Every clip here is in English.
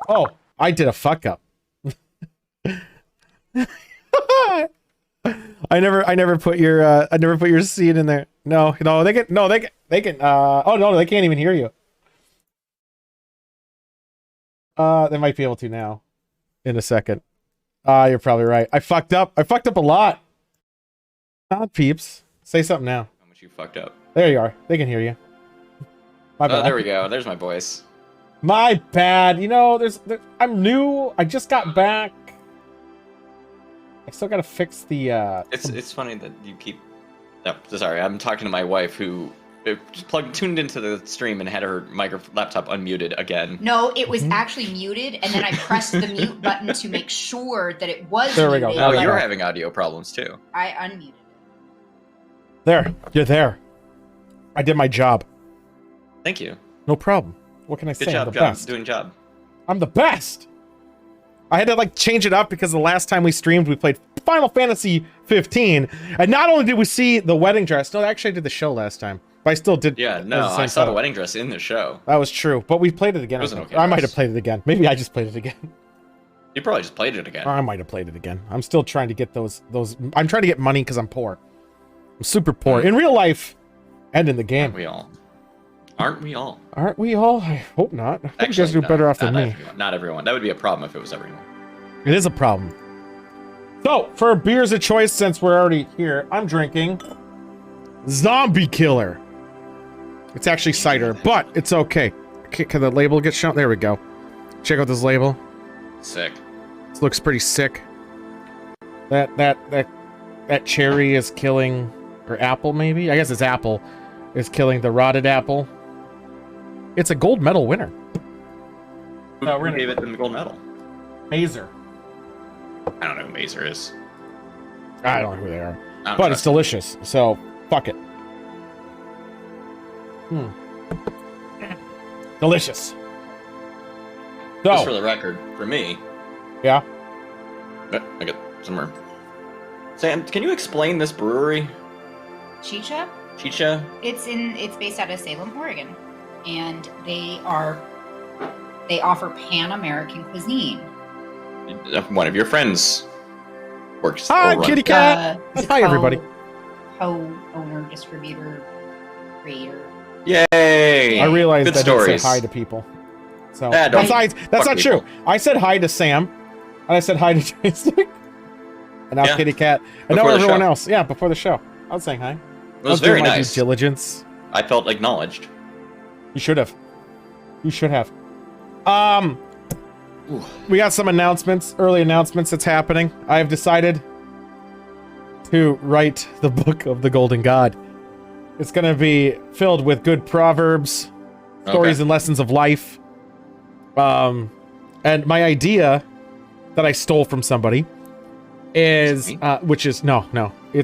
Oh, I did a fuck up. I never put your seed in there. No, they can, oh no, they can't even hear you. They might be able to now in a second. You're probably right. I fucked up a lot. Not peeps. Say something now. How much you fucked up? There you are. They can hear you. My bad. Oh, there we go. There's my voice. My bad. You know, I'm new. I just got back. I still gotta fix the. It's funny that you keep. No, sorry. I'm talking to my wife who just tuned into the stream and had her laptop unmuted again. No, it was actually muted, and then I pressed the mute button to make sure that it was There we muted. go. Oh, you're having audio problems too. I unmuted. There. You're there. I did my job. Thank you. No problem. What can I say? Good job, I'm the John. best. Doing job. I'm the best. I had to like change it up because the last time we streamed, we played Final Fantasy 15, and not only did we see the wedding dress. No, actually, I did the show last time, but I still did. Yeah, no, I saw the wedding dress in the show. That was true, but we played it again. It was an okay I might dress. have played it again. Maybe I just played it again. You probably just played it again. I might have played it again. I'm still trying to get those. I'm trying to get money because I'm poor. I'm super poor in real life, and in the game. Aren't we all? Aren't we all? Aren't we all? I hope not. I hope you guys Actually, do better off than me. Everyone. Not everyone. That would be a problem if it was everyone. It is a problem. So, for beers of choice, since we're already here, I'm drinking Zombie Killer. It's actually cider, but it's okay. Can the label get shown? There we go. Check out this label. Sick. This looks pretty sick. That cherry is killing, or apple maybe? I guess it's apple. Is killing the rotted apple. It's a gold medal winner. Who gave it the gold medal? Mazer. I don't know who Mazer is. I don't know who they are. I don't But it's trust him. delicious, so fuck it. Delicious. Just for So, the record, for me, yeah. I got somewhere. Sam, can you explain this brewery? Chicha? Chicha? It's based out of Salem, Oregon, and they offer Pan-American cuisine. One of your friends works. Hi, or runs- kitty cat. It's Hi, everybody. Co-owner, distributor, creator. Yay! I realized Good I didn't stories. say hi to people. So Yeah, don't besides, that's fuck not true. people. I said hi to Sam, and I said hi to Jason, and now Yeah. Kitty Cat, and now Before the everyone show. else. Yeah, before the show, I was saying hi. It was very nice. Due diligence. I felt acknowledged. You should have. You should have. Ooh. We got some announcements, early announcements that's happening. I have decided to write the book of the Golden God. It's going to be filled with good proverbs, stories, Okay. and lessons of life. And my idea that I stole from somebody is, which is, no,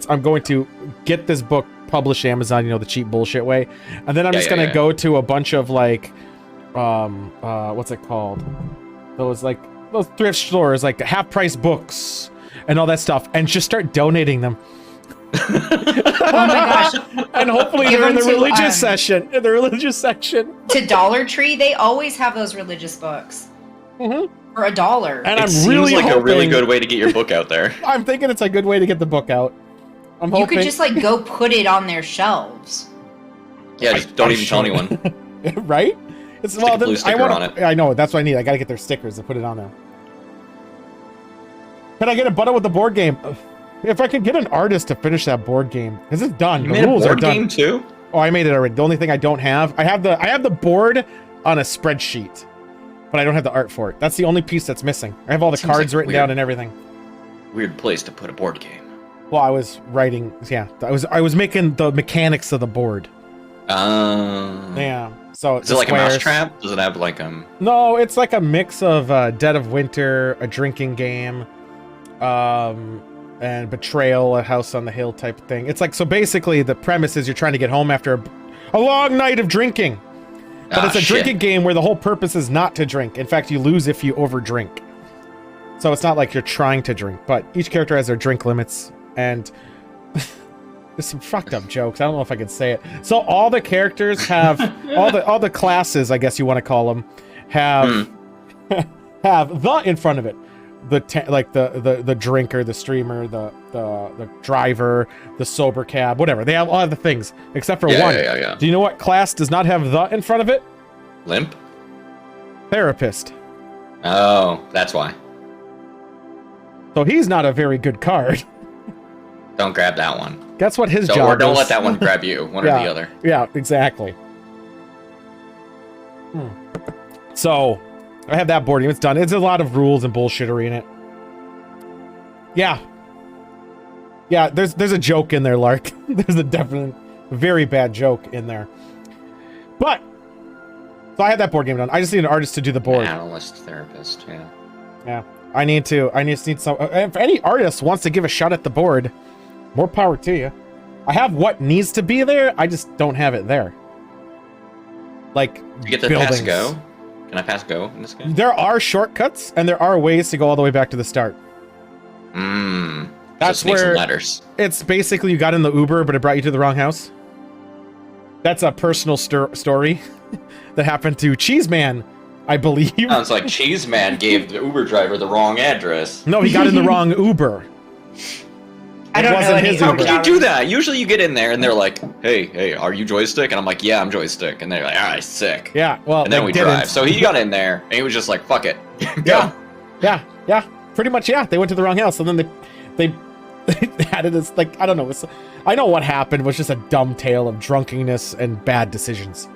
I'm going to get this book published Amazon, you know, the cheap bullshit way. And then I'm just going to go to a bunch of like, what's it called? Those thrift stores, like half price books and all that stuff, and just start donating them. Oh my gosh! And hopefully Give they're in the them to, religious section. In the religious section. To Dollar Tree, they always have those religious books Mm-hmm. for $1. And It I'm seems really like hoping, a really good way to get your book out there. I'm thinking it's a good way to get the book out. I'm hoping. You could just like go put it on their shelves. Yeah, just don't even tell anyone. Right? It's Stick a blue I sticker want on it. I know, that's what I need. I gotta get their stickers to put it on there. Can I get a button with the board game? If I could get an artist to finish that board game, because it's done. You The made a rules are board done. game too? Oh, I made it already. The only thing I don't have, I have the board on a spreadsheet, but I don't have the art for it. That's the only piece that's missing. I have all the Seems cards like written weird. down and everything. Weird place to put a board game. Well, I was writing. Yeah, I was making the mechanics of the board. Yeah. So Is it like a mousetrap? Does it have like No, it's like a mix of Dead of Winter, a drinking game, and Betrayal, a House on the Hill type of thing. It's like, so basically the premise is you're trying to get home after a long night of drinking. But it's a drinking game where the whole purpose is not to drink. In fact, you lose if you overdrink. So it's not like you're trying to drink, but each character has their drink limits, and there's some fucked up jokes. I don't know if I can say it. So all the characters have all the classes, I guess you want to call them, have have the in front of it. The drinker, the streamer, the driver, the sober cab, whatever. They have all of the things except for one. Yeah. Do you know what class does not have the in front of it? Limp? Therapist. Oh, that's why. So he's not a very good card. Don't grab that one. That's what his job Or don't is. let that one grab you, one or the other. Yeah, exactly. So, I have that board game. It's done. It's a lot of rules and bullshittery in it. Yeah. Yeah, there's a joke in there, Lark. There's a definite, very bad joke in there. But, so I have that board game done. I just need an artist to do the board. Analyst, therapist, yeah. Yeah. I need some, if any artist wants to give a shot at the board, more power to you. I have what needs to be there, I just don't have it there. Like, you get the pass go? Can I pass go in this game? There are shortcuts, and there are ways to go all the way back to the start. That's where letters. It's basically you got in the Uber, but it brought you to the wrong house. That's a personal story that happened to Cheeseman, I believe. Sounds like Cheeseman gave the Uber driver the wrong address. No, he got in the wrong Uber. I don't know any How can you do that? Usually you get in there and they're like, hey, are you joystick? And I'm like, yeah, I'm joystick. And they're like, all right, sick. Yeah, well, and then we drive. So he got in there and he was just like, fuck it. Go. Yeah. Pretty much, yeah. They went to the wrong house and then they had it as, like, I don't know. I know what happened was just a dumb tale of drunkenness and bad decisions.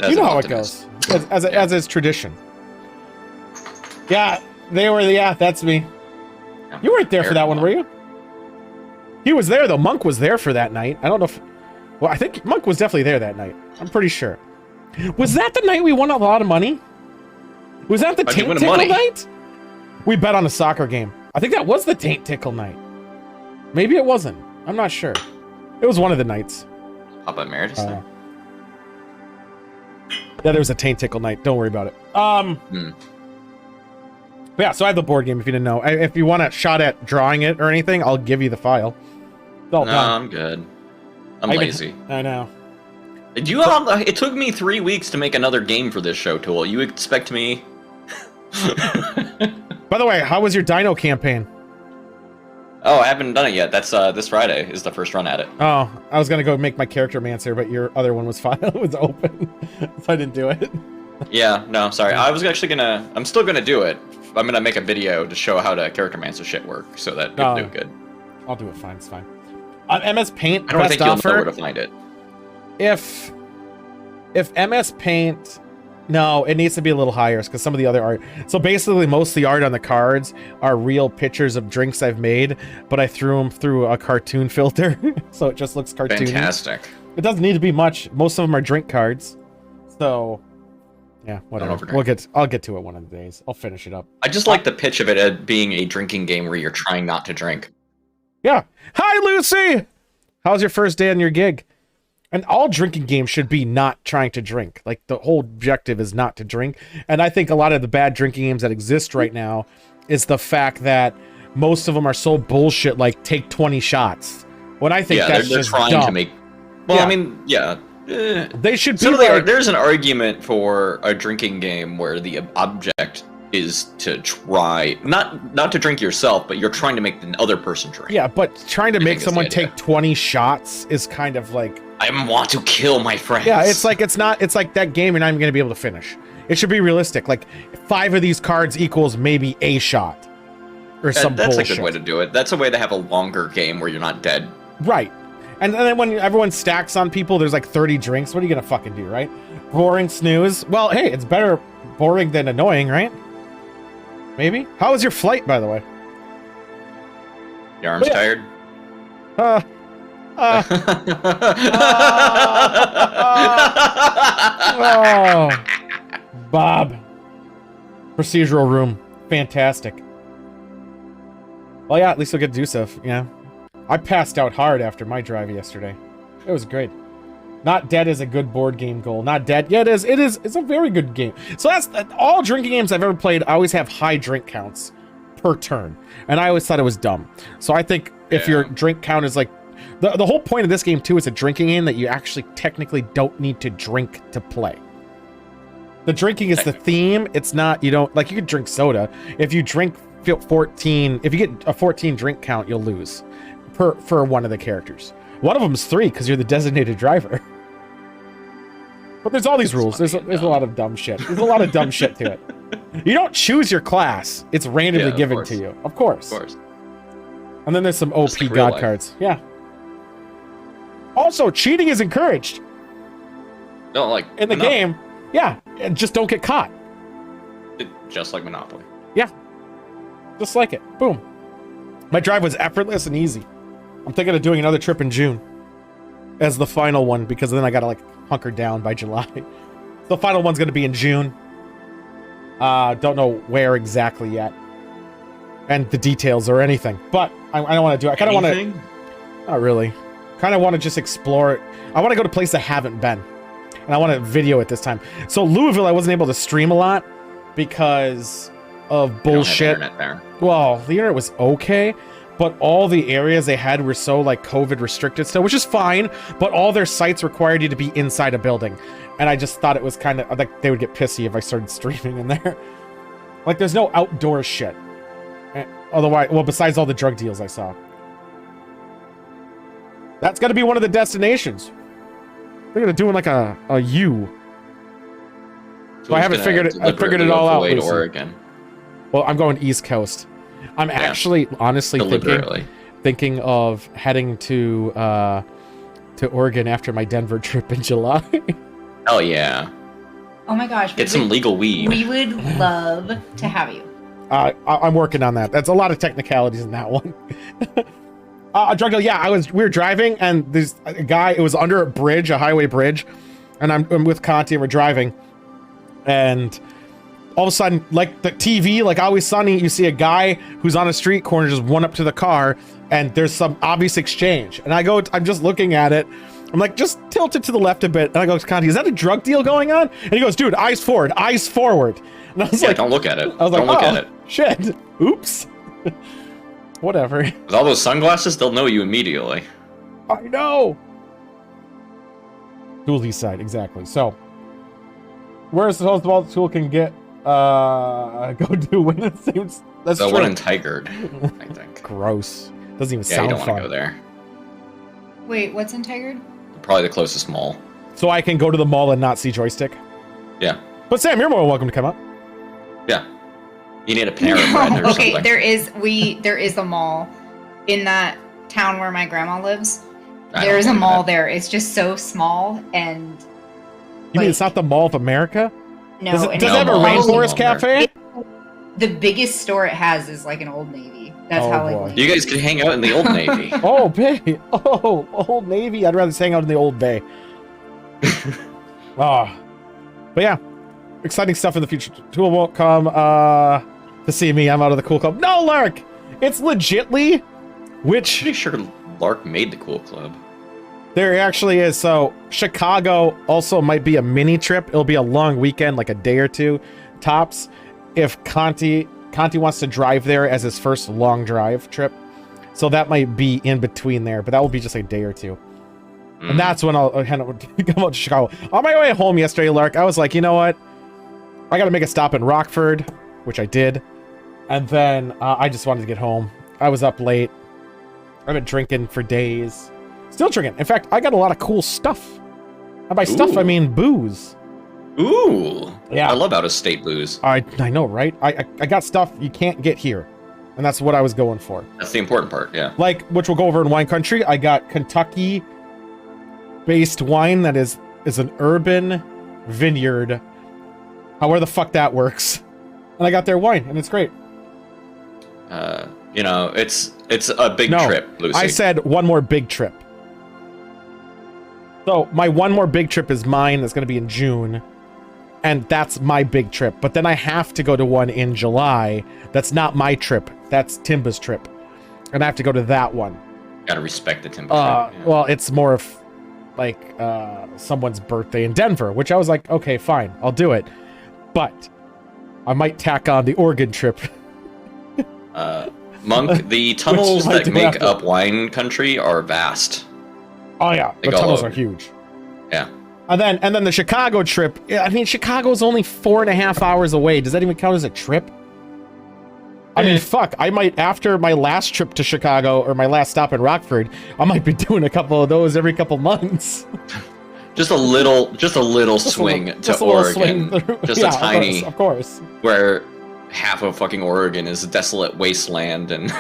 You know how it goes. As is tradition. Yeah, that's me. Yeah. You weren't there for that one, were you? He was there, though. Monk was there for that night. I don't know if... Well, I think Monk was definitely there that night. I'm pretty sure. Was that the night we won a lot of money? Was that the Taint Tickle night? We bet on a soccer game. I think that was the Taint Tickle night. Maybe it wasn't. I'm not sure. It was one of the nights. Papa Emeritus there? Yeah, there was a Taint Tickle night. Don't worry about it. Yeah, so I have the board game if you didn't know. If you want a shot at drawing it or anything, I'll give you the file. No, I'm good. I'm lazy. I know. It took me 3 weeks to make another game for this show, Tool. You expect me... By the way, how was your Dino campaign? Oh, I haven't done it yet. That's this Friday is the first run at it. Oh, I was gonna go make my character mancer, but your other one was was open, so I didn't do it. Yeah, no, sorry. I was actually I'm still gonna do it. I'm gonna make a video to show how to character mancer shit work, so that you'll do good. I'll do it fine. It's fine. MS Paint. I don't think you'll know where to find it. If MS Paint, no, it needs to be a little higher because some of the other art. So basically, most of the art on the cards are real pictures of drinks I've made, but I threw them through a cartoon filter, so it just looks cartoony. Fantastic. It doesn't need to be much. Most of them are drink cards, so yeah, whatever. I'll get to it one of the days. I'll finish it up. I just like the pitch of it as being a drinking game where you're trying not to drink. Yeah. Hi, Lucy. How's your first day on your gig? And all drinking games should be not trying to drink. Like, the whole objective is not to drink. And I think a lot of the bad drinking games that exist right now is the fact that most of them are so bullshit, like, take 20 shots. When I think that's they're just trying dumb. to make... Well, yeah. I mean, yeah. They should be like... There's an argument for a drinking game where the object is to try... Not to drink yourself, but you're trying to make the other person drink. Yeah, but trying to make someone take 20 shots is kind of like... I want to kill my friends. Yeah, it's like that game you're not even going to be able to finish. It should be realistic. Like, 5 of these cards equals maybe a shot. Or some bullshit. That's a good way to do it. That's a way to have a longer game where you're not dead. Right. And then when everyone stacks on people, there's like 30 drinks. What are you going to fucking do, right? Boring snooze. Well, hey, it's better boring than annoying, right? Maybe? How was your flight, by the way? Your arm's tired? Oh, Bob. Procedural room. Fantastic. Well, yeah, at least we'll get to do stuff, yeah. I passed out hard after my drive yesterday. It was great. Not Dead is a good board game goal. Not Dead. Yeah, it is. It's a very good game. So that's all drinking games I've ever played. I always have high drink counts per turn. And I always thought it was dumb. So I think if your drink count is like... The whole point of this game, too, is a drinking game that you actually technically don't need to drink to play. The drinking is the theme. It's not, you don't, like, you could drink soda. If you drink 14, if you get a 14 drink count, you'll lose for one of the characters. One of them's 3 because you're the designated driver. But there's all these rules. There's a lot of dumb shit. There's a lot of dumb shit to it. You don't choose your class. It's randomly given to you. Of course. Of course. And then there's some OP like god cards. Yeah. Also, cheating is encouraged. No, like in the game. Yeah. And just don't get caught. Just like Monopoly. Yeah. Just like it. Boom. My drive was effortless and easy. I'm thinking of doing another trip in June as the final one because then I gotta like hunker down by July. The final one's gonna be in June. Don't know where exactly yet, and the details or anything. But I don't want to do it. I kind of want to. Not really. Kind of want to just explore it. I want to go to places I haven't been, and I want to video it this time. So Louisville, I wasn't able to stream a lot because of bullshit. Internet there. Well, the internet was okay, but all the areas they had were so like COVID restricted still, which is fine. But all their sites required you to be inside a building. And I just thought it was kind of like they would get pissy if I started streaming in there. Like there's no outdoor shit. Otherwise, well, besides all the drug deals I saw. That's got to be one of the destinations. They're gonna do like a U. So I haven't figured it. I figured it all out. Oregon. Well, I'm going East Coast. I'm actually, honestly thinking of heading to Oregon after my Denver trip in July. Hell yeah. Oh my gosh. Get some legal weed. We would love to have you. I'm working on that. That's a lot of technicalities in that one. Drug deal, yeah, we were driving and there's a guy, it was under a bridge, a highway bridge, and I'm with Conti and we're driving. And all of a sudden, like the TV, like Always Sunny, you see a guy who's on a street corner just run up to the car and there's some obvious exchange. And I'm just looking at it. I'm like, just tilt it to the left a bit. And I go to Conti, is that a drug deal going on? And he goes, dude, eyes forward, eyes forward. And I was like, don't look at it. I was like, don't look at it. Shit. Oops. Whatever. With all those sunglasses, they'll know you immediately. I know. Tool East Side, exactly. So, where's the host of tool can get go do when it seems that's the true. one in Tigard, I think. Gross. Doesn't even Yeah, sound you don't fun. want to go there. Wait, what's in Tigard? Probably the closest mall. So I can go to the mall and not see Joystick. Yeah. But Sam, you're more welcome to come up. Yeah. You need a Panera Bread or okay, something. there is a mall in that town where my grandma lives. I There is a don't mall know there. It's just so small and. You mean it's not the Mall of America? No. Does it and have a No, Rainforest no, Cafe? The biggest store it has is like an Old Navy. That's Oh, how boy. like. You guys could hang out in the Old Navy. Oh, Bay. Oh, Old Navy. I'd rather hang out in the Old Bay. Oh. But yeah, exciting stuff in the future. Tool won't come to see me. I'm out of the cool club. No, Lark! It's legitly, which... Pretty sure Lark made the cool club. There actually is. So Chicago also might be a mini trip. It'll be a long weekend, like a day or two, tops. If Conti wants to drive there as his first long drive trip. So that might be in between there, but that will be just a day or two. And that's when I'll come out to Chicago. On my way home yesterday, Lark, I was like, you know what? I got to make a stop in Rockford, which I did. And then I just wanted to get home. I was up late. I've been drinking for days. Still drinking. In fact, I got a lot of cool stuff. And by stuff, I mean booze. Ooh. Yeah. I love out-of-state booze. I know, right? I got stuff you can't get here. And that's what I was going for. That's the important part, yeah. Like, which we'll go over in wine country. I got Kentucky-based wine that is an urban vineyard. However the fuck that works. And I got their wine, and it's great. You know, it's a big trip, Lucy. I said one more big trip. So my one more big trip is mine. That's going to be in June. And that's my big trip. But then I have to go to one in July. That's not my trip. That's Timba's trip. And I have to go to that one. Gotta respect the Timba trip. Yeah. Well, it's more of like someone's birthday in Denver, which I was like, okay, fine, I'll do it. But I might tack on the Oregon trip. Monk, the tunnels that make up wine country are vast. Oh yeah, the tunnels are huge. Yeah. And then the Chicago trip. I mean, Chicago's only 4.5 hours away. Does that even count as a trip? I mean, fuck. I might, after my last trip to Chicago or my last stop in Rockford, I might be doing a couple of those every couple months. Just a little swing to Oregon. Just a tiny, of course. Where half of fucking Oregon is a desolate wasteland and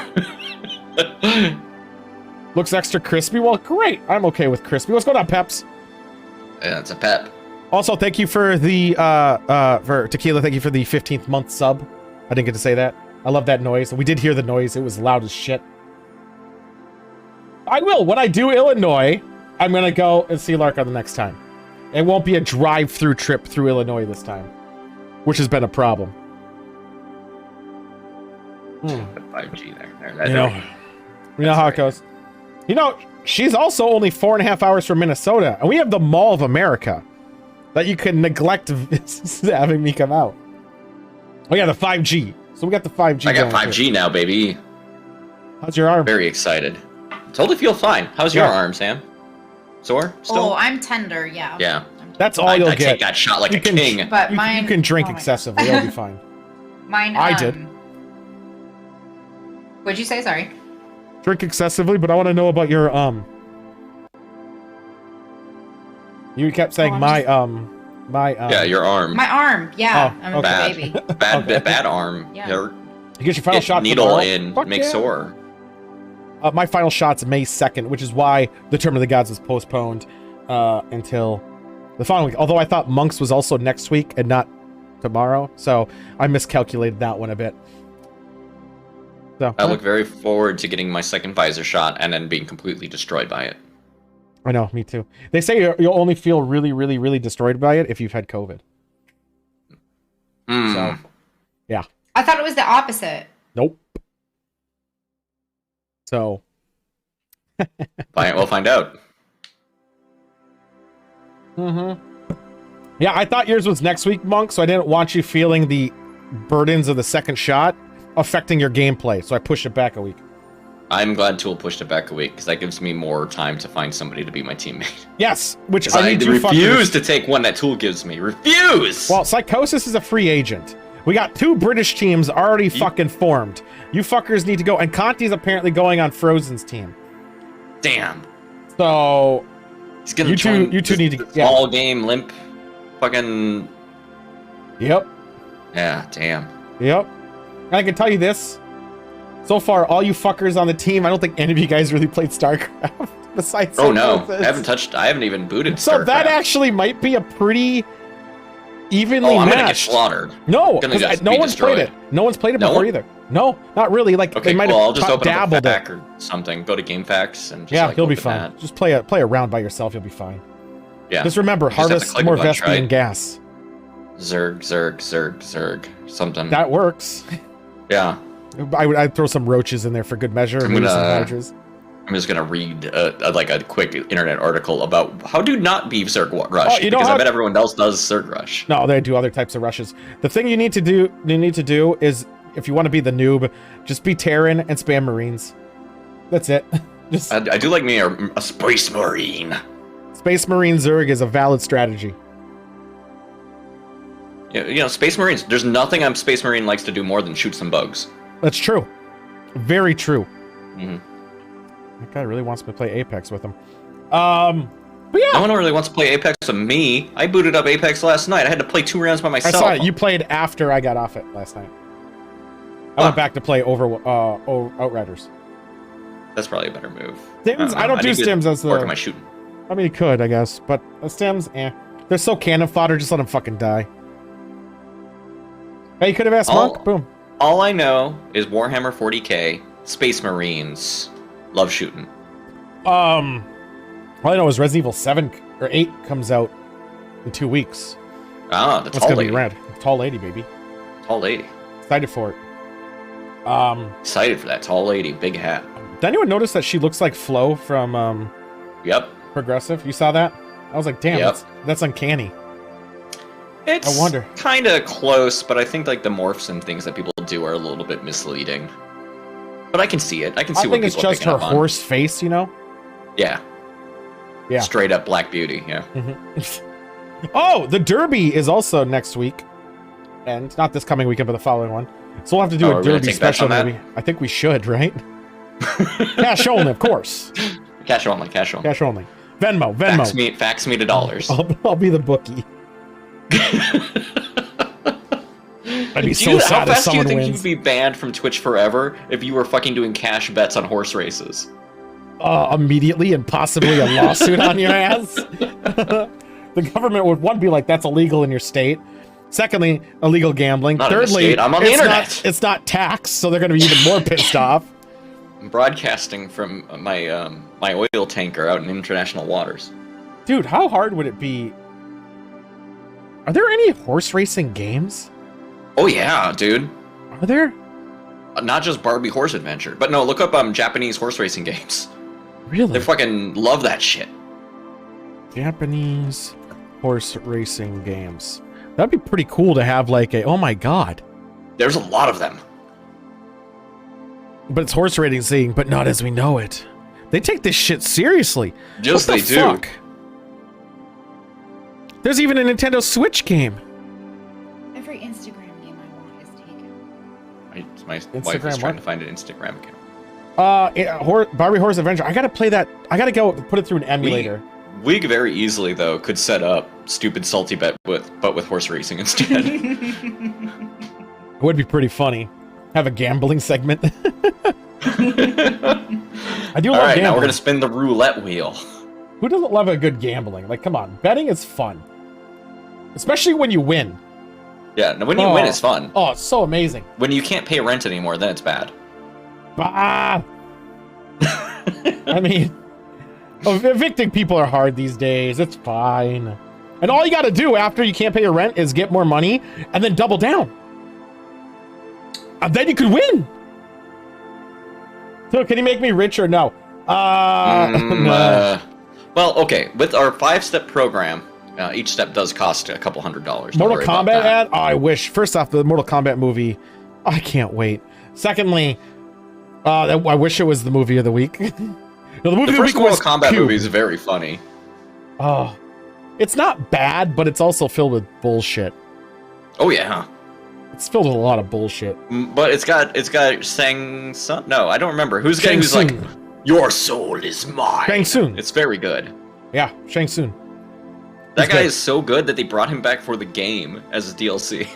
looks extra crispy. Well, great. I'm okay with crispy. What's going on, Peps? Yeah, it's a pep. Also, thank you for the for Tequila. Thank you for the 15th month sub. I didn't get to say that. I love that noise. We did hear the noise. It was loud as shit. I will. When I do Illinois, I'm going to go and see Larka the next time. It won't be a drive-through trip through Illinois this time, which has been a problem. 5G there. You know how it goes. You know, she's also only 4.5 hours from Minnesota, and we have the Mall of America that you can neglect having me come out. Oh yeah, the 5G. So we got the 5G. I got 5G now, baby. How's your arm? Very excited. Totally feel fine. How's your arm, Sam? Sore? Still? Oh, I'm tender. Yeah. Yeah. That's all you'll get. I got shot like a king. But you can drink excessively. You'll be fine. Mine. I did. What'd you say? Sorry. Drink excessively, but I want to know about your You kept saying yeah, your arm. My arm. Yeah. Oh, I'm a bad. baby. Bad arm. Yeah. You get your final shot needle tomorrow? in, Fuck make yeah. sore. My final shot's May 2nd, which is why the Tournament of the Gods was postponed until the following week. Although I thought Monks was also next week and not tomorrow, so I miscalculated that one a bit. So I look very forward to getting my second Pfizer shot and then being completely destroyed by it. I know, me too. They say you'll only feel really, really, really destroyed by it if you've had COVID. So, yeah. I thought it was the opposite. Nope. So. We'll find out. Yeah, I thought yours was next week, Monk, so I didn't want you feeling the burdens of the second shot affecting your gameplay, so I pushed it back a week. I'm glad Tool pushed it back a week, because that gives me more time to find somebody to be my teammate. Yes, which I need you refuse fuckers to take one that Tool gives me. Refuse! Well, Psychosis is a free agent. We got 2 British teams already fucking formed. You fuckers need to go, and Conti's apparently going on Frozen's team. Damn. So, he's gonna you two need to get all game limp fucking. Yep. Yeah, damn. Yep. And I can tell you this. So far, all you fuckers on the team, I don't think any of you guys really played StarCraft. Besides, oh no, I haven't even booted. So StarCraft. that actually might be a pretty evenly I'm matched. gonna get slaughtered. No, because no one's played it. No one's played it before either. No, not really. Like okay, they might I'll have just open up a dabbled pack it or something. Go to GameFAQs and just yeah, like, you'll be open fine. that. Just play a round by yourself. You'll be fine. Yeah. Just remember, You just have to harvest click a more bunch, Vespian right? gas. Zerg, something. That works. Yeah. I'd throw some roaches in there for good measure. And maybe some hydras. I'm just gonna read like a quick internet article about how to not be Zerg Rush, because I bet everyone else does Zerg Rush. No, they do other types of rushes. The thing you need to do is, if you want to be the noob, just be Terran and spam Marines. That's it. Just I do like me a Space Marine. Space Marine Zerg is a valid strategy. Yeah, you know, Space Marines. There's nothing a Space Marine likes to do more than shoot some bugs. That's true. Very true. Mm-hmm. That guy really wants me to play Apex with him. But yeah. No one really wants to play Apex with me. I booted up Apex last night. I had to play 2 rounds by myself. I saw it. You played after I got off it last night. I went back to play Outriders. That's probably a better move. Stims, I don't do stims as the... Work on my shooting. I mean, you could, I guess. But stims, they're so cannon fodder, just let them fucking die. Hey, you could have asked Monk. Boom. All I know is Warhammer 40k, Space Marines, love shooting. All I know is Resident Evil 7 or 8 comes out in 2 weeks. Ah, the That's tall gonna lady. be rad. Tall lady, baby. Tall lady. Excited for it. Excited for that tall lady, big hat. Did anyone notice that she looks like Flo from Yep. Progressive? You saw that? I was like, damn, Yep. that's uncanny. It's I wonder. kind of close, but I think like the morphs and things that people do are a little bit misleading. But I can see it. I can see what think people it's just her up on. horse face, you know? Yeah. Yeah. Straight up Black Beauty. Yeah. Oh, the Derby is also next week. And not this coming weekend, but the following one. So we'll have to do a Derby special maybe. I think we should, right? Cash only, of course. Cash only. Cash only. Venmo. Fax me the dollars. I'll be the bookie. I'd be so sad if someone wins. How fast do you think you'd be banned from Twitch forever if you were fucking doing cash bets on horse races? Immediately, and possibly a lawsuit on your ass. The government would, one, be like, that's illegal in your state. Secondly, illegal gambling. Not Thirdly, I'm on the internet. It's not taxed, so they're going to be even more pissed off. I'm broadcasting from my my oil tanker out in international waters. Dude, how hard would it be? Are there any horse racing games? Oh yeah, dude. Are there? Not just Barbie Horse Adventure, but no, look up Japanese horse racing games. Really? They fucking love that shit. Japanese horse racing games. That'd be pretty cool to have, like, a, oh my god. There's a lot of them. But it's horse racing, but not as we know it. They take this shit seriously. Just what the fuck? do. There's even a Nintendo Switch game. Every Instagram name I want is taken. My wife is trying to find an Instagram account. Barbie Horse Adventure. I gotta play that. I gotta go put it through an emulator. We very easily, though, could set up stupid salty bet with horse racing instead. It would be pretty funny. Have a gambling segment. I do love gambling. Now we're gonna spin the roulette wheel. Who doesn't love a good gambling? Like, come on, betting is fun, especially when you win. Yeah, when you win, it's fun. Oh, it's so amazing. When you can't pay rent anymore, then it's bad. I mean, evicting people are hard these days. It's fine. And all you got to do after you can't pay your rent is get more money and then double down. And then you could win. So can you make me rich or no? No. Well, okay. With our 5-step program, each step does cost a couple $100. Mortal Kombat ad? Oh, I wish. First off, the Mortal Kombat movie. I can't wait. Secondly, I wish it was the movie of the week. No, the movie of the week Mortal was Kombat movie is very funny. Oh, it's not bad, but it's also filled with bullshit. Oh yeah, it's filled with a lot of bullshit. But it's got Shang Tsung. No, I don't remember who's like, your soul is mine. Shang Tsung. It's very good. Yeah, Shang Tsung. That guy is so good that they brought him back for the game as a DLC.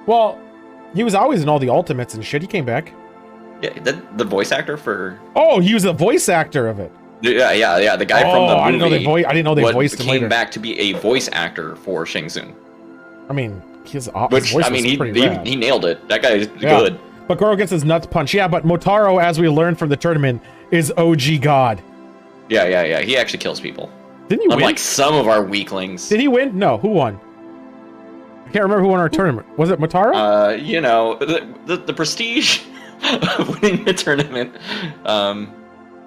Well, he was always in all the Ultimates and shit. He came back. Yeah, the voice actor for. Oh, he was the voice actor of it. Yeah. The guy from the movie. I didn't know they voiced him later. Came back to be a voice actor for Shang Tsung. I mean, his voice he nailed it. That guy is good. But Goro gets his nuts punched. Yeah, but Motaro, as we learned from the tournament, is OG God. Yeah. He actually kills people. Didn't he win? Unlike some of our weaklings. Did he win? No. Who won? I can't remember who won our tournament. Was it Motaro? The prestige of winning the tournament.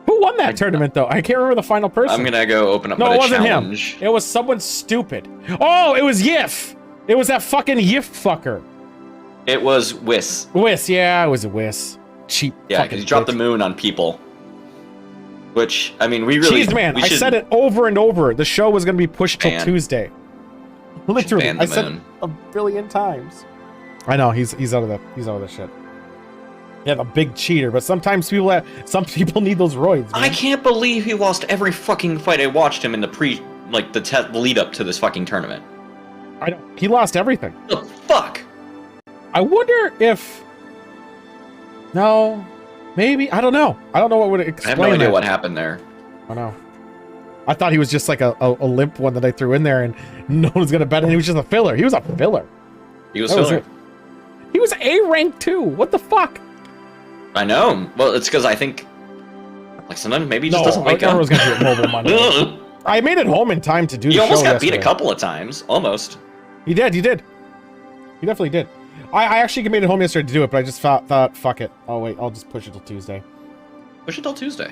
Who won that tournament, though? I can't remember the final person. I'm gonna go open up. No, it wasn't him. It was someone stupid. Oh, it was Yif. It was that fucking Yif fucker. It was Whis. Whis, yeah, it was a Whis. Cheap. Yeah, because he dropped the moon on people. Which, I mean, we really. Jeez, man, I said it over and over. The show was gonna be pushed till Tuesday. Literally, I said it a billion times. I know he's out of the shit. Yeah, the big cheater. But sometimes people need those roids. Man. I can't believe he lost every fucking fight I watched him in the lead up to this fucking tournament. I know he lost everything. The fuck. I wonder if. No, maybe I don't know. I don't know what would explain. I have no idea what happened there. I know. I thought he was just like a limp one that I threw in there, and no one's gonna bet. And he was just a filler. He was a filler. He was filler. He was A rank too. What the fuck? I know. Well, it's because I think, like, sometimes maybe he just doesn't wake up. I was gonna do it mobile Monday. I made it home in time to do. He almost got beat a couple of times. Almost. He did. He definitely did. I actually made it home yesterday to do it, but I just thought, fuck it. Oh wait, I'll just push it till Tuesday. Push it till Tuesday.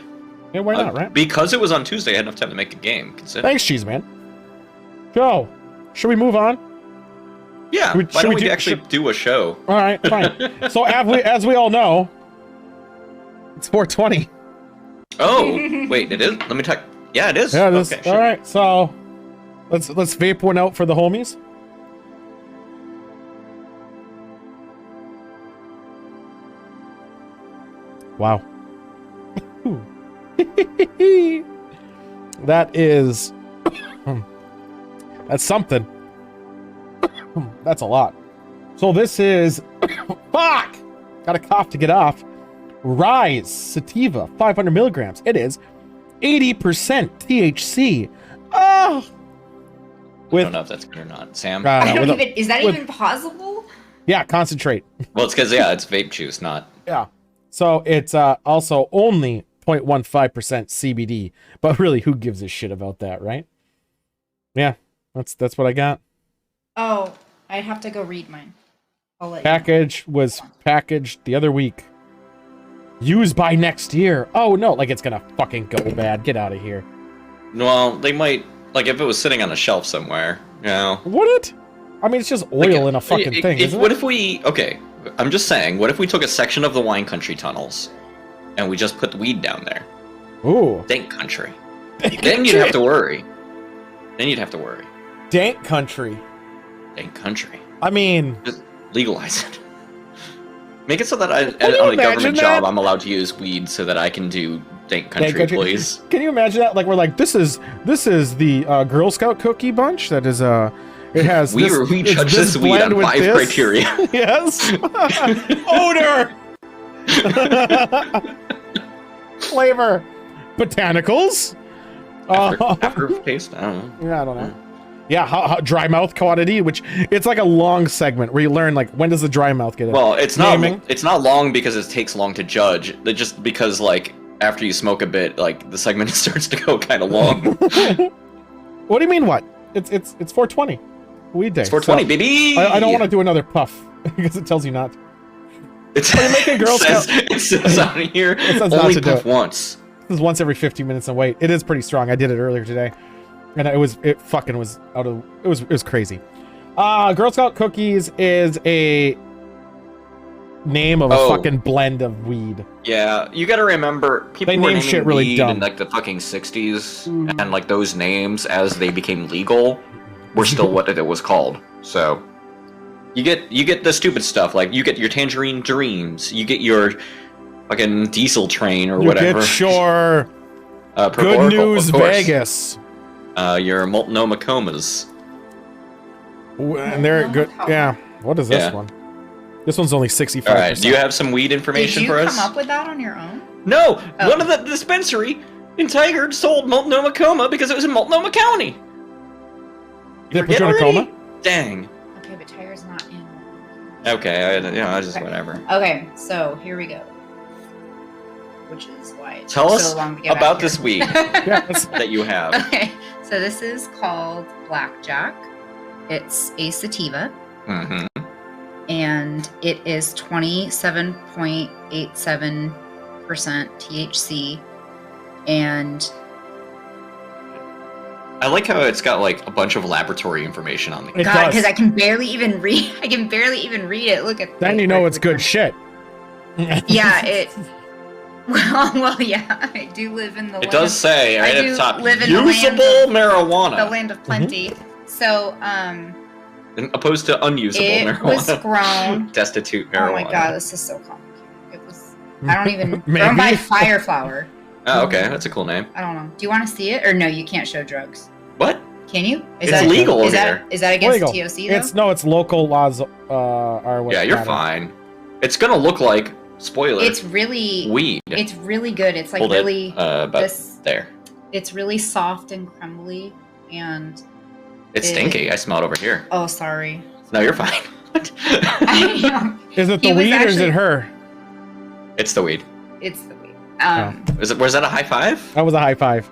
Yeah, why not, right? Because it was on Tuesday, I had enough time to make a game. Thanks, Cheese Man. Go. Should we move on? Yeah. Why don't we actually do a show? All right, fine. So as we all know, it's 420. Oh, wait, it is? Let me check. Yeah, it is. Yeah, it is. Okay, all right, so Let's vape one out for the homies. Wow. That is that's something. That's a lot. So this is fuck. Got a cough to get off. Rise sativa 500 milligrams. It is 80% THC. Oh. I don't know if that's good or not, Sam. Is that even possible? Yeah, concentrate. Well, it's because it's vape juice, not. Yeah. So it's also only 0.15% CBD, but really, who gives a shit about that, right? Yeah, that's what I got. Oh, I have to go read mine. I'll let Package was packaged the other week. Used by next year. Oh no, like it's gonna fucking go bad. Get out of here. Well, they might, like, if it was sitting on a shelf somewhere, you know. Would it? I mean, it's just oil in a fucking thing, isn't what it? if we, okay, I'm just saying, what if we took a section of the wine country tunnels and we just put the weed down there? Ooh. Dank country. Then you'd have to worry. Dank country. Dank country. I mean, just legalize it. Make it so that on a government job, I'm allowed to use weed so that I can do dank country, please. Can you imagine that? Like, we're like, this is the Girl Scout cookie bunch that is it has we judge this weed on 5 criteria. Yes. Odor. Flavor. Botanicals. Aftertaste? I don't know. Yeah, I don't know. Yeah, how dry mouth quantity, which it's like a long segment where you learn like when does the dry mouth get it. Well, it's not long because it takes long to judge. Just because like after you smoke a bit, like the segment starts to go kind of long. What do you mean? What? It's 420. Weed day. It's 420, so baby. I don't want to do another puff because it tells you not. It's making Girl Scout. It says on here. It says only not to puff do it. once. This is once every 50 minutes and wait. It is pretty strong. I did it earlier today. And it was crazy. Girl Scout cookies is a name of a fucking blend of weed. Yeah, you gotta remember people they were name naming shit really weed dumb in like the fucking 60s, and like those names as they became legal were still what it was called. So you get the stupid stuff, like you get your Tangerine Dreams, you get your fucking Diesel Train or whatever. You get your Good News Vegas. Your Multnomah Comas. And they're good. Yeah. What is this one? This one's only 65%. All right. Do you have some weed information for us? Did you come up with that on your own? No. One of the dispensary in Tigard sold Multnomah Coma because it was in Multnomah County. They put you in a coma? Dang. Okay, but Tigard's not in. Okay. I just whatever. Okay. So here we go. Which is why it Tell took us so long to get about back this here. weed that you have. Okay, so this is called Blackjack. It's a sativa, and it is 27.87% THC, and I like how it's got like a bunch of laboratory information on the. God, because I can barely even read. I can barely even read it. Look at. Then you know it's good shit. Yeah, it. Well, yeah, I do live in the. It does say right at the top, usable marijuana. The land of plenty. So, opposed to unusable marijuana. It was grown. Destitute marijuana. Oh my god, this is so complicated. It was. I don't even. Grown by Fireflower. Oh, okay, that's a cool name. I don't know. Do you want to see it, or no? You can't show drugs. What? Can you? It's legal over there. Is that against legal. TOC though? It's local laws. Are what? Yeah, you're fine. It's gonna look like. Spoiler. It's really weed. It's really good. It's like Hold really there. It's really soft and crumbly, and it's stinky. I smell it over here. Oh, sorry. No, you're fine. Is it the weed or is it her? It's the weed. It's the weed. Was that a high five? That was a high five.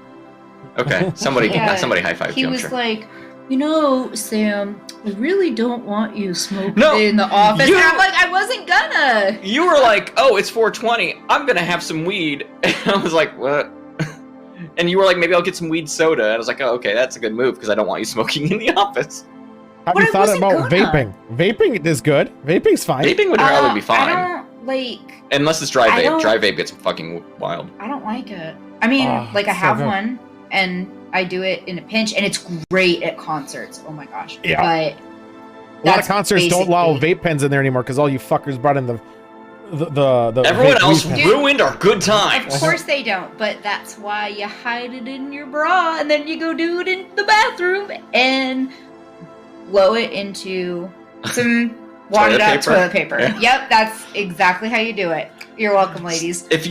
Okay, somebody high five. He was like, you know, Sam, I really don't want you smoking in the office. And I'm like, I wasn't gonna. You were like, oh, it's 420. I'm gonna have some weed. And I was like, what? And you were like, maybe I'll get some weed soda. And I was like, oh, okay, that's a good move because I don't want you smoking in the office. Have you thought about vaping? Vaping is good. Vaping's fine. Vaping would probably be fine. I don't like. Unless it's dry vape. Dry vape gets fucking wild. I don't like it. I mean, like I have one, and I do it in a pinch, and it's great at concerts. Oh my gosh. Yeah. But a lot of concerts don't allow vape pens in there anymore because all you fuckers brought in the everyone else ruined our good time. Of course they don't, but that's why you hide it in your bra and then you go do it in the bathroom and blow it into some watered out toilet paper. Yeah. Yep, that's exactly how you do it. You're welcome, ladies. Let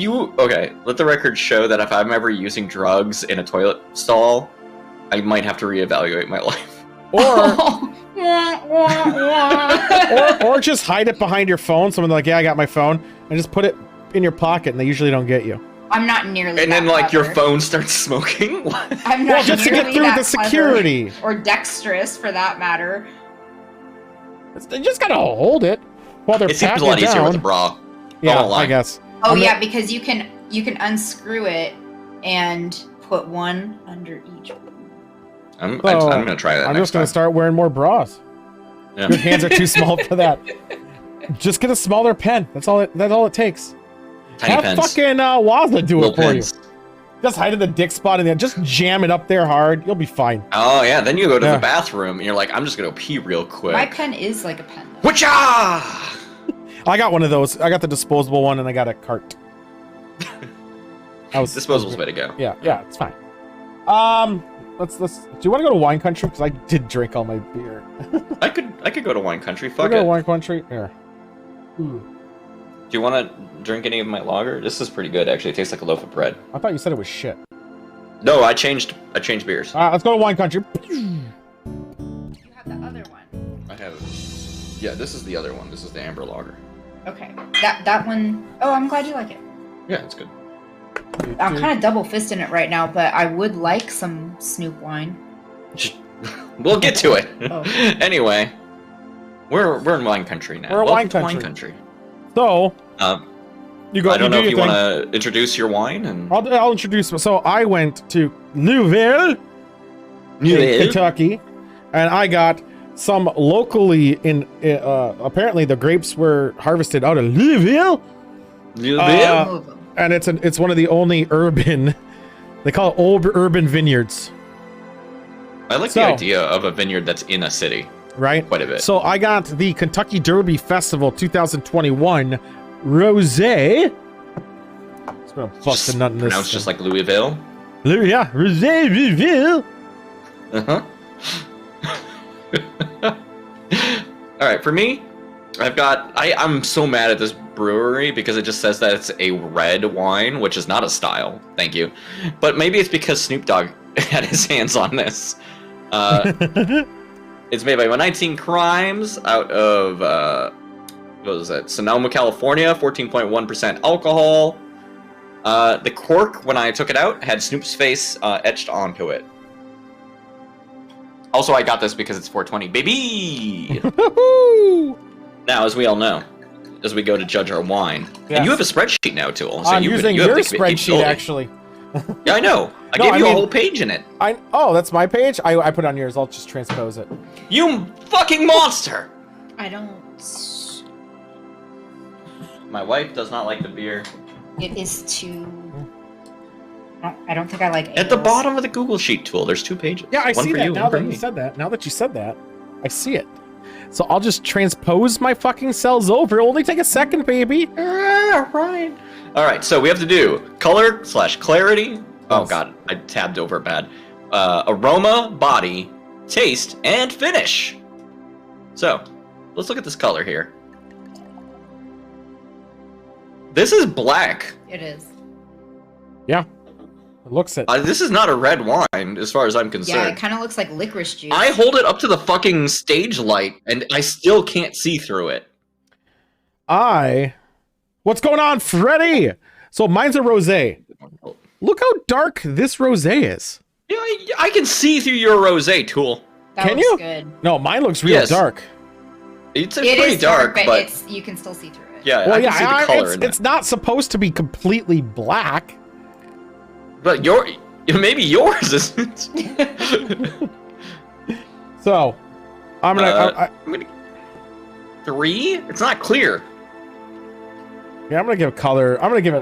the record show that if I'm ever using drugs in a toilet stall, I might have to reevaluate my life. Or just hide it behind your phone. Someone's like, yeah, I got my phone. And just put it in your pocket and they usually don't get you. I'm not nearly And then like your phone starts smoking? I'm not just to get through the security. Or dexterous for that matter. You just gotta hold it while they're It seems a lot easier with a bra. Yeah, I guess. Oh yeah, because you can unscrew it and put one under each. I'm gonna try that. I'm just gonna start wearing more bras. Yeah. Your hands are too small for that. Just get a smaller pen. That's all it takes. Tiny pens. Fucking Wazla do it for pens. you. Just hide in the dick spot and then just jam it up there hard. You'll be fine. Oh yeah, then you go to the bathroom and you're like, I'm just gonna pee real quick. My pen is like a pen though. Whatcha! I got one of those. I got the disposable one and I got a cart. Disposable's way to go. Yeah, it's fine. Let's. Do you want to go to wine country? Because I did drink all my beer. I could go to wine country. Fuck it. Go to wine country. Here. Do you want to drink any of my lager? This is pretty good, actually. It tastes like a loaf of bread. I thought you said it was shit. No, I changed beers. Let's go to wine country. You have the other one. I have. Yeah, this is the other one. This is the amber lager. Okay, that one. Oh, I'm glad you like it. Yeah, it's good. I'm kind of double fisting it right now, but I would like some Snoop wine. We'll get to it. Oh. Anyway, we're in wine country now. We're in wine country. So, you go. I don't know if you want to introduce your wine, and I'll introduce. So I went to Louisville, Kentucky, and I got some locally in. Apparently, the grapes were harvested out of Louisville. And it's one of the only urban. They call it old urban vineyards. I like the idea of a vineyard that's in a city. Right? Quite a bit. So I got the Kentucky Derby Festival 2021 Rosé. It's gonna bust a nut in this. Pronounced just like Louisville. Yeah, Rosé Louisville. All right, for me, I'm so mad at this brewery because it just says that it's a red wine, which is not a style. Thank you. But maybe it's because Snoop Dogg had his hands on this. It's made by 19 Crimes out of, what was it? Sonoma, California, 14.1% alcohol. The cork, when I took it out, had Snoop's face etched onto it. Also, I got this because it's 420, baby! Now, as we all know, as we go to judge our wine, and you have a spreadsheet now, Tool. So I'm using your spreadsheet, actually. Yeah, I know. I gave you a whole page in it. That's my page? I put it on yours. I'll just transpose it. You fucking monster! I don't... My wife does not like the beer. It is too... I don't think I like At the bottom of the Google Sheet, Tool, there's 2 pages. Yeah, I see that now that you said that. Now that you said that, I see it. So I'll just transpose my fucking cells over. It'll only take a second, baby. Right. All right, so we have to do color/clarity. Oh god, I tabbed over bad. Aroma, body, taste, and finish. So, let's look at this color here. This is black. It is. Yeah. It looks it. This is not a red wine, as far as I'm concerned. Yeah, it kind of looks like licorice juice. I hold it up to the fucking stage light, and I still can't see through it. What's going on, Freddy? So mine's a rosé. Look how dark this rosé is. Yeah, I can see through your rosé, Tool. That can looks you? Good. No, mine looks real dark. It's pretty dark, but you can still see through it. Yeah, I can see the color in it. It's not supposed to be completely black. But maybe yours isn't. So, I'm gonna 3? It's not clear. Yeah, I'm gonna give color. I'm gonna give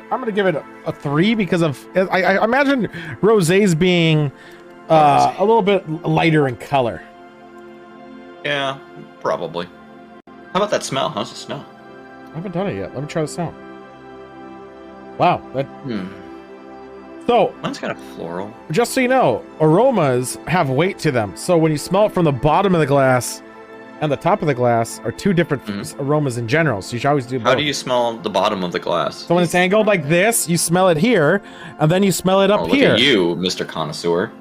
it a 3 because of I imagine rosés being a little bit lighter in color. Yeah, probably. How about that smell? How's it smell? I haven't done it yet. Let me try the sound. Wow. That. So. Mine's kind of floral. Just so you know, aromas have weight to them. So when you smell it from the bottom of the glass and the top of the glass are two different aromas in general. So you should always do both. How do you smell the bottom of the glass? So when it's angled like this, you smell it here, and then you smell it up here. Look at you, Mr. Connoisseur.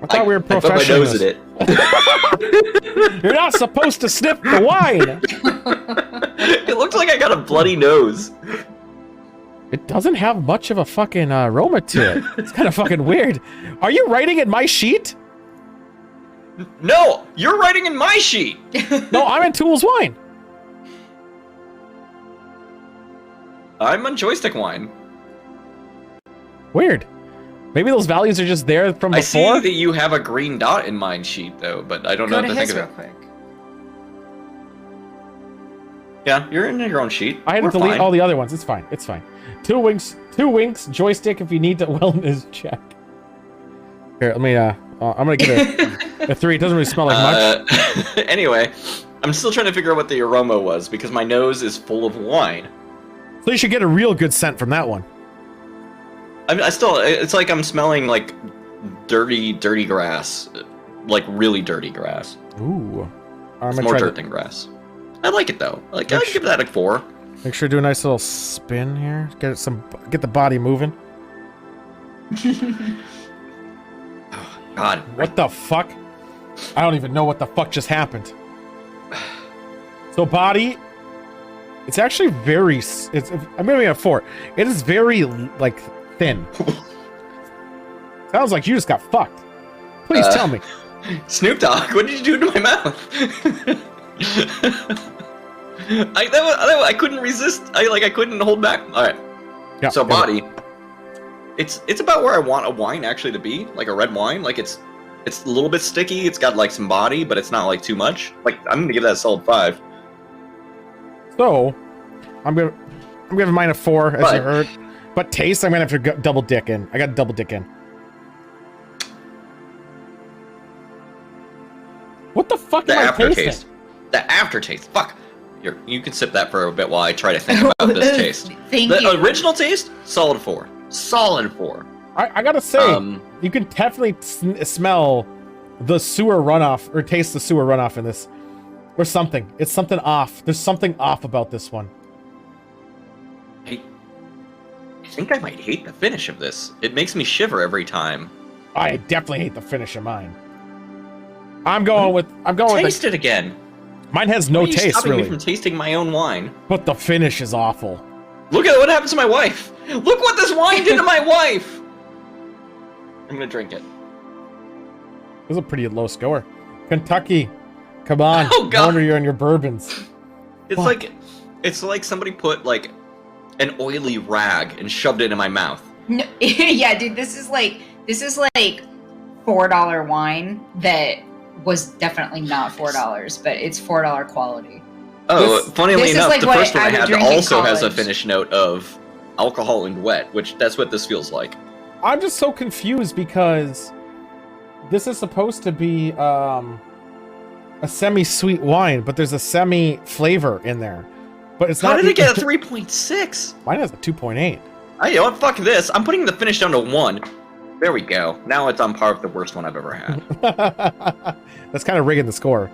I thought we were professionals. I put my nose in it. You're not supposed to sniff the wine. It looks like I got a bloody nose. It doesn't have much of a fucking aroma to it. It's kind of fucking weird. Are you writing in my sheet? No, you're writing in my sheet. No, I'm in Tool's wine. I'm on joystick wine. Weird. Maybe those values are just there from before. I see that you have a green dot in mine sheet though, but I don't know what to think of it. Quick. Yeah, you're in your own sheet. I had to delete all the other ones. It's fine. It's fine. Two winks, joystick if you need to wellness check. Here, let me, I'm gonna give it a 3. It doesn't really smell like much. Anyway, I'm still trying to figure out what the aroma was because my nose is full of wine. So you should get a real good scent from that one. It's like I'm smelling like dirty grass. Like really dirty grass. Ooh. It's more dirt than grass. I like it though. Like I'd give that a 4. Make sure to do a nice little spin here. Get the body moving. Oh, God. What the fuck? I don't even know what the fuck just happened. So body, it's actually very. I'm giving it a 4. It is very like thin. Sounds like you just got fucked. Please tell me. Snoop Dogg, what did you do to my mouth? I couldn't resist. I couldn't hold back. All right. Yeah, so body. It's about where I want a wine actually to be, like a red wine. Like it's a little bit sticky. It's got like some body, but it's not like too much. Like I'm gonna give that a solid 5. So, I'm giving mine a 4 as you heard. But taste, I'm gonna have to double dick in. I got double dick in. What the fuck am I tasting? The aftertaste. Fuck. You can sip that for a bit while I try to think about this taste. The original taste, solid 4. Solid 4. I gotta say, you can definitely smell the sewer runoff, or taste the sewer runoff in this. Or something. It's something off. There's something off about this one. I think I might hate the finish of this. It makes me shiver every time. I definitely hate the finish of mine. Taste it again. Mine has no taste, stopping really. Me from tasting my own wine. But the finish is awful. Look at what happened to my wife. Look what this wine did to my wife. I'm gonna drink it. This is a pretty low score. Kentucky, come on. Oh God. No wonder you're in your bourbons. It's like somebody put like an oily rag and shoved it in my mouth. No, yeah, dude, this is like $4 wine that was definitely not $4, but it's $4 quality. Oh, funnily enough, like the first one I had also has a college. finish note of alcohol and wet, which that's what this feels like. I'm just so confused because this is supposed to be a semi-sweet wine, but there's a semi-flavor in there. But it's not. How did it get a 3.6? Mine has a 2.8. You know what? Fuck this. I'm putting the finish down to 1. There we go. Now it's on par with the worst one I've ever had. That's kind of rigging the score.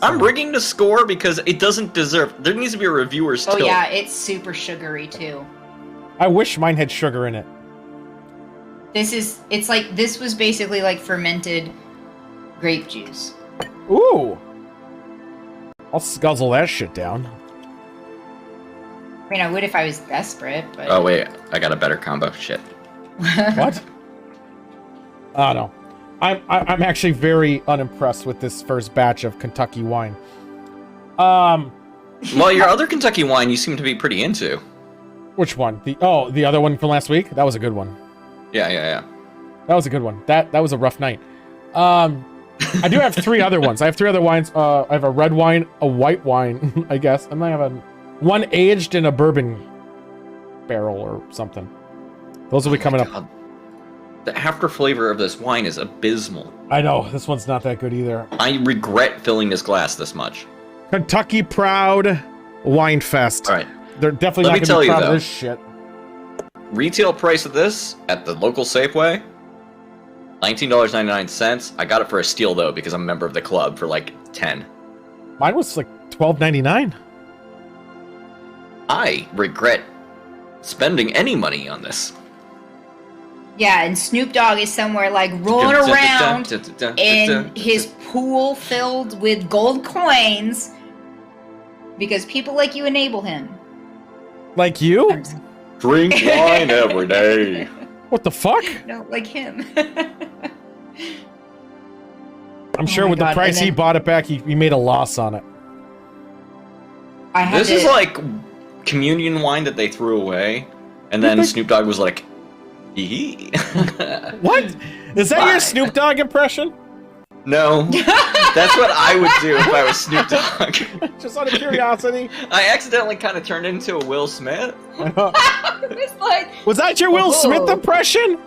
I'm rigging the score because it doesn't deserve. There needs to be a reviewer's tilt. Oh yeah, it's super sugary too. I wish mine had sugar in it. This was basically like fermented grape juice. Ooh. I'll guzzle that shit down. I mean, I would if I was desperate, but... Oh wait, I got a better combo. Shit. What? Oh no. I'm actually very unimpressed with this first batch of Kentucky wine. Well, your other Kentucky wine you seem to be pretty into. Which one? The other one from last week? That was a good one. Yeah. That was a good one. That was a rough night. I do have 3 other ones. I have 3 other wines. I have a red wine, a white wine, I guess, and I have one aged in a bourbon barrel or something. Those will be coming up. The after flavor of this wine is abysmal. I know, this one's not that good either. I regret filling this glass this much. Kentucky Proud Wine Fest. All right. They're definitely not going to be proud of this shit. Retail price of this at the local Safeway, $19.99. I got it for a steal, though, because I'm a member of the club for like 10. Mine was like $12.99. I regret spending any money on this. Yeah, and Snoop Dogg is somewhere like rolling around in his pool filled with gold coins because people like you enable him. Like you? Drink wine every day. What the fuck? No, like him. I'm sure with the price he bought it back, he made a loss on it. This is like communion wine that they threw away, and then Snoop Dogg was like, what? Is that your Snoop Dogg impression? No. That's what I would do if I was Snoop Dogg. Just out of curiosity. I accidentally kind of turned into a Will Smith. Was that your Will Smith impression?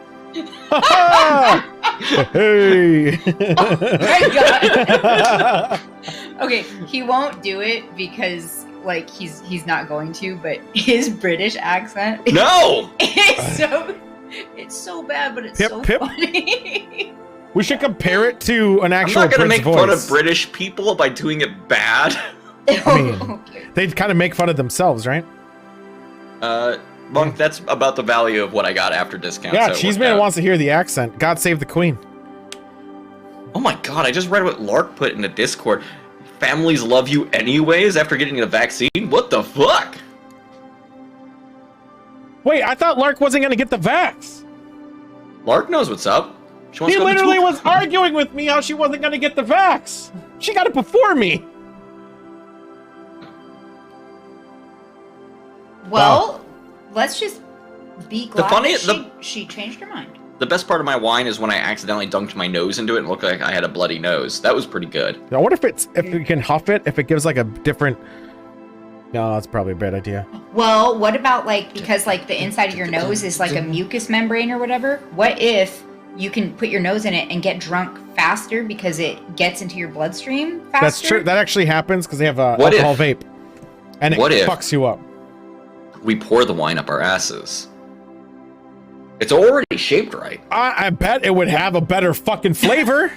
Hey. My God. Okay, he won't do it because like he's not going to, but his British accent. No. It's so bad, but it's Pip, so pip. funny. We should compare it to an actual I'm not gonna Prince make voice. fun of British people by doing it bad. I mean, they'd kind of make fun of themselves, right? Monk, that's about the value of what I got after discount. Yeah, so Cheeseman wants to hear the accent. God save the Queen. Oh my god, I just read what Lark put in the Discord. Families love you anyways after getting the vaccine? What the fuck? Wait, I thought Lark wasn't going to get the vax. Lark knows what's up. She wants He to go to literally school. was arguing with me how she wasn't going to get the vax. She got it before me. Well, let's just be glad she changed her mind. The best part of my wine is when I accidentally dunked my nose into it and looked like I had a bloody nose. That was pretty good. I wonder if you can huff it, if it gives like a different... No, that's probably a bad idea. Well, what about like, because like the inside of your nose is like a mucus membrane or whatever? What if you can put your nose in it and get drunk faster because it gets into your bloodstream faster? That's true. That actually happens because they have alcohol vape. And it fucks you up. We pour the wine up our asses. It's already shaped right. I bet it would have a better fucking flavor.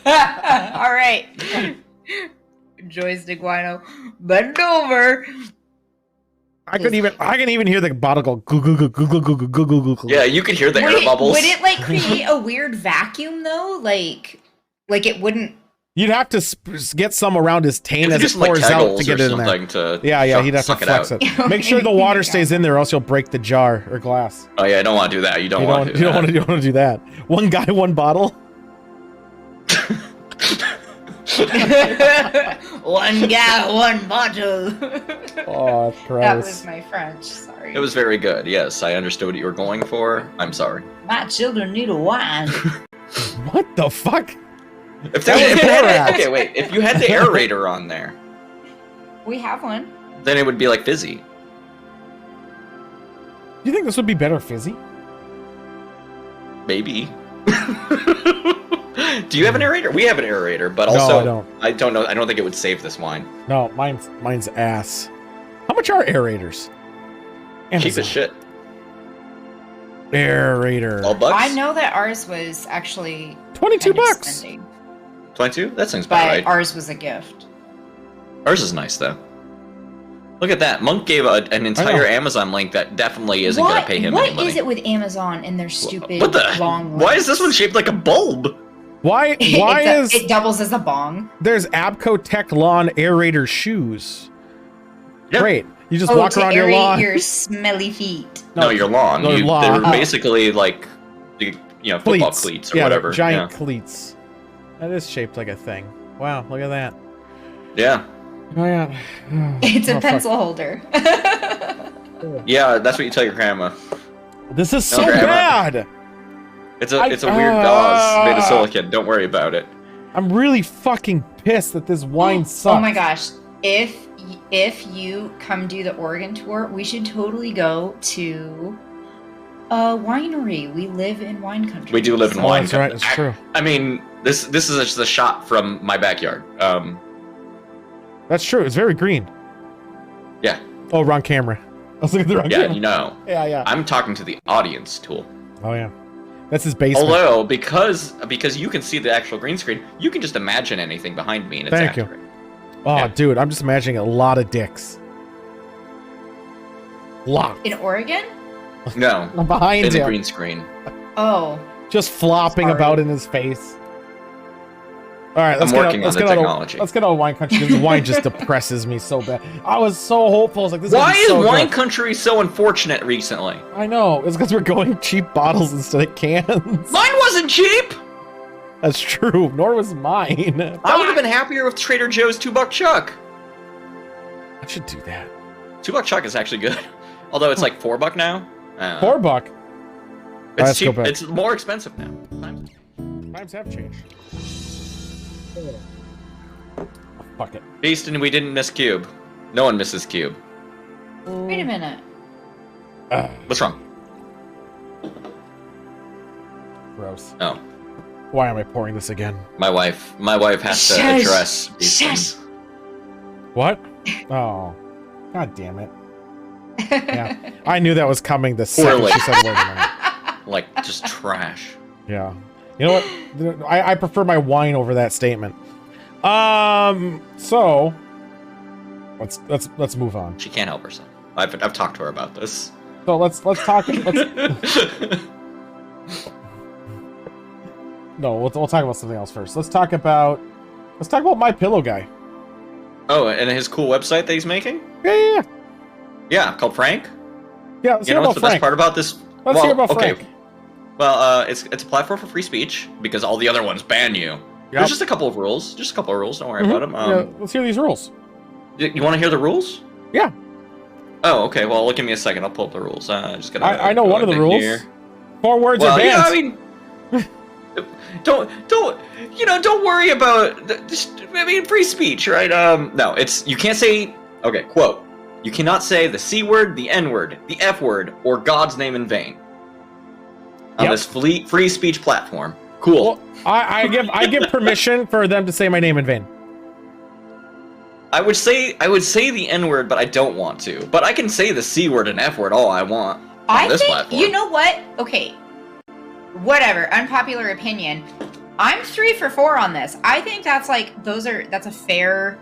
All right. Joystick Wino, bend over. I can even hear the bottle go goo goo goo goo goo goo goo goo goo. Yeah, you could hear the air bubbles. Would it like create a weird vacuum though? Like it wouldn't. You'd have to get some around his taint as it like pours out to get it in there. Yeah, he'd have to flex it. Make sure the water stays in there, or else you'll break the jar or glass. Oh yeah, I don't want to do that. You don't want to do that. One guy, one bottle. One guy, one bottle. Oh, that's gross. That was my French. Sorry. It was very good. Yes, I understood what you were going for. I'm sorry. My children need a wine. What the fuck? Okay, wait. If you had the aerator on there, we have one. Then it would be like fizzy. You think this would be better fizzy? Maybe. Do you have an aerator? We have an aerator, but also no, I don't know. I don't think it would save this wine. No, mine's ass. How much are aerators? Cheap as shit. Aerator. $12? I know that ours was actually $22. 22? That seems but about right. Ours was a gift. Ours is nice though. Look at that. Monk gave an entire Amazon link that definitely isn't going to pay him any money. What is it with Amazon and their stupid long links? Why is this one shaped like a bulb? Why it doubles as a bong? There's Abco Tech Lawn Aerator shoes. Yep. Great. You just walk around your lawn. Your smelly feet. No, your lawn. They're basically like, football cleats or whatever. Giant cleats. That is shaped like a thing. Wow, look at that. Yeah. Oh yeah. It's a pencil holder. Yeah, that's what you tell your grandma. This is so bad. It's a weird gauze made of silicone. Don't worry about it. I'm really fucking pissed that this wine sucks. Oh my gosh. If if you come do the Oregon tour, we should totally go to a winery. We live in wine country. We do live in wine country. Right, it's true. I mean, this is just a shot from my backyard. That's true. It's very green. Yeah. Oh, wrong camera. I was looking at the wrong camera. You know. Yeah. I'm talking to the audience, Tool. Oh, yeah. That's his basement. Although, because you can see the actual green screen, you can just imagine anything behind me, and it's accurate. Oh, Yeah. dude, I'm just imagining a lot of dicks. Lot. In Oregon? No. Behind in the him. green screen. Oh. Just flopping about in his face. All right, let's get out of wine country because wine just depresses me so bad. I was so hopeful. I was like, this Why is so wine good. country so unfortunate recently? I know. It's because we're going cheap bottles instead of cans. Mine wasn't cheap! That's true. Nor was mine. I would have been happier with Trader Joe's $2 Chuck. I should do that. $2 Chuck is actually good. Although it's like $4 now. $4? It's cheap. It's more expensive now. Times have changed. Oh, fuck it. Beastin', we didn't miss Cube. No one misses Cube. Wait a minute. What's wrong? Gross. Oh. Why am I pouring this again? My wife has to address Beastin'. What? Oh. God damn it. Yeah. I knew that was coming the second she said word. Like, just trash. Yeah. You know what? I prefer my wine over that statement. So let's move on. She can't help herself. I've talked to her about this. So let's talk. No, we'll talk about something else first. Let's talk about My Pillow guy. Oh, and his cool website that he's making? Yeah. Yeah, called Frank. Yeah. Let's hear know about what's the Frank. best part about this? Let's hear about Frank. Well, it's a platform for free speech because all the other ones ban you. Yep. There's just a couple of rules. Don't worry about them. Yeah, let's hear these rules. You want to hear the rules? Yeah. Oh, okay. Well, give me a second. I'll pull up the rules. Just gotta. I know one of the rules. Here. 4 words are banned. Yeah, I mean, don't worry about. Free speech, right? No, you can't say. Okay, quote. You cannot say the C word, the N word, the F word, or God's name in vain on this free speech platform. Cool. Well, I give permission for them to say my name in vain. I would say the N word, but I don't want to. But I can say the C word and F word all I want on this platform. You know what? Okay. Whatever. Unpopular opinion. I'm 3 for 4 on this. I think that's a fair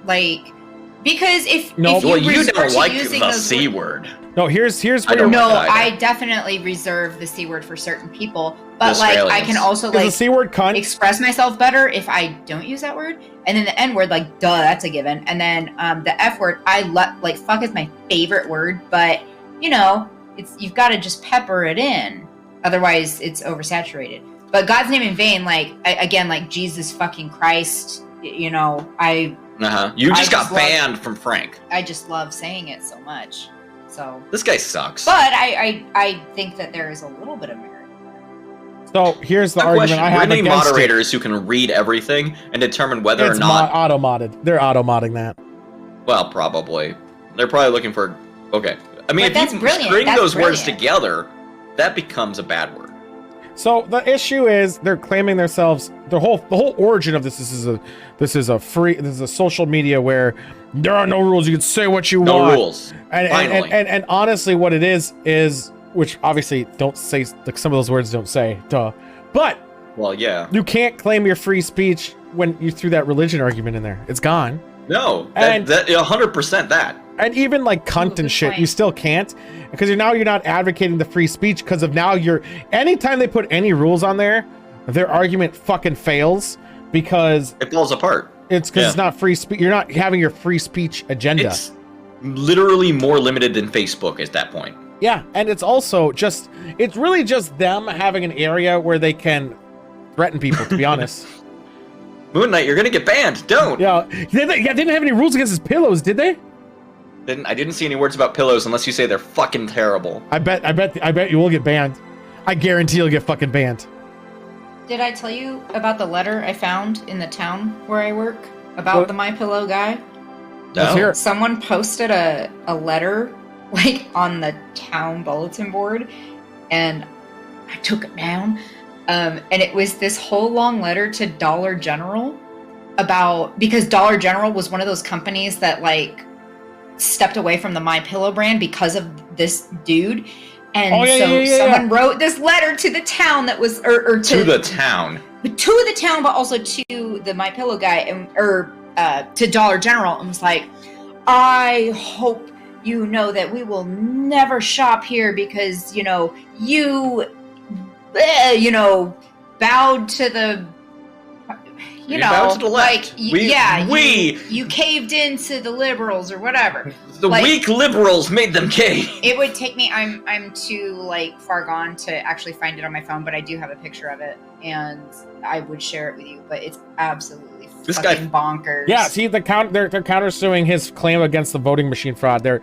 because if you don't like the C word. No, here's where I definitely reserve the C word for certain people, but I can also the C word cunt express myself better if I don't use that word. And then the N word, duh, that's a given. And then the F word, fuck is my favorite word, but you've got to just pepper it in, otherwise it's oversaturated. But God's name in vain, again, Jesus fucking Christ, You just got banned from Frank. I just love saying it so much. So this guy sucks. But I think that there is a little bit of merit. So here's the argument I have against it. Moderators who can read everything and determine whether or not auto-modded. They're auto-modding that. Well, probably. They're probably looking for. Okay, I mean, if you string those words together, that becomes a bad word. So the issue is they're claiming themselves. The whole origin of this is a social media where there are no rules. You can say what you want. No rules. And honestly, what it is which obviously don't say some of those words don't say. Duh. But yeah, you can't claim your free speech when you threw that religion argument in there. It's gone. No, that 100% that. And even cunt and shit, you still can't, because you're not advocating the free speech, because of now anytime they put any rules on there, their argument fucking fails because it falls apart. It's because it's not free speech. You're not having your free speech agenda. It's literally more limited than Facebook at that point. Yeah, and it's also it's really just them having an area where they can threaten people, to be honest. Moon Knight, you're gonna get banned. Don't. Yeah, they didn't have any rules against his pillows, did they? I didn't see any words about pillows unless you say they're fucking terrible. I bet you will get banned. I guarantee you'll get fucking banned. Did I tell you about the letter I found in the town where I work about the My Pillow guy? Let's hear it. Someone posted a letter like on the town bulletin board, and I took it down. And it was this whole long letter to Dollar General because Dollar General was one of those companies that like stepped away from the MyPillow brand because of this dude. And someone wrote this letter to the town that was to the town, but also to the MyPillow guy and to Dollar General, and was like, I hope you know that we will never shop here because you bowed to the bowed to the left. Like you caved into the liberals or whatever. The weak liberals made them cave. It would take me. I'm too like far gone to actually find it on my phone, but I do have a picture of it, and I would share it with you. But it's absolutely fucking bonkers. Yeah, see they're countersuing his claim against the voting machine fraud. They're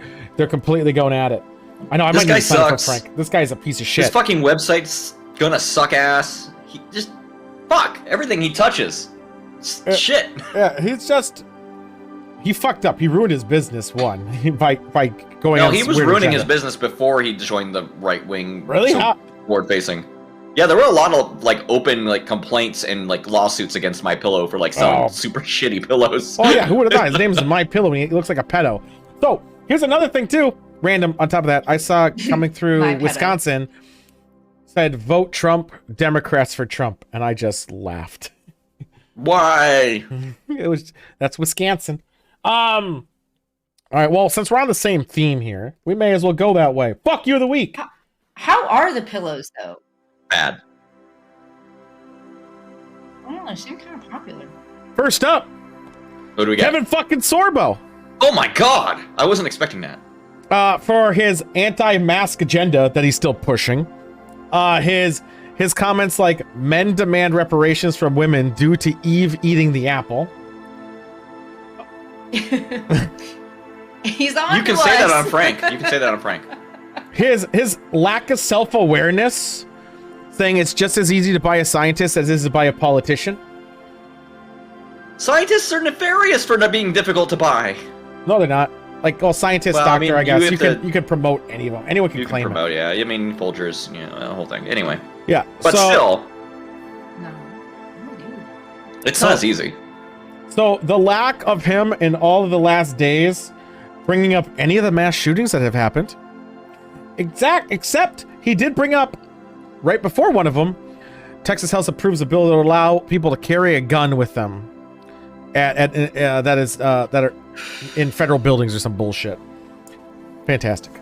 completely going at it. I know. This guy sucks. Frank. This guy's a piece of shit. His fucking website's gonna suck ass. He just fuck everything he touches. Shit. Yeah, he fucked up. He ruined his business by going. No, he was ruining his business before he joined the right wing. Really? Forward facing. Yeah, there were a lot of like open like complaints and like lawsuits against MyPillow for like selling super shitty pillows. Oh yeah, who would have thought? His name is MyPillow and he looks like a pedo. So here's another thing too. Random on top of that, I saw coming through Wisconsin said vote Trump, Democrats for Trump, and I just laughed. Why? That's Wisconsin. All right, well, since we're on the same theme here, we may as well go that way. Fuck you of the week. How are the pillows though? Bad. I don't know, they seem kind of popular. First up, who do we get? Kevin fucking Sorbo. Oh my god, I wasn't expecting that. For his anti-mask agenda that he's still pushing. His comments like men demand reparations from women due to Eve eating the apple. He's on. You can say that on Frank. You can say that on Frank. His lack of self-awareness, saying it's just as easy to buy a scientist as it is to buy a politician. Scientists are nefarious for not being difficult to buy. No, they're not. Like, scientist, doctor, I guess. You can promote any of them. Anyone can claim promote, yeah. I mean, Folgers, the whole thing. Anyway. Yeah. But still. No. It's not as easy. So, the lack of him in all of the last days bringing up any of the mass shootings that have happened. Except he did bring up, right before one of them, Texas House approves a bill that will allow people to carry a gun with them. That are in federal buildings or some bullshit. Fantastic.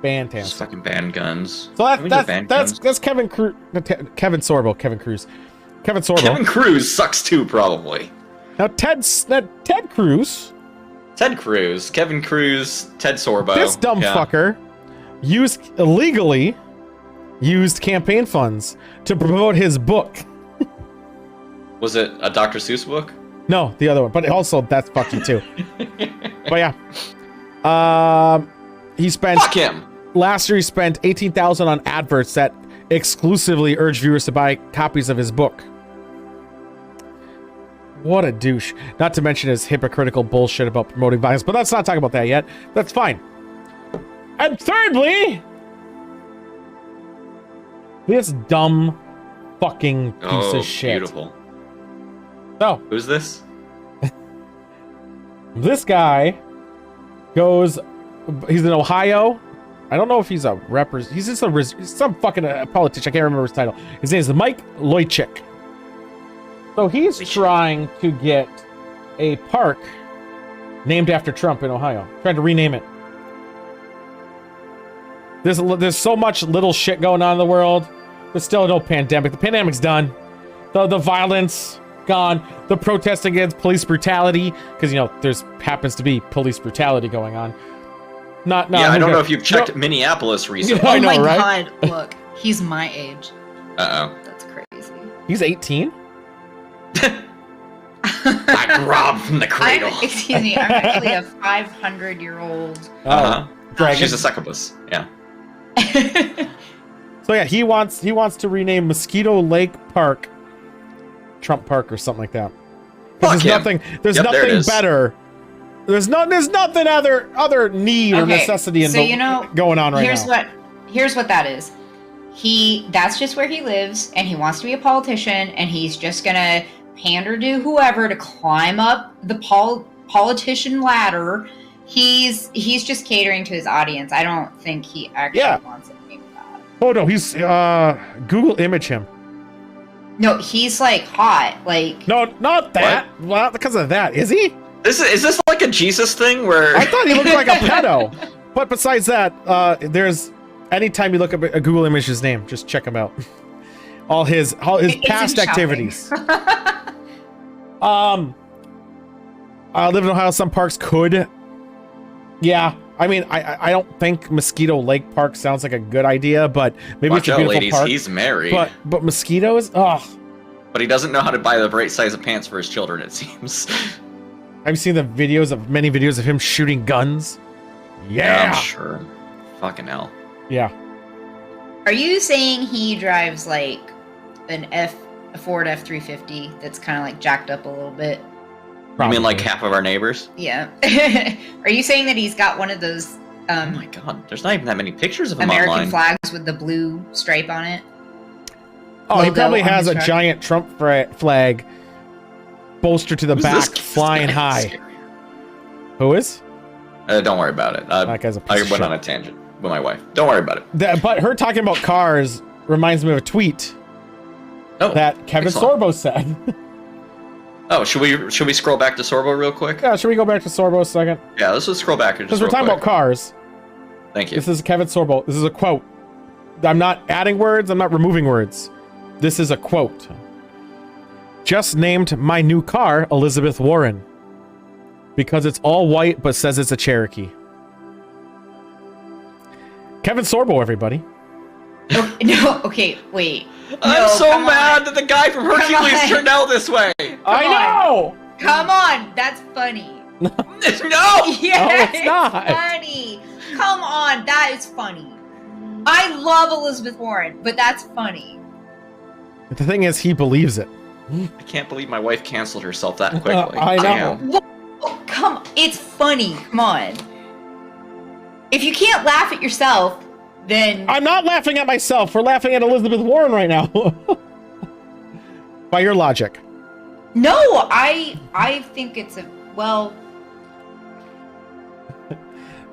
Just fucking ban guns. So that's Kevin Sorbo. Kevin Cruz. Kevin Cruz sucks too, probably. Now Ted Cruz. Kevin Cruz, Ted Sorbo. This dumb fucker illegally used campaign funds to promote his book. Was it a Dr. Seuss book? No, the other one. But also, that's fucking too. But yeah. He spent... Fuck him! Last year, he spent $18,000 on adverts that exclusively urged viewers to buy copies of his book. What a douche. Not to mention his hypocritical bullshit about promoting violence. But let's not talk about that yet. That's fine. And thirdly... this dumb fucking piece of shit. Beautiful. So, who's this? This guy goes. He's in Ohio. I don't know if he's a he's just some fucking politician. I can't remember his title. His name is Mike Loychik. So he's trying to get a park named after Trump in Ohio. Trying to rename it. There's so much little shit going on in the world. There's still no pandemic. The pandemic's done. The violence gone. The protest against police brutality, because there's happens to be police brutality going on. I don't know if you've checked Minneapolis recently. Oh my god! Look, he's my age. That's crazy. He's 18. I robbed from the cradle. Excuse me. I'm actually a 500-year-old. She's a succubus. Yeah. So yeah, he wants to rename Mosquito Lake Park Trump Park or something like that. Fuck There's nothing better There's nothing other need or necessity in going on right now. Here's what that is. That's just where he lives, and he wants to be a politician, and he's just gonna pander to whoever to climb up the politician ladder. He's just catering to his audience. I don't think he actually wants anything with that. Oh no, he's Google image him. No, he's like hot. Like no, not that. What? Well, because of that, is he? Is this like a Jesus thing where I thought he looked like a pedo. But besides that, there's anytime you look up a Google image his name, just check him out. all his past activities. I live in Ohio. Some parks could. Yeah, I mean, I don't think Mosquito Lake Park sounds like a good idea, but maybe Watch it's a beautiful out, ladies, park. he's married. But mosquitoes, ugh. But he doesn't know how to buy the right size of pants for his children, it seems. I've seen many videos of him shooting guns. Yeah, I'm sure. Fucking hell. Yeah. Are you saying he drives like a Ford F-350 that's kind of like jacked up a little bit? Probably. You mean like half of our neighbors? Yeah. Are you saying that he's got one of those oh my god, there's not even that many pictures of him American online. flags with the blue stripe on it? Oh, he probably has a giant Trump flag bolstered to the back, flying high. Scary. Who is? Don't worry about it. That guy's a piece I of went shit. on a tangent with my wife. Don't worry about it. But her talking about cars reminds me of a tweet that Kevin excellent. Sorbo said. Oh, should we scroll back to Sorbo real quick? Yeah, should we go back to Sorbo a second? Yeah, let's just scroll back. Because we're talking about cars. Thank you. This is Kevin Sorbo. This is a quote. I'm not adding words. I'm not removing words. This is a quote. Just named my new car Elizabeth Warren because it's all white but says it's a Cherokee. Kevin Sorbo, everybody. No, okay, wait. I'm so mad that the guy from Hercules turned out this way. I know. Come on, that's funny. No. Yeah, it's not funny. Come on, that is funny. I love Elizabeth Warren, but that's funny. The thing is, he believes it. I can't believe my wife canceled herself that quickly. I know. Oh, come on, it's funny. Come on. If you can't laugh at yourself, then I'm not laughing at myself. We're laughing at Elizabeth Warren right now. By your logic. No, I think it's well.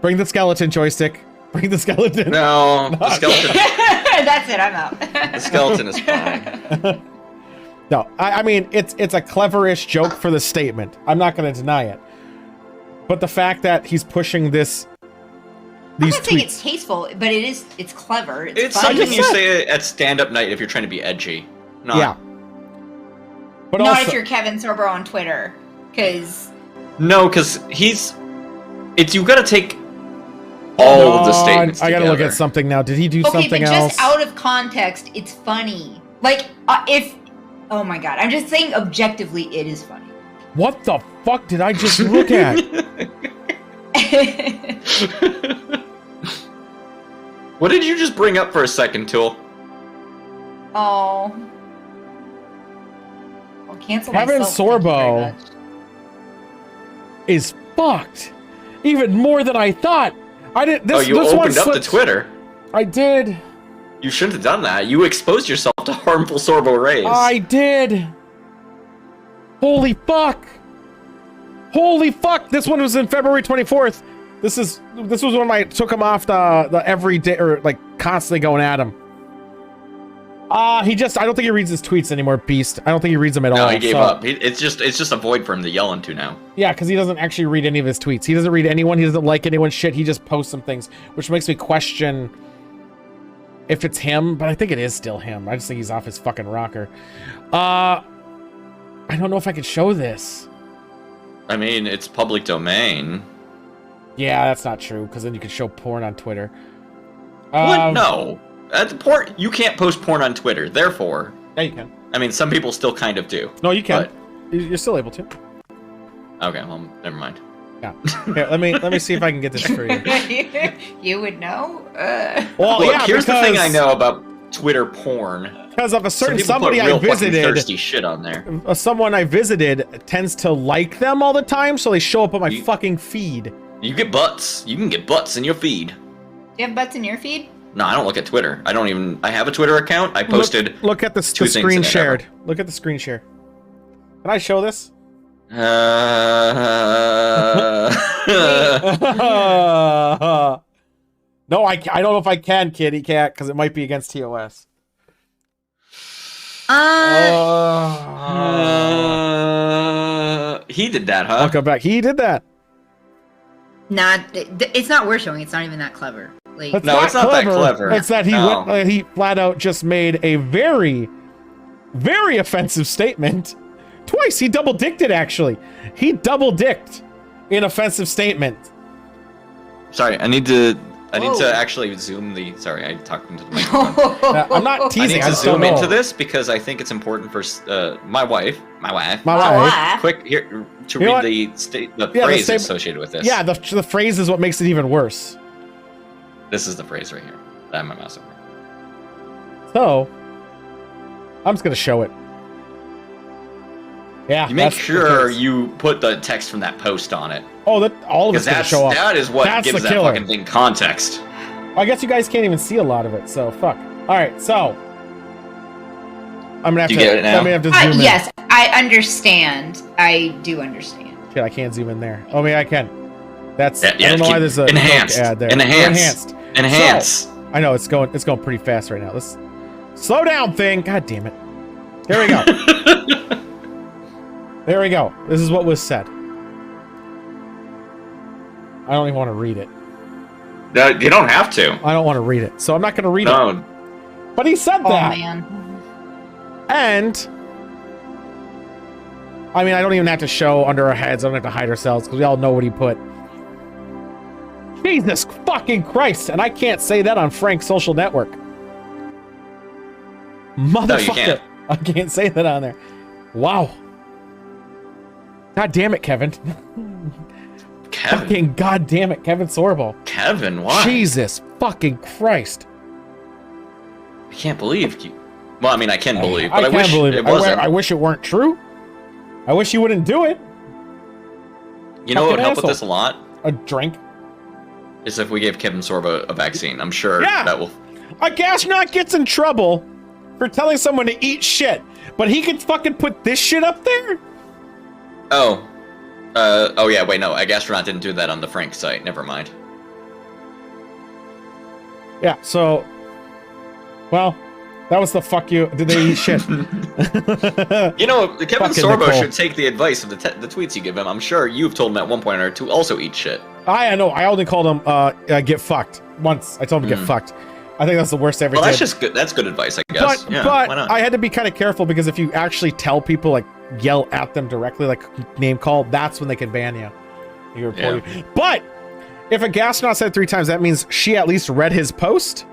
Bring the skeleton, joystick. Bring the skeleton. No, the skeleton. That's it. I'm out. The skeleton is fine. No, I mean it's a cleverish joke for the statement. I'm not going to deny it. But the fact that he's pushing these I'm not saying tweets. it's tasteful, but it's clever. It's funny. something you say at stand-up night if you're trying to be edgy. Yeah. But not also, if you're Kevin Sorbo on Twitter, because you got to take all of the statements I got to together. look at something now. Did he do something but else? just out of context, it's funny. Like oh my god, I'm just saying objectively, it is funny. What the fuck did I just look at? What did you just bring up for a second, Tool? Oh. I'll cancel Kevin myself. Thank you very Sorbo much. is fucked. Even more than I thought. I didn't. This, you this one opened up to slipped. Twitter. I did. You shouldn't have done that. You exposed yourself to harmful Sorbo rays. I did. Holy fuck. Holy fuck. This one was in February 24th. This was when I took him off the everyday, or like constantly going at him. I don't think he reads his tweets anymore, Beast. I don't think he reads them at all. No, he gave up. It's just a void for him to yell into now. Yeah, because he doesn't actually read any of his tweets. He doesn't read anyone. He doesn't like anyone's shit. He just posts some things, which makes me question if it's him, but I think it is still him. I just think he's off his fucking rocker. I don't know if I could show this. I mean, it's public domain. Yeah, that's not true, because then you can show porn on Twitter. What? No. Porn. You can't post porn on Twitter, therefore... Yeah, you can. I mean, some people still kind of do. No, you can. You're still able to. Okay, well, never mind. Yeah. Here, let me see if I can get this for you. You would know? Well, Look, yeah, here's the thing I know about Twitter porn. Because of a certain Some people somebody put real I visited. fucking thirsty shit on there. Someone I visited tends to like them all the time, so they show up on my fucking feed. You get butts. You can get butts in your feed. Do you have butts in your feed? No, I don't look at Twitter. I have a Twitter account. I posted. Look at the screen shared. Look at the screen share. Can I show this? No, I don't know if I can, kitty cat, because it might be against TOS. He did that, huh? I'll come back. He did that. It's not worth showing. It's not even that clever. Like, It's not that clever. It's that he flat out just made a very, very offensive statement. Twice. He double-dicked it, actually. He double-dicked an offensive statement. Sorry, I need to actually zoom the. Sorry, I talked into the microphone. I'm not teasing. I need to zoom into this because I think it's important for my wife. Quick here to read the phrase associated with this. Yeah, the phrase is what makes it even worse. This is the phrase right here. I have my mouse over. So, I'm just gonna show it. Yeah. You make sure you put the text from that post on it. Oh, all of it's gonna show up. That is what gives that fucking thing context. I guess you guys can't even see a lot of it, so fuck. All right, so I'm gonna have to. Get it now? I'm gonna have to zoom in. Yes, I understand. I do understand. Shit, I can't zoom in there. Oh, maybe I can. That's. Yeah, I don't know why there's a enhanced ad there. Enhanced. So, I know it's going pretty fast right now. Let's slow down, thing. God damn it. There we go. There we go. This is what was said. I don't even want to read it. You don't have to. I don't want to read it, so I'm not going to read it. But he said that. Oh, man. And I mean, I don't even have to show under our heads. I don't have to hide ourselves because we all know what he put. Jesus fucking Christ! And I can't say that on Frank's social network. Motherfucker! No, you can't. I can't say that on there. Wow. God damn it, Kevin. Kevin. Fucking god damn it, Kevin Sorbo. Kevin, why? Jesus fucking Christ. I can't believe you. Well, I mean, I can believe, but I can't wish believe it wasn't. I wish it weren't true. I wish you wouldn't do it. You know what would help asshole. with this a lot? A drink? Is if we gave Kevin Sorbo a vaccine. I'm sure that will... A gastronaut gets in trouble for telling someone to eat shit, but he can fucking put this shit up there? Oh yeah, wait, no, a gastronaut didn't do that on the Frank site. Never mind. Yeah, so... Well, that was the fuck you. Did they eat shit? You know, Kevin Sorbo should take the advice of the tweets you give him. I'm sure you've told him at one point or to also eat shit. I know. I only called him get fucked once. I told him to get fucked. I think that's the worst I ever did. That's just good. That's good advice, I guess. But, yeah, but why not? I had to be kind of careful because if you actually tell people, like, yell at them directly, like name call, that's when they can ban you. You report you. But if a gastronaut said 3 times, that means she at least read his post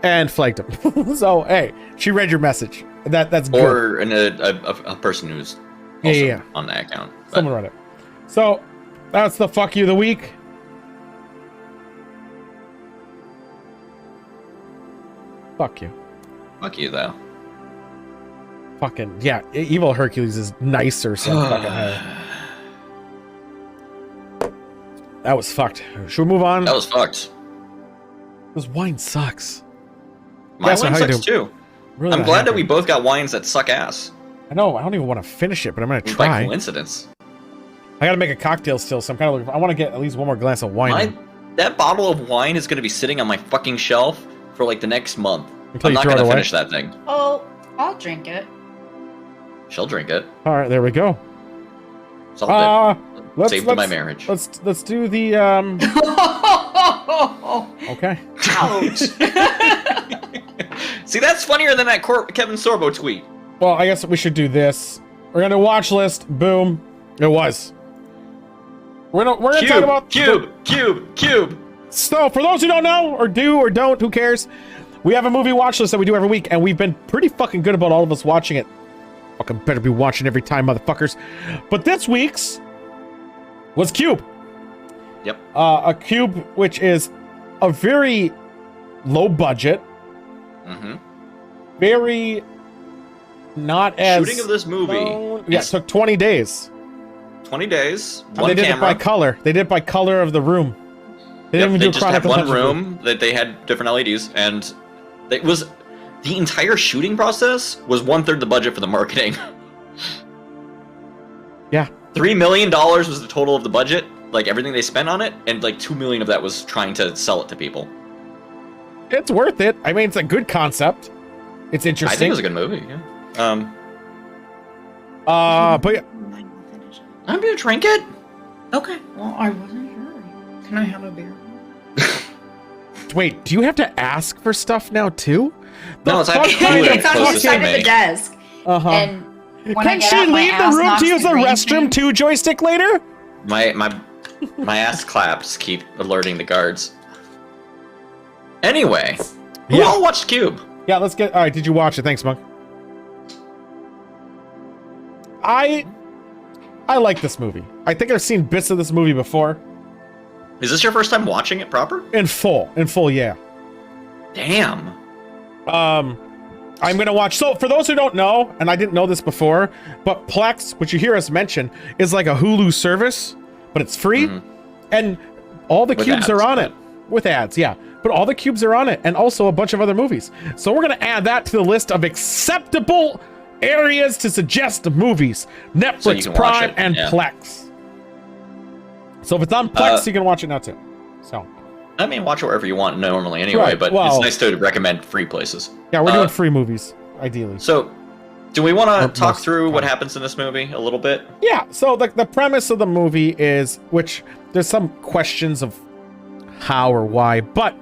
and flagged him. So hey, she read your message. That's good. Or a person who's also on that account. But. Someone read it. So that's the fuck you of the week. Fuck you. Fuck you, though. Fucking, yeah. Evil Hercules is nicer, so fucking hell. That was fucked. Should we move on? That was fucked. This wine sucks. My wine sucks too. Really I'm glad that we both got wines that suck ass. I know. I don't even want to finish it, but I'm going to try. By coincidence. I got to make a cocktail still, so I'm kind of looking I want to get at least one more glass of wine. That bottle of wine is going to be sitting on my fucking shelf for like the next month. Until I'm not going to finish that thing. Oh, I'll drink it. She'll drink it. All right, there we go. Saved my marriage. Let's do the Okay. Ouch. See, that's funnier than that Kevin Sorbo tweet. Well, I guess we should do this. We're gonna watch list. Boom. It was. We're gonna talk about Cube. So, for those who don't know, or do or don't, who cares? We have a movie watch list that we do every week, and we've been pretty fucking good about all of us watching it. Fucking better be watching every time, motherfuckers. But this week's was Cube. Yep. A Cube, which is a very low budget, Mm-hmm. Very not as shooting of this movie. Yeah, it took 20 days. 20 days. And they did it by color. They did it by color of the room. They didn't even do just had one chronological. room that they had different LEDs, and it was the entire shooting process was 1/3 the budget for the marketing. Yeah. $3 million was the total of the budget, like everything they spent on it, and like $2 million of that was trying to sell it to people. It's worth it. I mean, it's a good concept. It's interesting. I think it was a good movie. Yeah. But yeah. I'm gonna drink it. Okay. Well, I wasn't sure. Can I have a beer? Wait, do you have to ask for stuff now too? No, it's fuck actually kind of It's on the closest side to of the me. desk. Uh-huh. And when I Can get she out, my leave the ass room knocks to use the green restroom thing. too, joystick later? My ass claps keep alerting the guards. Anyway, who Yeah. all watched Cube? Yeah, let's get. All right, did you watch it? Thanks, Monk. I like this movie. I think I've seen bits of this movie before. Is this your first time watching it proper? In full, yeah. Damn. I'm gonna watch. So for those who don't know, and I didn't know this before, but Plex, which you hear us mention, is like a Hulu service, but it's free, and all the With cubes ads, are on but- it with ads. Yeah, but all the cubes are on it, and also a bunch of other movies. So we're gonna add that to the list of acceptable areas to suggest movies: Netflix, can watch Prime, it, and yeah. Plex. So if it's on Plex, you can watch it now too. So I mean, watch it wherever you want normally anyway, Right, but well- it's nice to recommend free places. yeah, we're doing free movies ideally. So, do we want Or to talk most through what times. happens in this movie a little bit? Yeah, so the premise of the movie is, which there's some questions of how or why, but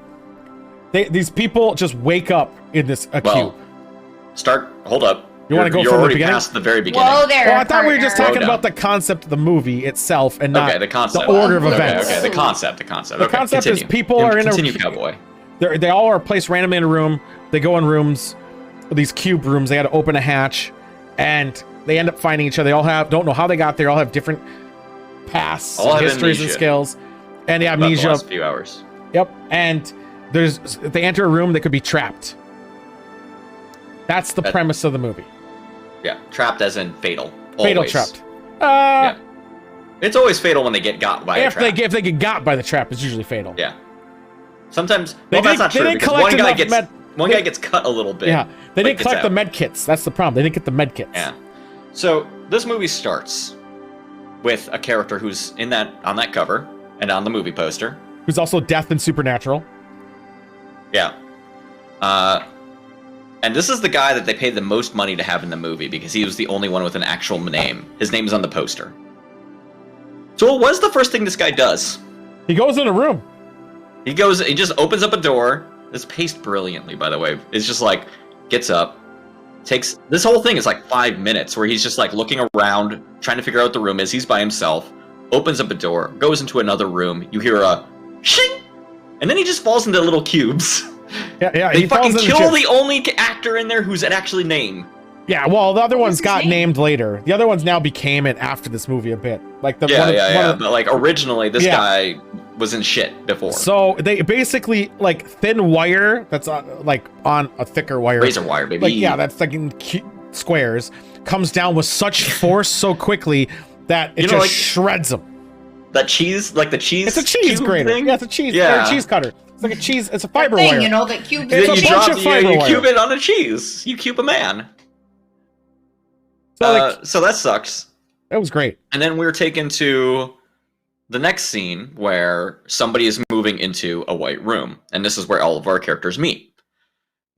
these people just wake up in this cube. Well, hold up. You wanna go You're from the already beginning? past the very beginning. Whoa there, Well, I thought we were just partner. talking Slow about the concept of the movie itself and not Okay, the concept. the order of Okay, events. Okay, the concept. The Okay, concept is continue. people are in a- Continue, cowboy. They all are placed randomly in a room. They go in rooms, these cube rooms. They had to open a hatch, and they end up finding each other. They all don't know how they got there. All have different pasts, All and have histories, and amnesia. skills, and About the amnesia. last few hours. Yep, and if they enter a room, they could be trapped. That's the premise of the movie. Yeah, trapped as in fatal. Fatal Always. trapped. Yeah. It's always fatal when they get got by a If trap. they get got by the trap, it's usually fatal. Yeah. Sometimes. They Well, that's didn't- not they true didn't because collect one guy enough gets med- one guy gets cut a little bit. Yeah, they like, didn't gets collect the out. med kits. That's the problem. They didn't get the med kits. Yeah. So this movie starts with a character who's on that cover and on the movie poster. Who's also death and supernatural. Yeah. And this is the guy that they paid the most money to have in the movie because he was the only one with an actual name. His name is on the poster. So what was the first thing this guy does? He goes in a room. He just opens up a door. It's paced brilliantly, by the way. It's just like, gets up, this whole thing is like 5 minutes where he's just like looking around, trying to figure out what the room is. He's by himself, opens up a door, goes into another room. You hear a shing, and then he just falls into little cubes. Yeah. They he falls fucking in kill chip. the only actor in there who's an actually name. Yeah, well, the other What ones was his got name? named later. The other ones now became it after this movie a bit. Like the Yeah. But like originally, this guy was in shit before. So they basically like thin wire that's on a thicker wire. Razor wire, baby. Like that's like in squares comes down with such force so quickly that it just shreds them. That cheese, like the cheese. It's a cheese cube grater. thing? Yeah, it's a cheese. Yeah. Or a cheese cutter. It's like a cheese. It's a fiber That thing, wire. you know, that cubes. It's Yeah, a you bunch drop of fiber you wire. cube it on a cheese. You cube a man. So, So that sucks. that was great. And then we're taken to the next scene where somebody is moving into a white room. And this is where all of our characters meet.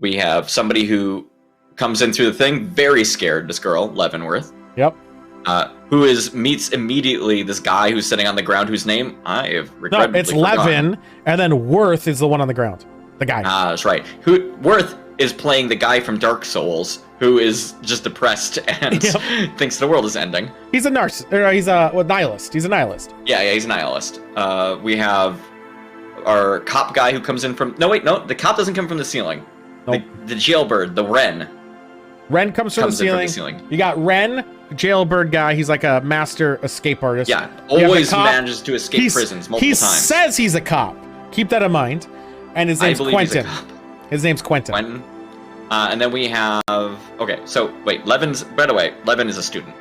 We have somebody who comes in through the thing, very scared, this girl, Leavenworth. Yep. Who meets immediately this guy who's sitting on the ground whose name I have No, regrettably it's forgotten. Levin, and then Worth is the one on the ground. The guy. That's right. Worth is playing the guy from Dark Souls who is just depressed and thinks the world is ending. He's a nihilist. He's a nihilist. Yeah, he's a nihilist. We have our cop guy who comes in from... No, the cop doesn't come from the ceiling. Nope. The jailbird, the Wren. Ren comes from the ceiling. You got Ren, jailbird guy. He's like a master escape artist. Yeah, You have the always cop. manages to escape prisons multiple he times. says he's a cop. Keep that in mind. And his name's believe he's a Quentin. cop. His name's Quentin. Quentin. And then we have... Okay, so, wait, Levin's... By the way, Levin is a student.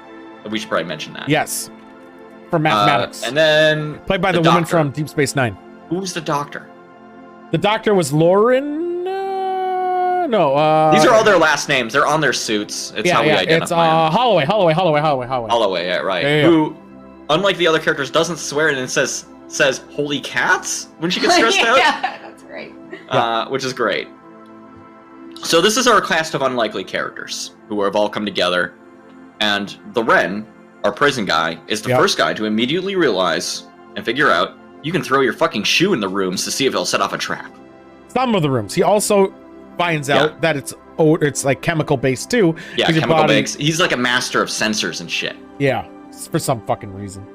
We should probably mention that. Yes. For mathematics. And then... Played by the woman from Deep Space Nine. Who's the doctor? The doctor was Lauren... no, These are all their last names. They're on their suits. It's how we identify it's, them. Holloway, Holloway, yeah, right. Yeah. Who, unlike the other characters, doesn't swear and says "holy cats" when she gets stressed out. Yeah, that's great. Which is great. So this is our cast of unlikely characters who have all come together, and the Wren, our prison guy, is the first guy to immediately realize and figure out you can throw your fucking shoe in the rooms to see if it'll set off a trap. Some of the rooms. He also finds out that it's like chemical based too. Yeah, chemical based. He's like a master of sensors and shit. Yeah, for some fucking reason.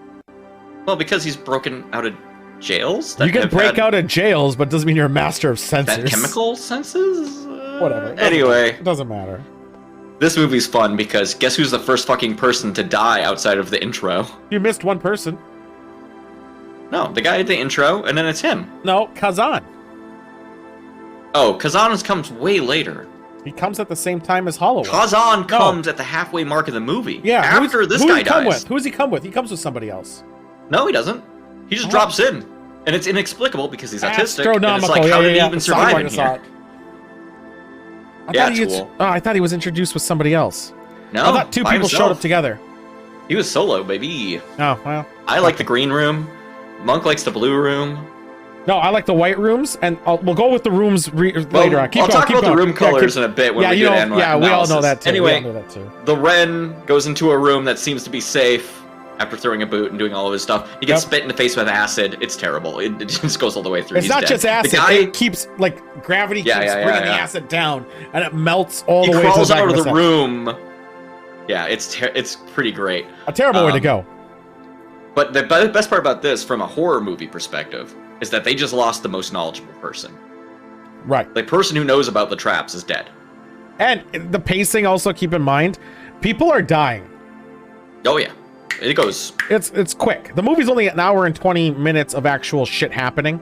Well, because he's broken out of jails. You can break out of jails, but doesn't mean you're a master of sensors. That chemical senses? Whatever. Anyway. It doesn't matter. This movie's fun because guess who's the first fucking person to die outside of the intro? You missed one person. No, the guy at the intro, and then it's him. No, Kazan. Oh, Kazan comes way later. He comes at the same time as Holloway. Kazan comes at the halfway mark of the movie. Yeah, after this guy dies. Who does he come with? He comes with somebody else. No, he doesn't. He just drops in. And it's inexplicable because he's autistic. Astronomical. And it's like, how did he even survive in here? I thought he was introduced with somebody else. No, I thought two people showed up together. He was solo, baby. Oh, well. I like the green room. Monk likes the blue room. No, I like the white rooms, and we'll go with the rooms later on. I'll talk about the room colors in a bit when we get analysis. Yeah, we all know that too. Anyway, the Wren goes into a room that seems to be safe after throwing a boot and doing all of his stuff. He gets spit in the face with acid. It's terrible. It just goes all the way through. It's not just acid. It keeps, like, gravity keeps bringing the acid down, and it melts all the way to the back. He crawls out of the room. Yeah, it's pretty great. A terrible way to go. But the best part about this, from a horror movie perspective, is that they just lost the most knowledgeable person. Right. The person who knows about the traps is dead. And the pacing, also, keep in mind, people are dying. Oh, yeah. It goes. It's quick. The movie's only an hour and 20 minutes of actual shit happening.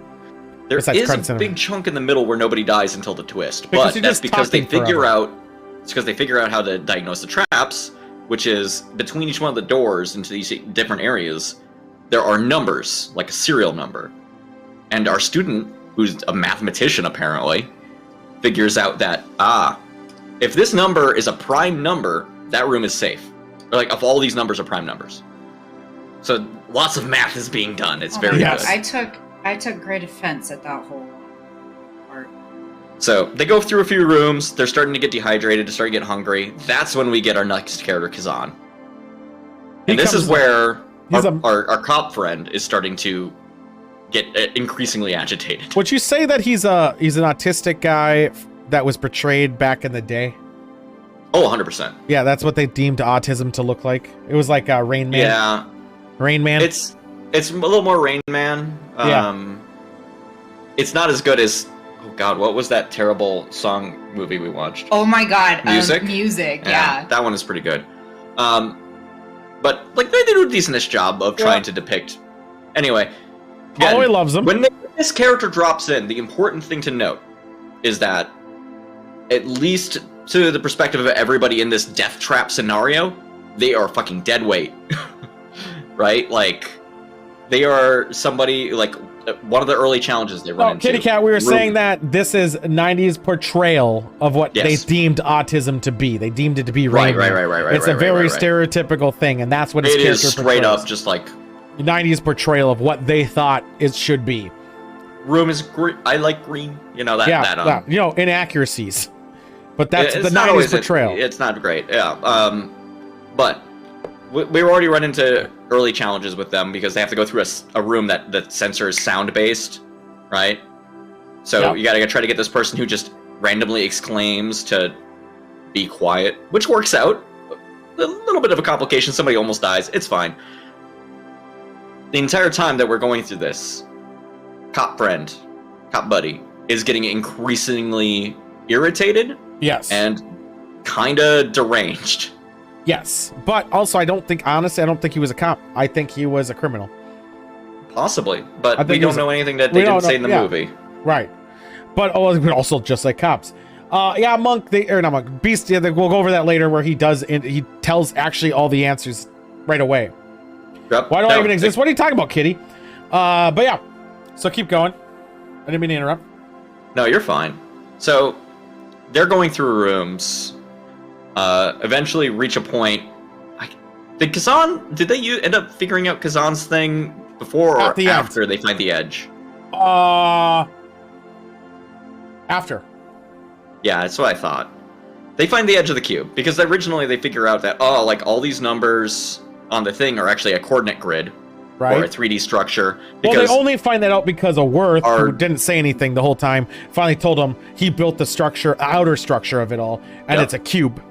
There is a big chunk in the middle where nobody dies until the twist. But that's because they figure out... It's because they figure out how to diagnose the traps, which is between each one of the doors into these different areas, there are numbers, like a serial number. And our student, who's a mathematician apparently, figures out that, if this number is a prime number, that room is safe. Or like, if all these numbers are prime numbers. So lots of math is being done. It's very good. I took great offense at that whole part. So they go through a few rooms. They're starting to get dehydrated, starting to get hungry. That's when we get our next character, Kazan. And this is where our cop friend is starting to get increasingly agitated. Would you say that he's an autistic guy that was portrayed back in the day? Oh, 100%. Yeah, that's what they deemed autism to look like. It was like Rain Man. Yeah. Rain Man. It's a little more Rain Man. It's not as good as... Oh, God, what was that terrible song movie we watched? Oh, my God. Music? Music, yeah. That one is pretty good. But, like, they do a decentish job of trying to depict... Anyway... Holloway loves him. When this character drops in, the important thing to note is that, at least to the perspective of everybody in this death trap scenario, they are fucking dead weight. Right? Like, they are somebody, like, one of the early challenges they run into. Kitty Cat, we were saying that this is 90s portrayal of what they deemed autism to be. They deemed it to be right. It's a very stereotypical thing, and that's what his character portrays. It is straight up just like... 90s portrayal of what they thought it should be. Room is green. I like green. You know that. Yeah, you know, inaccuracies. But that's the 90s portrayal. It's not great. Yeah. But we already run into early challenges with them because they have to go through a room that sensors sound based, right? So you gotta try to get this person who just randomly exclaims to be quiet, which works out. A little bit of a complication. Somebody almost dies. It's fine. The entire time that we're going through this, cop buddy, is getting increasingly irritated. Yes. And kinda deranged. Yes. But also, I don't think he was a cop. I think he was a criminal. Possibly. But we don't know anything that they didn't say in the movie. Right. But also, just like cops. Yeah, Monk, or not Monk, Beast, yeah, we'll go over that later where he tells actually all the answers right away. Yep. Why do I even exist? What are you talking about, kitty? But yeah, so keep going. I didn't mean to interrupt. No, you're fine. So, they're going through rooms, eventually reach a point. Did they end up figuring out Kazan's thing before or after they find the edge? After. Yeah, that's what I thought. They find the edge of the cube, because originally they figure out that, like, all these numbers on the thing are actually a coordinate grid, right? Or a 3D structure. Well, they only find that out because of Worth, who didn't say anything the whole time, finally told them he built the structure, outer structure of it all, and it's a cube.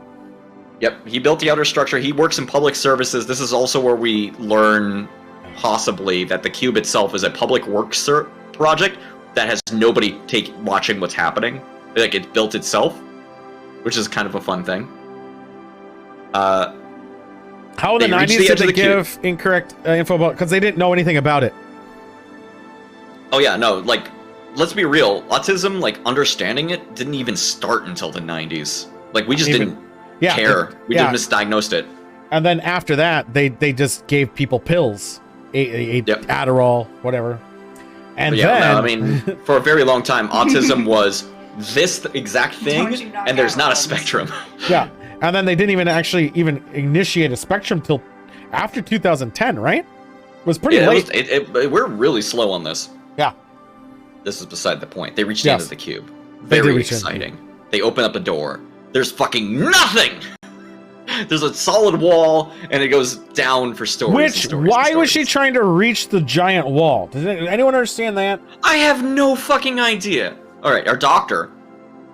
Yep, he built the outer structure. He works in public services. This is also where we learn, possibly, that the cube itself is a public works project that has nobody watching what's happening. Like, it built itself, which is kind of a fun thing. How in the 90s did they give incorrect info about? Because they didn't know anything about it. Oh yeah, no, like, let's be real. Autism, like, understanding it didn't even start until the 90s. Like, we just didn't care. We just misdiagnosed it. And then after that, they just gave people pills. Adderall, whatever. And I mean, for a very long time, autism was this exact thing, and there's not a spectrum. Yeah, and then they didn't even initiate a spectrum till after 2010, right? It was pretty late. We're really slow on this. Yeah. This is beside the point. They reached the end of the cube. Very exciting. They open up a door. There's fucking nothing! There's a solid wall, and it goes down for stories. Why was she trying to reach the giant wall? Does anyone understand that? I have no fucking idea. All right, our doctor,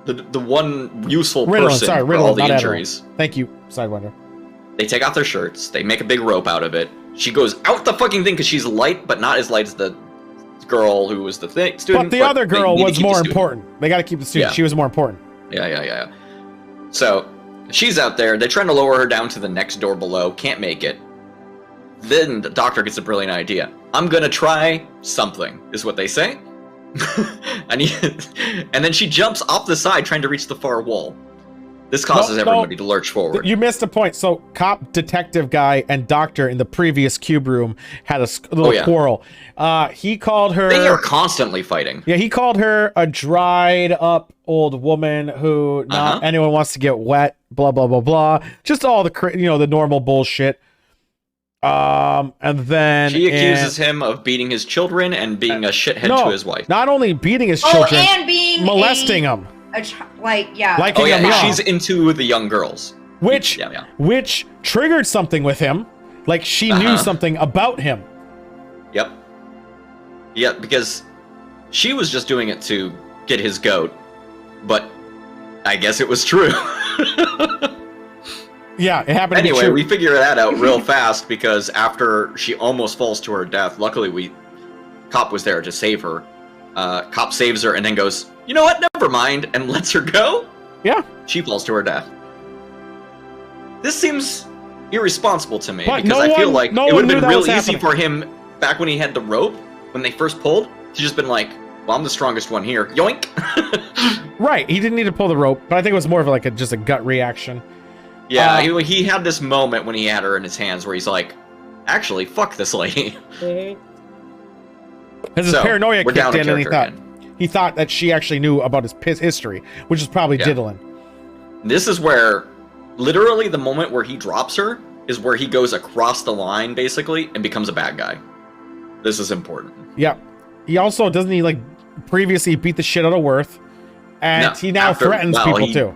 the one useful person for all the injuries. Thank you, Sidewinder. They take off their shirts. They make a big rope out of it. She goes out the fucking thing because she's light, but not as light as the girl who was the student. But the other girl was more important. They got to keep the student. Yeah. She was more important. Yeah. So she's out there. They're trying to lower her down to the next door below. Can't make it. Then the doctor gets a brilliant idea. I'm gonna try something, is what they say. and then she jumps off the side trying to reach the far wall. This causes everybody to lurch forward. You missed a point. So cop, detective guy, and doctor in the previous cube room had a little quarrel. He called her... They are constantly fighting. Yeah, he called her a dried up old woman who not anyone wants to get wet, blah, blah, blah, blah. Just all the, the normal bullshit. And then she accuses him of beating his children and being a shithead to his wife. Not only beating his children, and being molesting them. She's into the young girls. Which triggered something with him. Like she knew something about him. Yep. Yeah, because she was just doing it to get his goat, but I guess it was true. Yeah, it happened. Anyway, we figure that out real fast because after she almost falls to her death, luckily Cop was there to save her. Cop saves her and then goes, you know what, never mind, and lets her go? Yeah. She falls to her death. This seems irresponsible to me because I feel like it would have been real easy for him back when he had the rope, when they first pulled, to just been like, well, I'm the strongest one here. Yoink! Right, he didn't need to pull the rope, but I think it was more of just a gut reaction. Yeah, he had this moment when he had her in his hands where he's like, actually, fuck this lady. His paranoia kicked in and he thought that she actually knew about his history, which is probably diddling. This is where, literally the moment where he drops her, is where he goes across the line, basically, and becomes a bad guy. This is important. Yeah. He also, doesn't he, previously beat the shit out of Worth, and he now threatens people, too.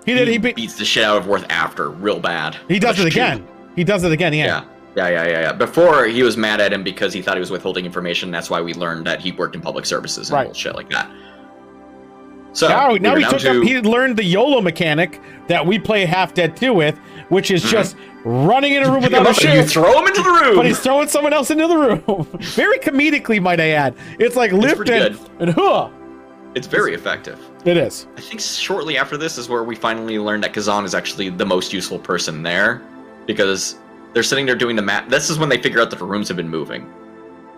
He beats the shit out of Worth after, real bad. He does it again. He does it again, yeah. Yeah. Before, he was mad at him because he thought he was withholding information. That's why we learned that he worked in public services and bullshit like that. So now he learned the YOLO mechanic that we play Half Dead 2 with, which is just running in a room without a shield. You throw him into the room, but he's throwing someone else into the room. Very comedically, might I add. It's like lift and huh. It's very effective. It is. I think shortly after this is where we finally learn that Kazan is actually the most useful person there, because they're sitting there doing the math. This is when they figure out that the rooms have been moving.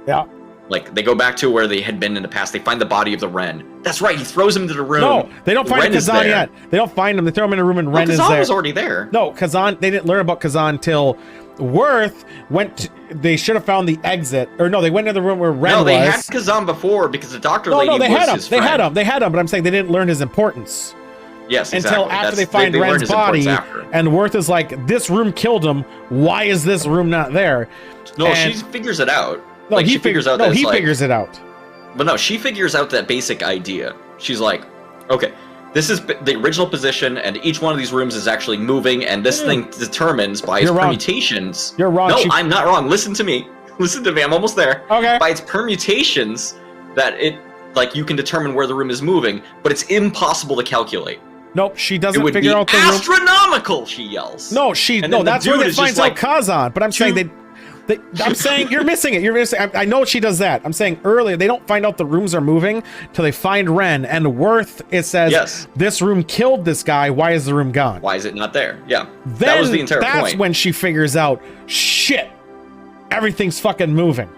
Yeah. Like, they go back to where they had been in the past. They find the body of the Wren. That's right, he throws him into the room. No, they don't find Kazan yet. They don't find him. They throw him in a room and Wren is there. Kazan was already there. No, Kazan, they didn't learn about Kazan till Worth they should have found the exit. Or no, they went into the room where Wren was. No, they had Kazan before because the doctor lady was his friend. They had him, but I'm saying they didn't learn his importance. Yes, exactly. Until after they find Wren's body, and Worth is like, this room killed him. Why is this room not there? No, she figures it out. No, like, she figures out that he figures it out. But no, she figures out that basic idea. She's like, okay, this is the original position, and each one of these rooms is actually moving, and this thing determines by its permutations. You're wrong. No, I'm not wrong. Listen to me. Listen to me. I'm almost there. Okay. By its permutations, that you can determine where the room is moving, but it's impossible to calculate. Nope, she doesn't figure out the room. Astronomical, she yells. No, that's where they find out Kazan. But I'm saying I'm saying you're missing it. I know she does that. I'm saying earlier they don't find out the rooms are moving till they find Wren and Worth. It says this room killed this guy. Why is the room gone? Why is it not there? Yeah, then that was the entire point. That's when she figures out shit. Everything's fucking moving.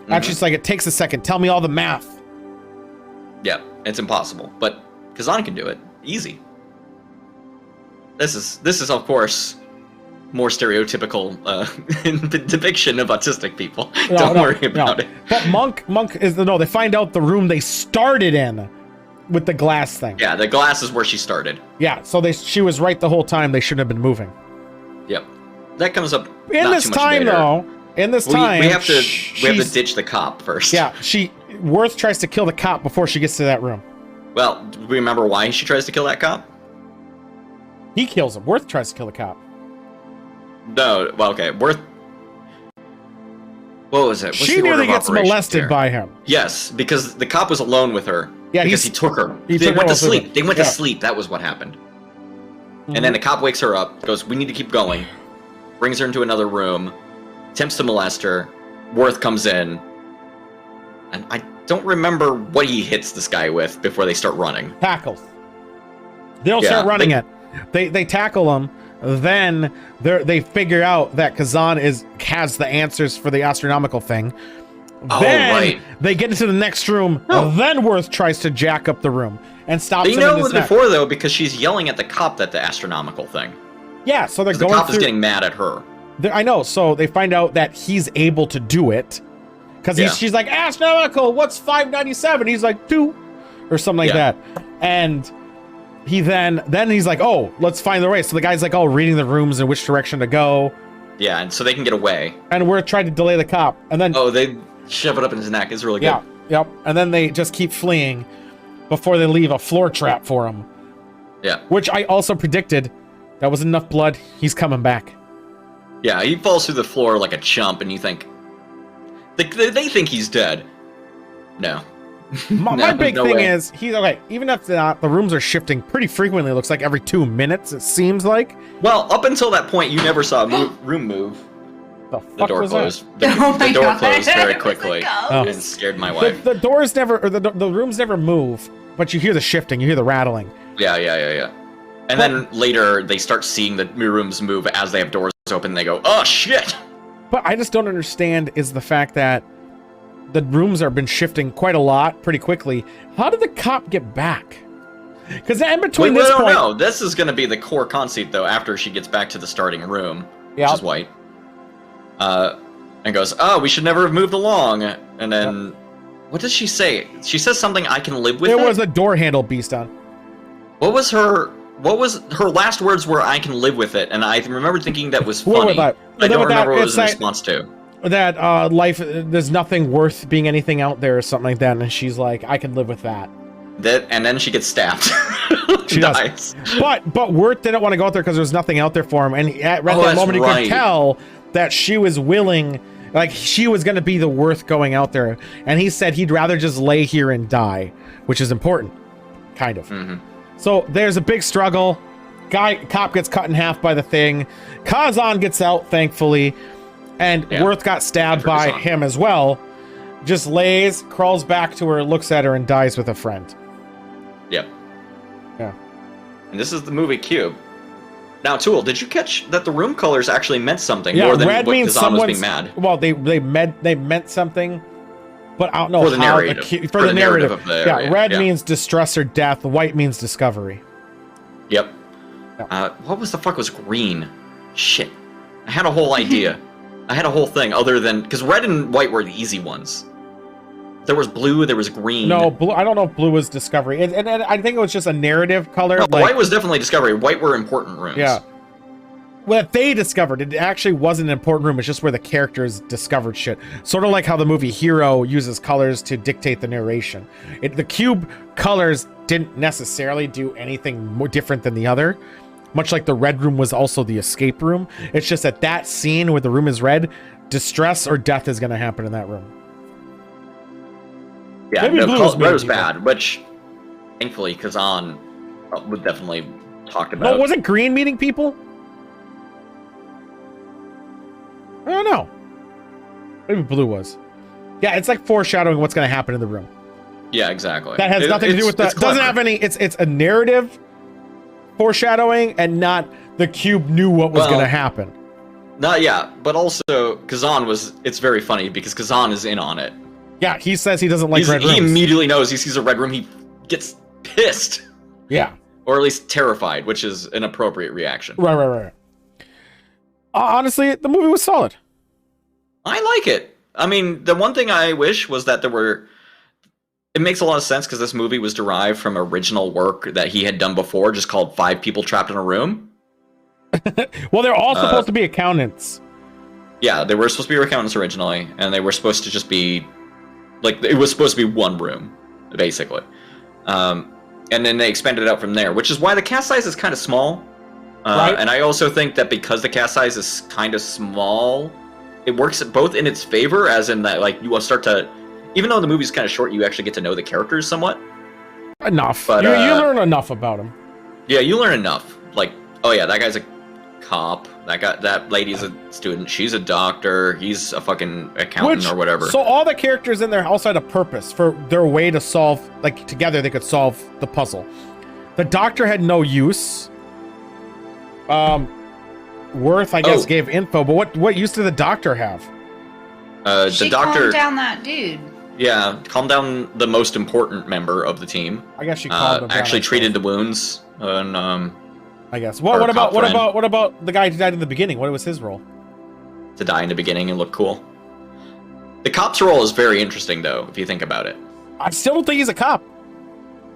Actually, it's like it takes a second. Tell me all the math. Yeah, it's impossible, but Kazan can do it. Easy. This is of course more stereotypical depiction of autistic people. Don't worry about it. But Monk is they find out the room they started in with the glass thing. Yeah, the glass is where she started. Yeah, so she was right the whole time. They shouldn't have been moving. Yep, that comes up in this time though. In this time, we have to ditch the cop first. Yeah, Worth tries to kill the cop before she gets to that room. Well, do we remember why she tries to kill that cop? He kills him. Worth tries to kill the cop. No, well, okay. Worth. What was it? She nearly gets molested by him. Yes, because the cop was alone with her. Yeah, because he took her. They went to sleep. They went to sleep. That was what happened. And then the cop wakes her up, goes, "We need to keep going." Brings her into another room, attempts to molest her. Worth comes in, and I don't remember what he hits this guy with before they start running. Tackles. They don't start running it. They tackle him. Then they figure out that Kazan has the answers for the astronomical thing. Then they get into the next room. Then Worth tries to jack up the room and stops him. They know before though because she's yelling at the cop that the astronomical thing. Yeah, so they're going. The cop is getting mad at her. I know. So they find out that he's able to do it because she's like, astronomical. What's 597? He's like 2 or something like that, and. He then he's like, oh, let's find the way. So the guy's like, oh, reading the rooms and which direction to go. Yeah, and so they can get away. And we're trying to delay the cop. And then they shove it up in his neck. It's really good. Yeah, yep. And then they just keep fleeing before they leave a floor trap for him. Yeah. Which I also predicted. That was enough blood. He's coming back. Yeah, he falls through the floor like a chump, and you think they think he's dead. No. My big thing is he's okay. Even if the rooms are shifting pretty frequently, it looks like every 2 minutes. It seems like. Well, up until that point, you never saw a room move. The door closed. The door closed very quickly and scared my wife. The doors never, or the rooms never move, but you hear the shifting. You hear the rattling. Yeah. And then later they start seeing the rooms move as they have doors open. And they go, oh shit! But I just don't understand is the fact that. The rooms have been shifting quite a lot, pretty quickly. How did the cop get back? Because in between this point... No, this is going to be the core concept, though, after she gets back to the starting room, which is white. And goes, oh, we should never have moved along. And then, what does she say? She says something, I can live with it? There was a door handle beast on. What was her last words were, I can live with it, and I remember thinking that was funny. I don't remember what it was in response to. That life, there's nothing worth being anything out there or something like that, and she's like, I can live with that. And then she gets stabbed. She dies. But Worth didn't want to go out there because there was nothing out there for him, and at that moment he could tell that she was willing, like she was going to be the Worth going out there, and he said he'd rather just lay here and die, which is important, kind of. So there's a big struggle. Cop gets cut in half by the thing. Kazan gets out, thankfully. And Worth got stabbed by him as well. Just lays, crawls back to her, looks at her, and dies with a friend. Yep. Yeah. And this is the movie Cube. Now, Tool, did you catch that the room colors actually meant something more than red what means Kazan was being mad? Well, they meant something. but I don't know for the how narrative. for the narrative of the area. Red means distress or death. White means discovery. Yep. Yeah. What was the fuck was green? Shit. I had a whole idea. I had a whole thing other than... Because red and white were the easy ones. There was blue, there was green. No, blue. I don't know if blue was discovery. And I think it was just a narrative color. No, white was definitely discovery. White were important rooms. Yeah. What they discovered, it actually wasn't an important room. It's just where the characters discovered shit. Sort of like how the movie Hero uses colors to dictate the narration. The cube colors didn't necessarily do anything more different than the other. Much like the red room was also the escape room. It's just that scene where the room is red, distress or death is going to happen in that room. Yeah, maybe blue was bad, which thankfully Kazan would definitely talked about. No, wasn't green meeting people? I don't know. Maybe blue was. Yeah, it's like foreshadowing what's going to happen in the room. Yeah, exactly. That has nothing to do with that. Doesn't have any. It's a narrative foreshadowing, and not the cube knew what was going to happen. Not yeah, but also Kazan was. It's very funny because Kazan is in on it. Yeah, he says he doesn't like red rooms. He immediately knows he sees a red room. He gets pissed. Yeah. Or at least terrified, which is an appropriate reaction. Right. Honestly, the movie was solid. I like it. I mean, the one thing I wish was that there were... It makes a lot of sense because this movie was derived from original work that he had done before, just called 5 People Trapped in a Room. Well, they're all supposed to be accountants. Yeah, they were supposed to be accountants originally, and they were supposed to just be... Like, it was supposed to be one room, basically. And then they expanded it out from there, which is why the cast size is kind of small. Right. And I also think that because the cast size is kind of small, it works both in its favor, as in that, like, you will start to... Even though the movie's kind of short, you actually get to know the characters somewhat. Enough. But, you learn enough about them. Yeah, you learn enough. Like, oh yeah, that guy's a cop. That lady's a student. She's a doctor. He's a fucking accountant or whatever. So all the characters in there also had a purpose for their way to solve, like, together they could solve the puzzle. The doctor had no use. Worth, I guess, gave info, but what use did the doctor have? She calmed down that dude. Yeah, calmed down the most important member of the team. I guess she calmed him down. Actually treated the wounds, and I guess. Well, what about the guy who died in the beginning? What was his role? To die in the beginning and look cool. The cop's role is very interesting, though, if you think about it. I still don't think he's a cop.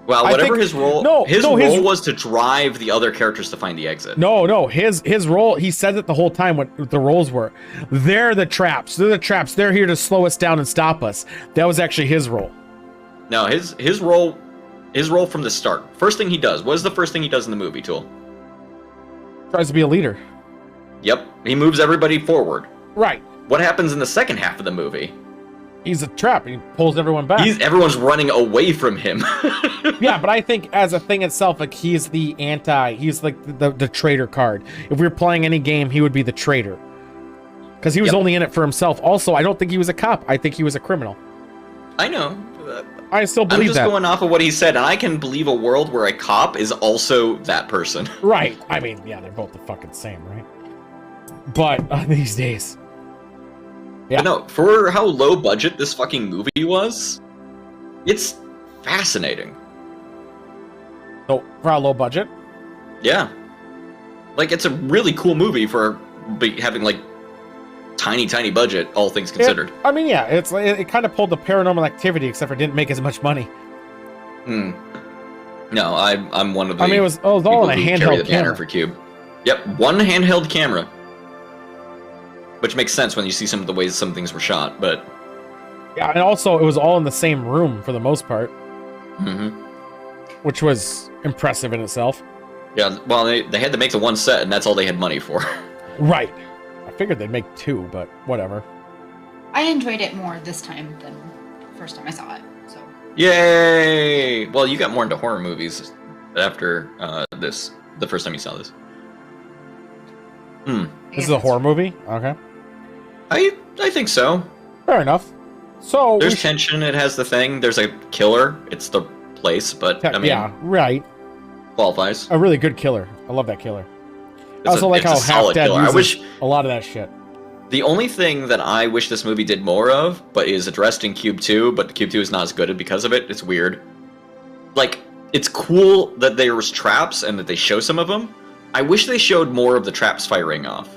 Well, whatever his role, his role was to drive the other characters to find the exit. No, his role, he said it the whole time what the roles were. They're the traps. They're the traps. They're here to slow us down and stop us. That was actually his role. No, his role from the start. First thing he does. What is the first thing he does in the movie, Tool? Tries to be a leader. Yep, he moves everybody forward. Right. What happens in the second half of the movie? He's a trap. He pulls everyone back. Everyone's running away from him. Yeah, but I think as a thing itself, like, he's the he's like the traitor card. If we were playing any game, he would be the traitor. Because he was only in it for himself. Also, I don't think he was a cop. I think he was a criminal. I know. I still believe that. I'm just going off of what he said, and I can believe a world where a cop is also that person. Right. I mean, yeah, they're both the fucking same, right? But these days... Yeah. But no, for how low budget this fucking movie was, it's fascinating. Oh, for how low budget? Yeah. Like, it's a really cool movie for having, like, tiny budget, all things considered. I mean, yeah, it kind of pulled the Paranormal Activity, except for it didn't make as much money. No, I'm one of the... I mean, it was all in a handheld camera. For Cube. Yep, one handheld camera. Which makes sense when you see some of the ways some things were shot, but... Yeah, and also, it was all in the same room for the most part. Mm-hmm. Which was impressive in itself. Yeah, well, they had to make the one set, and that's all they had money for. Right. I figured they'd make 2, but whatever. I enjoyed it more this time than the first time I saw it, so... Yay! Well, you got more into horror movies after the first time you saw this. This is a horror movie? Okay. I think so. Fair enough. So there's tension. It has the thing. There's a killer. It's the place, but I mean, yeah, right. Qualifies. A really good killer. I love that killer. I also like how Half Dead uses a lot of that shit. The only thing that I wish this movie did more of, but is addressed in Cube 2, but Cube 2 is not as good because of it, it's weird. Like, it's cool that there was traps and that they show some of them. I wish they showed more of the traps firing off.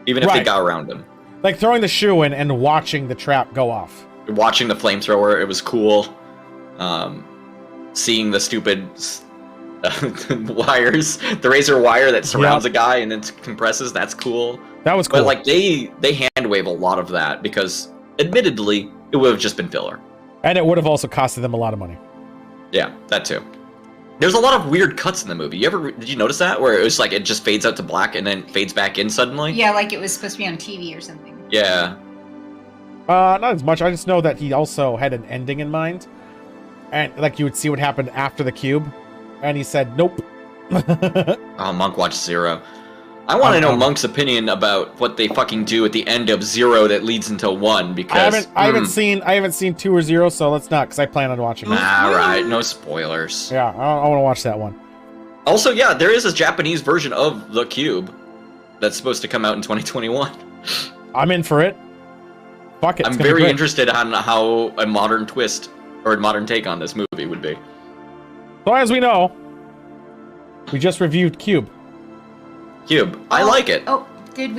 Even if they got around them. Like throwing the shoe in and watching the trap go off. Watching the flamethrower, it was cool. Seeing the stupid wires, the razor wire that surrounds a guy and then compresses, that's cool. That was cool. But like they hand wave a lot of that because admittedly it would have just been filler. And it would have also costed them a lot of money. Yeah, that too. There's a lot of weird cuts in the movie. Did you notice that? Where it was like it just fades out to black and then fades back in suddenly? Yeah, like it was supposed to be on TV or something. Yeah. Not as much. I just know that he also had an ending in mind. And like you would see what happened after the cube. And he said, nope. Oh, Monk watched Zero. I want to know Monk's opinion about what they fucking do at the end of Zero that leads into 1 because I haven't seen 2 or 0, so let's not, because I plan on watching it. Alright, no spoilers. Yeah, I want to watch that one. Also, yeah, there is a Japanese version of The Cube that's supposed to come out in 2021. I'm in for it. Fuck it. I'm very interested on how a modern twist or a modern take on this movie would be. So as we know, we just reviewed Cube. I like it. Oh, did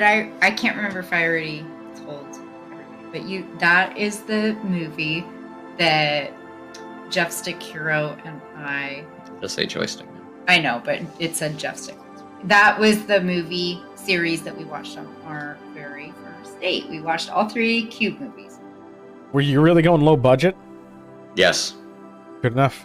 I can't remember if I already told everybody, but that is the movie that Jeff Stick Hero and I Just say joystick. I know, but it said Jeff Stick. That was the movie series that we watched on our very first date. We watched all 3 Cube movies. Were you really going low budget? Yes. Good enough.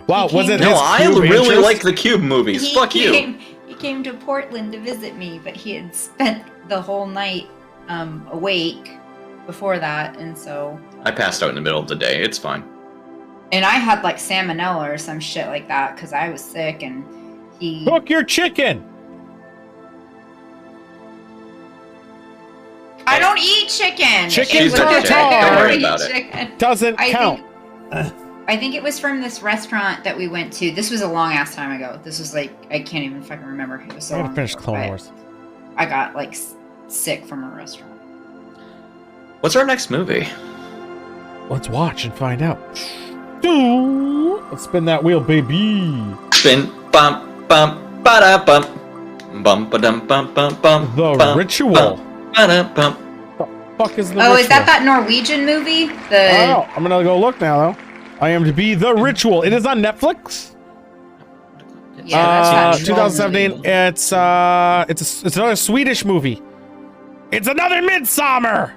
Wow, was it? No, I really like the Cube movies. Fuck you. He came to Portland to visit me, but he had spent the whole night awake before that, and so I passed out in the middle of the day. It's fine. And I had like salmonella or some shit like that because I was sick, and he cook your chicken. I don't eat chicken. Chicken don't worry about it. Doesn't count. I think it was from this restaurant that we went to. This was a long ass time ago. This was like, I can't even fucking remember. It was so I long gotta finish ago, Clone Wars. I got like sick from a restaurant. What's our next movie? Let's watch and find out. Let's spin that wheel, baby. Spin, bump, bump, ba-da, bump, bump, ba-dum, bump, bump, bump. The Ritual. Ba-da, bump. The fuck is the Oh, Ritual? is that Norwegian movie? Oh, I'm gonna go look now, though. IMDb, The Ritual. It is on Netflix. Yeah, that's 2017. It's another Swedish movie. It's another Midsummer.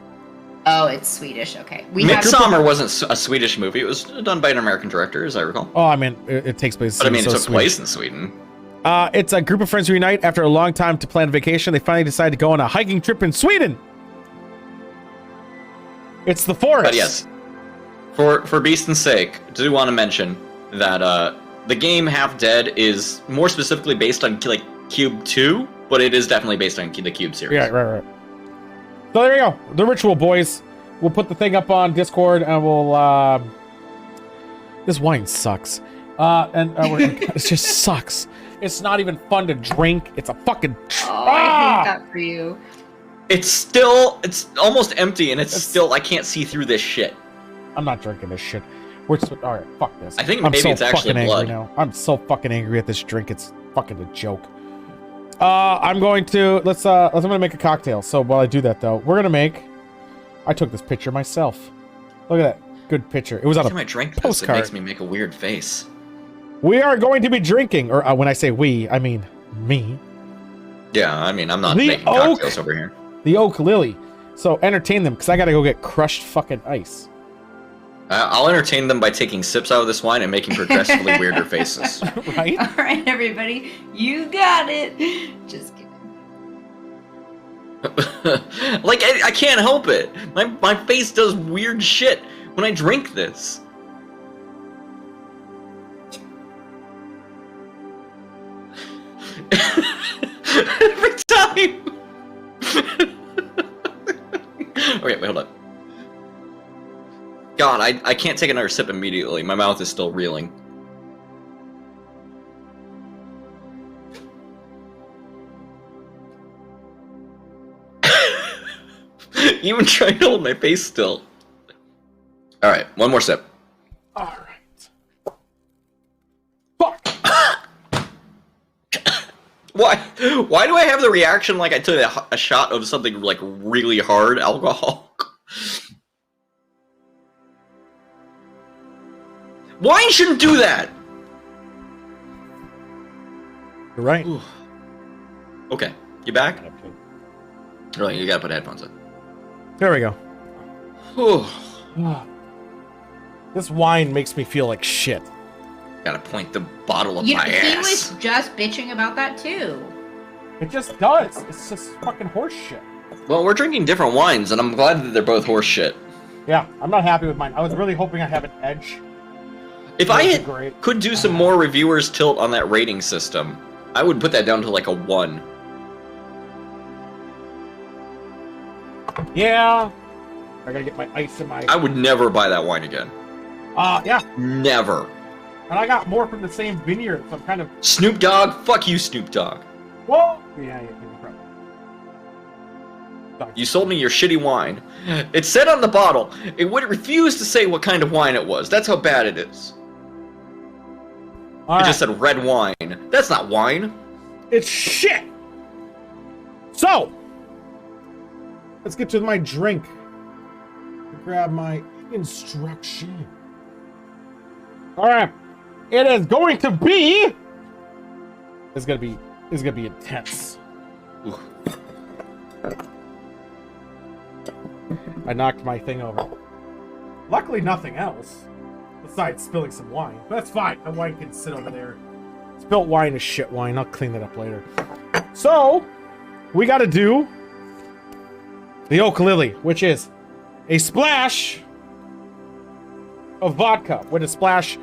Oh, it's Swedish. Okay. Midsummer wasn't a Swedish movie. It was done by an American director, as I recall. Oh, I mean, it takes place. But I mean, it took place in Sweden. It's a group of friends reunite after a long time to plan a vacation. They finally decide to go on a hiking trip in Sweden. It's the forest. But yes, for Beaston's sake, I do want to mention that the game Half Dead is more specifically based on like Cube 2, but it is definitely based on the Cube series. Yeah, right. So there you go. The Ritual, boys. We'll put the thing up on Discord, and we'll. This wine sucks. It just sucks. It's not even fun to drink. It's a fucking. Oh, I hate that for you. It's almost empty, and it's still. I can't see through this shit. I'm not drinking this shit. All right, fuck this. I think maybe it's actually blood. Now. I'm so fucking angry at this drink. It's fucking a joke. I'm going to I'm gonna make a cocktail. So while I do that though, I took this picture myself. Look at that good picture. It was on a I drink this, postcard. It makes me make a weird face. We are going to be drinking, or when I say we, I mean me. Yeah, I mean I'm not making cocktails over here. The Oak Lily. So entertain them, because I gotta go get crushed fucking ice. I'll entertain them by taking sips out of this wine and making progressively weirder faces. Right? All right, everybody, you got it. Just kidding. Like I can't help it. My face does weird shit when I drink this. Every time. Okay, wait, hold up. God, I can't take another sip immediately. My mouth is still reeling. even trying to hold my face still. All right, one more sip. All right. Fuck. Why do I have the reaction like I took a shot of something like really hard alcohol? Wine shouldn't do that. You're right. Ooh. Okay, you back? Right, you gotta put headphones on. There we go. Whew. This wine makes me feel like shit. Gotta point the bottle of You know, my he ass. was just bitching about that too. It just does. It's just fucking horse shit. Well, we're drinking different wines, and I'm glad that they're both horse shit. Yeah, I'm not happy with mine. I was really hoping I'd have an edge. If I could do some more reviewers tilt on that rating system, I would put that down to like a 1. Yeah. I gotta get my ice in my... I would never buy that wine again. Yeah. Never. And I got more from the same vineyard, so I'm kind of... Snoop Dogg? Fuck you, Snoop Dogg. Whoa! Yeah, probably. You sold me your shitty wine. It said on the bottle, it would refuse to say what kind of wine it was. That's how bad it is. It just said red wine. That's not wine. It's shit! So! Let's get to my drink. Grab my instruction. Alright. It is going to be... It's gonna be intense. Ooh. I knocked my thing over. Luckily, nothing else. Besides spilling some wine. But that's fine. The wine can sit over there. Spilt wine is shit wine. I'll clean that up later. So, we gotta do the Oak Lily, which is a splash of vodka with a splash,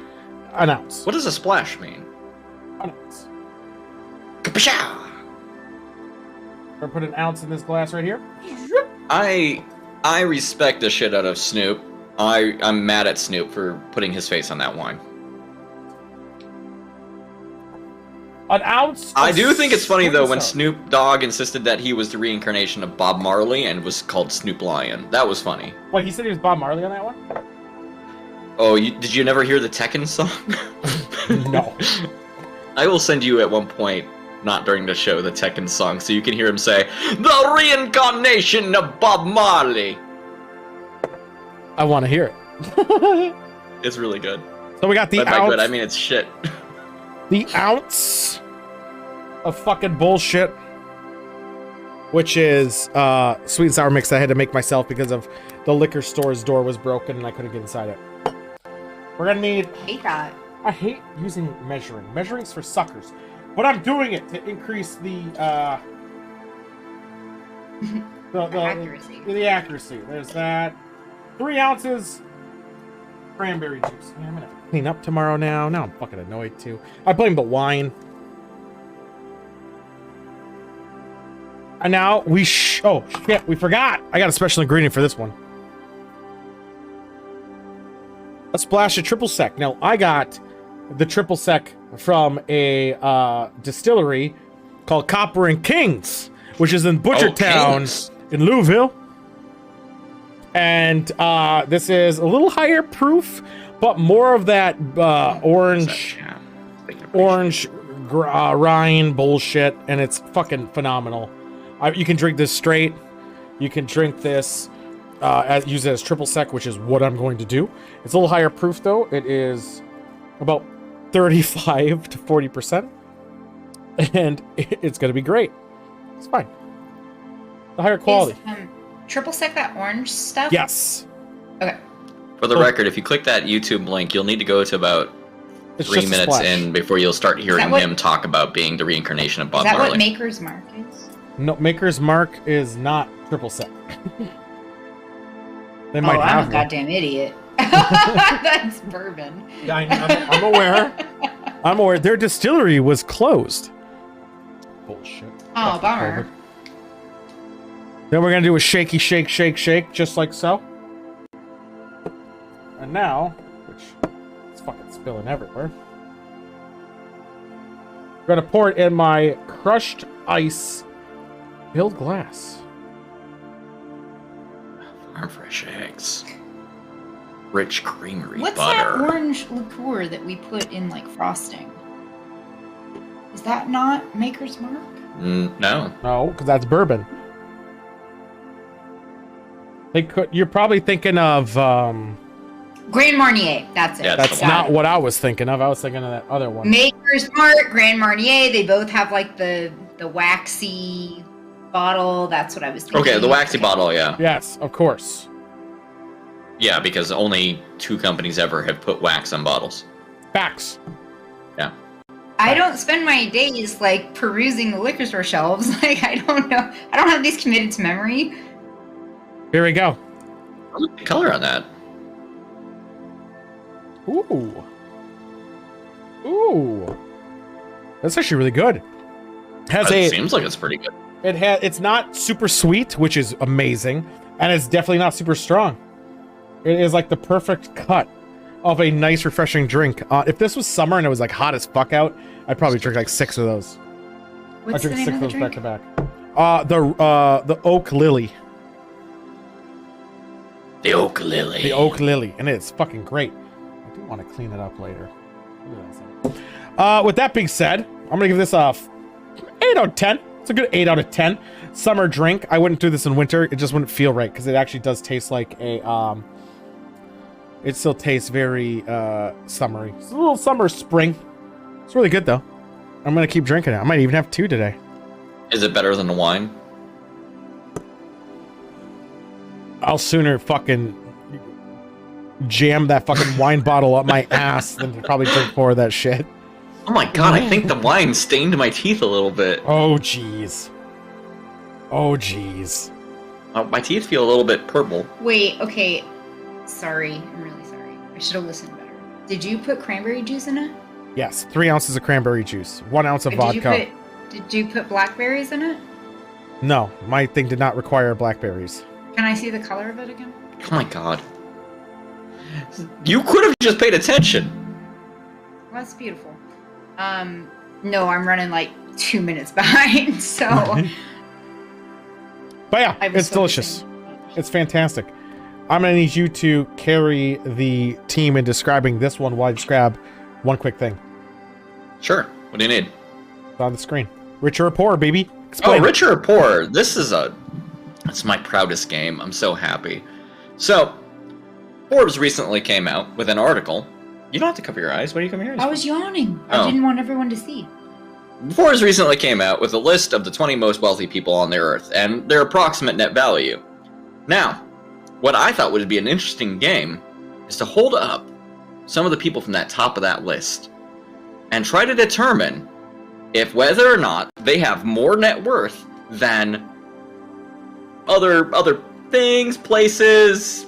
an ounce. What does a splash mean? An ounce. Ka-psha! I'm gonna put an ounce in this glass right here. I respect the shit out of Snoop. I'm mad at Snoop for putting his face on that wine. An ounce? I do think it's funny though when Snoop Dogg insisted that he was the reincarnation of Bob Marley and was called Snoop Lion. That was funny. Wait, he said he was Bob Marley on that one? Oh, did you never hear the Tekken song? No. I will send you at one point, not during the show, the Tekken song, so you can hear him say, "The reincarnation of Bob Marley." I want to hear it. It's really good. So we got the By ounce. good, I mean it's shit. The ounce of fucking bullshit, which is sweet and sour mix I had to make myself because of the liquor store's door was broken and I couldn't get inside it. We're gonna need... I hate that. I hate using measuring. Measuring's for suckers. But I'm doing it to increase the accuracy. The accuracy. There's that. 3 ounces cranberry juice. Yeah, I'm gonna have to clean up tomorrow now. Now I'm fucking annoyed too. I blame the wine. And now we oh shit, we forgot. I got a special ingredient for this one. A splash of triple sec. Now I got the triple sec from a distillery called Copper and Kings, which is in Butchertown in Louisville. And this is a little higher proof, but more of that orange rind bullshit, and it's fucking phenomenal. You can drink this straight. You can drink this use it as triple sec, which is what I'm going to do. It's a little higher proof though. It is about 35 to 40%, and it's going to be great. It's fine. The higher quality. Triple sec that orange stuff? Yes. Okay. For the record, if you click that YouTube link, you'll need to go to about 3 minutes in before you'll start hearing him talk about being the reincarnation of Bob Marley. Is that what Maker's Mark is? No, Maker's Mark is not triple sec. They might have I'm a goddamn idiot. That's bourbon. I'm aware. I'm aware. Their distillery was closed. Bullshit. Oh, bummer. Then we're gonna do a shaky shake, shake, shake, just like so. And now, which it's fucking spilling everywhere. I'm gonna pour it in my crushed ice filled glass. Farm fresh eggs. Rich creamery What's butter. that orange liqueur that we put in like frosting? Is that not Maker's Mark? No. No, because that's bourbon. You're probably thinking of. Grand Marnier. That's it. Yeah, That's not what I was thinking of. I was thinking of that other one. Maker's Mark, Grand Marnier. They both have like the waxy bottle. That's what I was thinking. Okay, the waxy bottle, yeah. Yes, of course. Yeah, because only 2 companies ever have put wax on bottles. Facts. Yeah. I don't spend my days like perusing the liquor store shelves. Like I don't know. I don't have these committed to memory. Here we go. What's the color on that? Ooh. Ooh. That's actually really good. It seems like it's pretty good. It's not super sweet, which is amazing, and it's definitely not super strong. It is like the perfect cut of a nice, refreshing drink. If this was summer and it was like hot as fuck out, I'd probably drink like 6 of those. What's I'd the drink name 6 of the of those drink? back to back. The Oak Lily. The Oak Lily. The Oak Lily, and it's fucking great. I do want to clean it up later. With that being said, I'm gonna give this a 8 out of 10. It's a good 8 out of 10. Summer drink. I wouldn't do this in winter. It just wouldn't feel right because it actually does taste like a. It still tastes very summery. It's a little summer spring. It's really good though. I'm gonna keep drinking it. I might even have 2 today. Is it better than the wine? I'll sooner fucking jam that fucking wine bottle up my ass than to probably drink more of that shit. Oh my god, I think the wine stained my teeth a little bit. Oh jeez. Oh jeez. My teeth feel a little bit purple. Wait. Okay. Sorry. I'm really sorry. I should have listened better. Did you put cranberry juice in it? Yes, 3 ounces of cranberry juice, 1 ounce of Did vodka. Did you put blackberries in it? No, my thing did not require blackberries. Can I see the color of it again? Oh my god. You could have just paid attention. Well, that's beautiful. No, I'm running like 2 minutes behind, so. But yeah, I was it's delicious. It's fantastic. I'm gonna need you to carry the team in describing this one while I just grab one quick thing. Sure. What do you need? It's on the screen. Richer or poor, baby? Explain. Oh, richer or poor. It's my proudest game. I'm so happy. So, Forbes recently came out with an article. You don't have to cover your eyes. What are you covering your eyes I was yawning. Oh. I didn't want everyone to see. Forbes recently came out with a list of the 20 most wealthy people on the earth and their approximate net value. Now, what I thought would be an interesting game is to hold up some of the people from that top of that list and try to determine if whether or not they have more net worth than other things, places,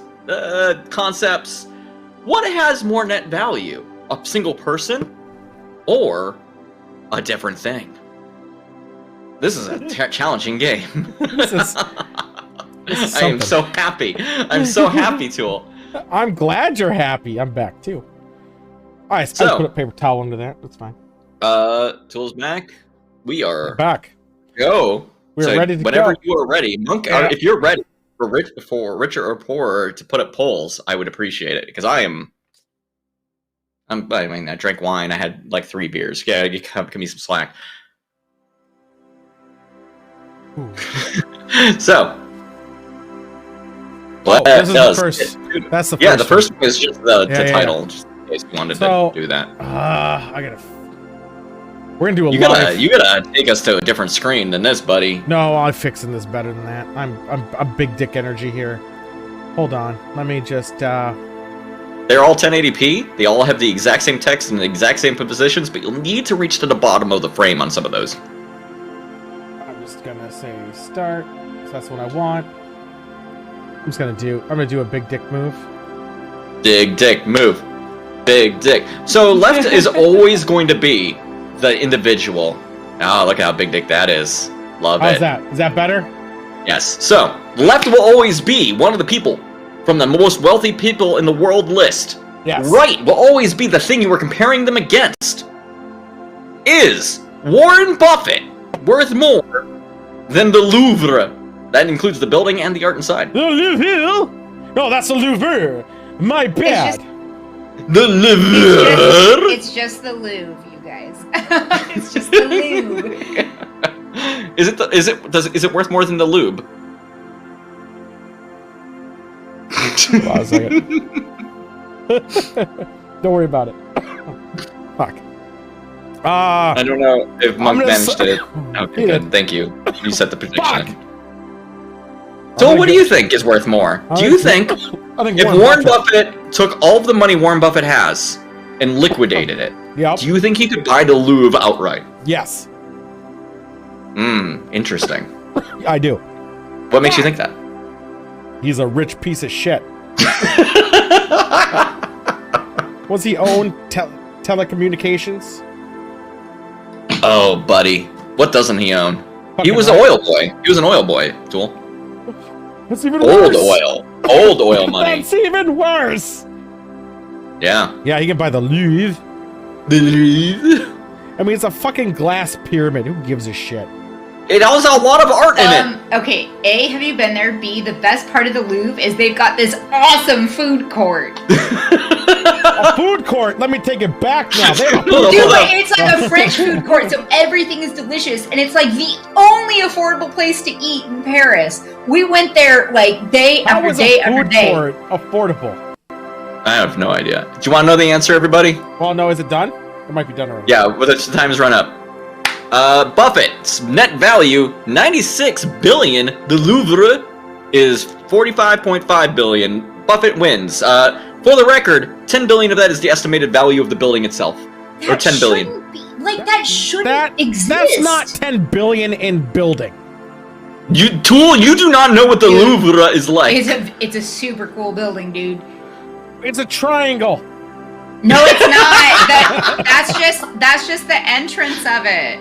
concepts. What has more net value? A single person or a different thing? This is a challenging game. This is I am so happy. I'm so happy, Tool. I'm glad you're happy. I'm back too. I put a paper towel under that. That's fine. Tool's back. We are Back. Go. We're ready to whenever go. you are ready, Monk. If you're ready for richer or poorer to put up polls, I would appreciate it because I mean, I drank wine. I had like 3 beers. Yeah, you give me some slack. So. This is the first. That's the first. Yeah, the first one is just the Yeah. title, just in case you wanted to do that. We're gonna do a You gotta take us to a different screen than this, buddy. No, I'm fixing this better than that. I'm big dick energy here. Hold on. Let me just. They're all 1080p. They all have the exact same text and the exact same positions, but you'll need to reach to the bottom of the frame on some of those. I'm just gonna say start. So that's what I want. I'm gonna do a big dick move. Big dick move. Big dick. So left is always going to be the individual. Oh, look at how big dick that is. Love How's it. that? Is that better? Yes. So left will always be one of the people from the most wealthy people in the world list. Yes. Right will always be the thing you were comparing them against. Is Warren Buffett worth more than the Louvre? That includes the building and the art inside. The Louvre. No, that's the Louvre. My bad. The Louvre. It's just the Louvre, you guys. It's just the Louvre. Is it worth more than the lube? Hold on a second. Don't worry about it. Fuck. I don't know if Monk managed it. Okay, Yeah. good. Thank you. You set the prediction. Fuck. So what do you think is worth more? Do you think I think if Warren Buffett took all of the money Warren Buffett has and liquidated it, Yep. do you think he could buy the Louvre outright? Yes, Interesting. I do. What makes you think that? He's a rich piece of shit. Was he own telecommunications? Oh, buddy. What doesn't he own? He Fucking was an oil boy. He was an oil boy, Tool. That's even Old worse. oil. Old oil money. That's even worse. Yeah. Yeah, he can buy the Louvre. The Louvre. I mean, it's a fucking glass pyramid. Who gives a shit? It has a lot of art in it. Okay, A, have you been there? B, the best part of the Louvre is they've got this awesome food court. A food court. Let me take it back now. They have a food Dude, Hold but up. it's like a French food court, so everything is delicious, and it's like the only affordable place to eat in Paris. We went there like day How after was day a after food day. court affordable? I have no idea. Do you want to know the answer, everybody? Well, no, is it done? It might be done already. Yeah, well, the time's run up. Buffett's net value, 96 billion. The Louvre is 45.5 billion. Buffett wins. For the record, 10 billion of that is the estimated value of the building itself. Or 10 billion. Shouldn't be, like, that shouldn't exist. That's not 10 billion in building. Tool, you do not know what the Dude, Louvre is like. It's a super cool building, dude. It's a triangle. No, it's not. That's just the entrance of it.